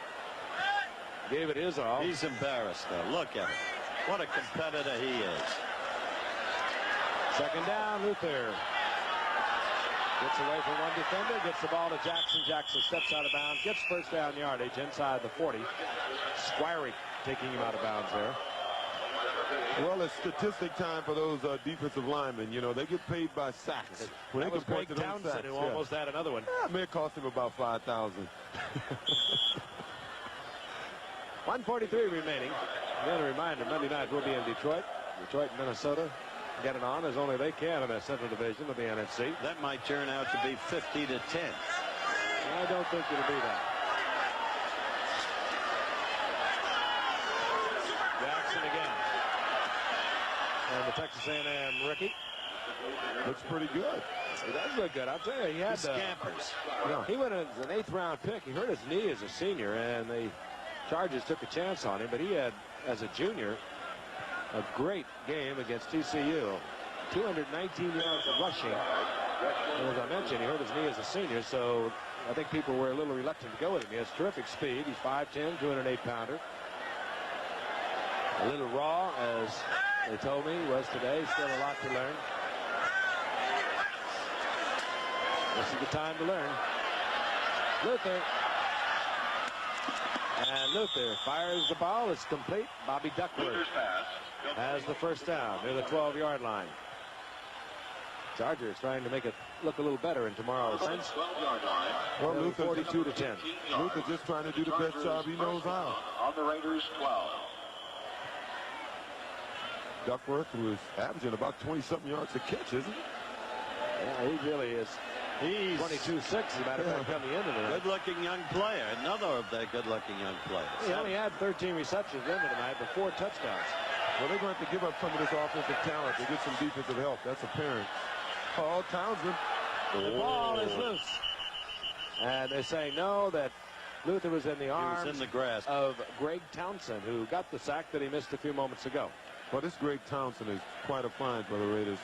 gave it his all. He's embarrassed, though. Look at him. What a competitor he is. Second down, Luther. Gets away from one defender, gets the ball to Jackson. Jackson steps out of bounds, gets first down yardage inside the 40. Squirey taking him out of bounds there. Well, it's statistic time for those defensive linemen. You know, they get paid by sacks. When That they was can point Greg to those Townsend sacks, who almost had another one. Yeah, it may have cost him about $5,000. 1:43 remaining. Again, a reminder, Monday night we'll be in Detroit. Detroit, Minnesota. Get it on as only they can in the Central Division of the NFC. That might turn out to be 50-10. I don't think it'll be that. Jackson again. And the Texas A&M rookie. Looks pretty good. He does look good. I'll tell you, he had Scampers. He went as an 8th round pick. He hurt his knee as a senior, and the Chargers took a chance on him, but he had, as a junior, a great game against TCU. 219 yards rushing. And as I mentioned, he hurt his knee as a senior, so I think people were a little reluctant to go with him. He has terrific speed. He's 5'10", 208-pounder. A little raw, as they told me he was today. Still a lot to learn. This is the time to learn. Luther. And Luther fires the ball. It's complete. Bobby Duckworth has the first down near the 12-yard line. Chargers trying to make it look a little better in tomorrow's sense. Well, Luther 42-10. Luther just trying to do the best job he knows how. On the Raiders, 12. Duckworth, who is averaging about 20-something yards a catch, isn't he? Yeah, he really is. He's 22-6, as a matter of fact, coming into the night. Good-looking young player. Another of their good-looking young players. He only had 13 receptions into tonight, but 4 touchdowns. Well, they're going to have to give up some of this offensive talent to get some defensive help. That's apparent. Oh, Townsend. The ball is loose. And they say no, that Luther was in the arms in the grass of Greg Townsend, who got the sack that he missed a few moments ago. Well, this Greg Townsend is quite a find for the Raiders.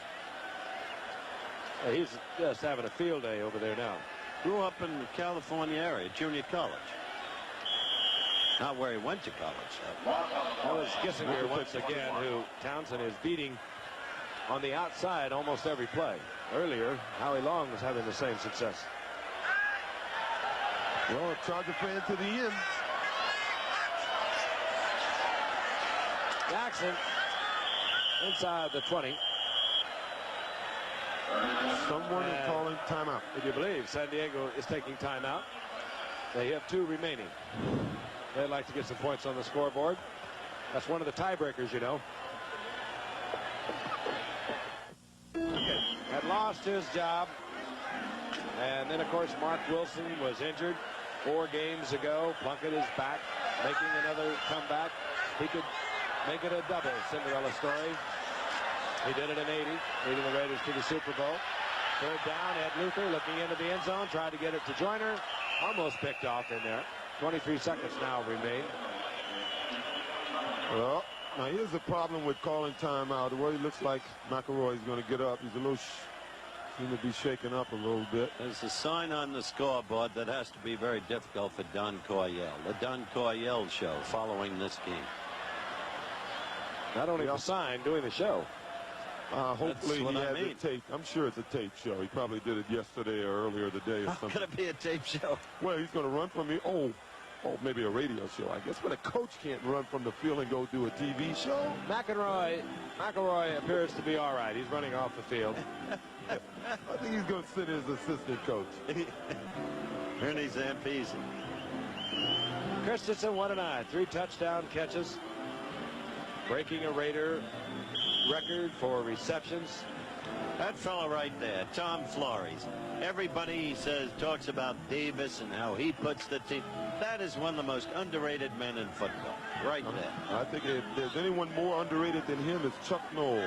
He's just having a field day over there now. Grew up in the California area, junior college. Not where he went to college, though. That was Gissinger once again, who Townsend is beating on the outside almost every play. Earlier, Howie Long was having the same success. Well, a Charger fan to the end. Jackson inside the 20. Someone is calling timeout. If you believe San Diego is taking timeout, they have 2 remaining. They'd like to get some points on the scoreboard. That's one of the tiebreakers, you know. Had lost his job. And then, of course, Mark Wilson was injured 4 games ago. Plunkett is back, making another comeback. He could make it a double Cinderella story. He did it in 80, leading the Raiders to the Super Bowl. 3rd down, Ed Luther looking into the end zone, tried to get it to Joyner. Almost picked off in there. 23 seconds now remain. Well, now here's the problem with calling timeout. The way it looks like McElroy is going to get up. He's a little, seem to be shaken up a little bit. There's a sign on the scoreboard that has to be very difficult for Don Coryell. The Don Coryell Show following this game. Not only the sign, doing the show. Hopefully what he I has mean. a tape. I'm sure it's a tape show. He probably did it yesterday or earlier today or How something. could it be a tape show? Well, he's going to run from me. Oh, maybe a radio show, I guess. But a coach can't run from the field and go do a TV show. McElroy appears to be all right. He's running off the field. I think he's going to sit as assistant coach. Ernie Zampese. Christensen 1-9, 3 touchdown catches, breaking a Raider record for receptions. That fellow right there, Tom Flores. Everybody talks about Davis and how he puts the team. That is one of the most underrated men in football, right there. I think if there's anyone more underrated than him, it's Chuck Noll.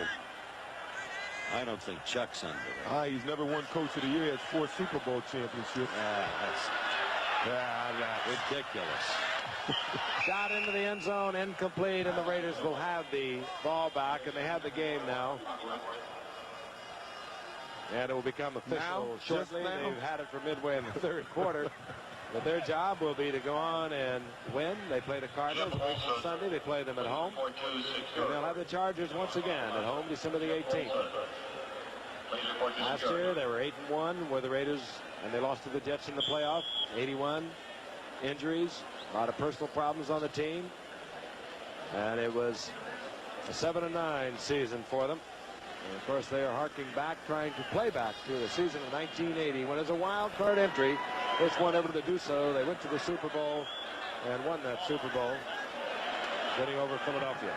I don't think Chuck's underrated. He's never won Coach of the Year. He has 4 Super Bowl championships. That's ridiculous. Shot into the end zone, incomplete, and the Raiders will have the ball back, and they have the game now. And it will become official shortly. They've had it for midway in the 3rd quarter. But their job will be to go on and win. They play the Cardinals a week from Sunday. They play them at home. And they'll have the Chargers once again at home December the 18th. Last year they were 8-1 with the Raiders, and they lost to the Jets in the playoff. 81 injuries, a lot of personal problems on the team. And it was A 7-9 season for them. And of course, they are harking back, trying to play back to the season of 1980, when as a wild card entry, first one ever to do so, they went to the Super Bowl and won that Super Bowl, winning over Philadelphia.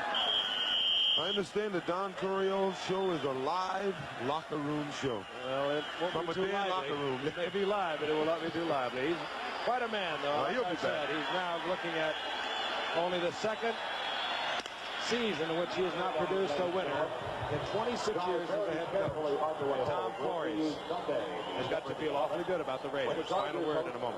I understand the Don Coryell show is a live locker room show. Well, it won't From be a too dead lively. locker room. It may be live, but it will not be too lively. He's quite a man, though. He'll Like be I said, back. he's now looking at only the second season in which he has not produced a winner in 26 years as a head coach. Tom Flores has got to feel awfully good about the Raiders. Final word in a moment.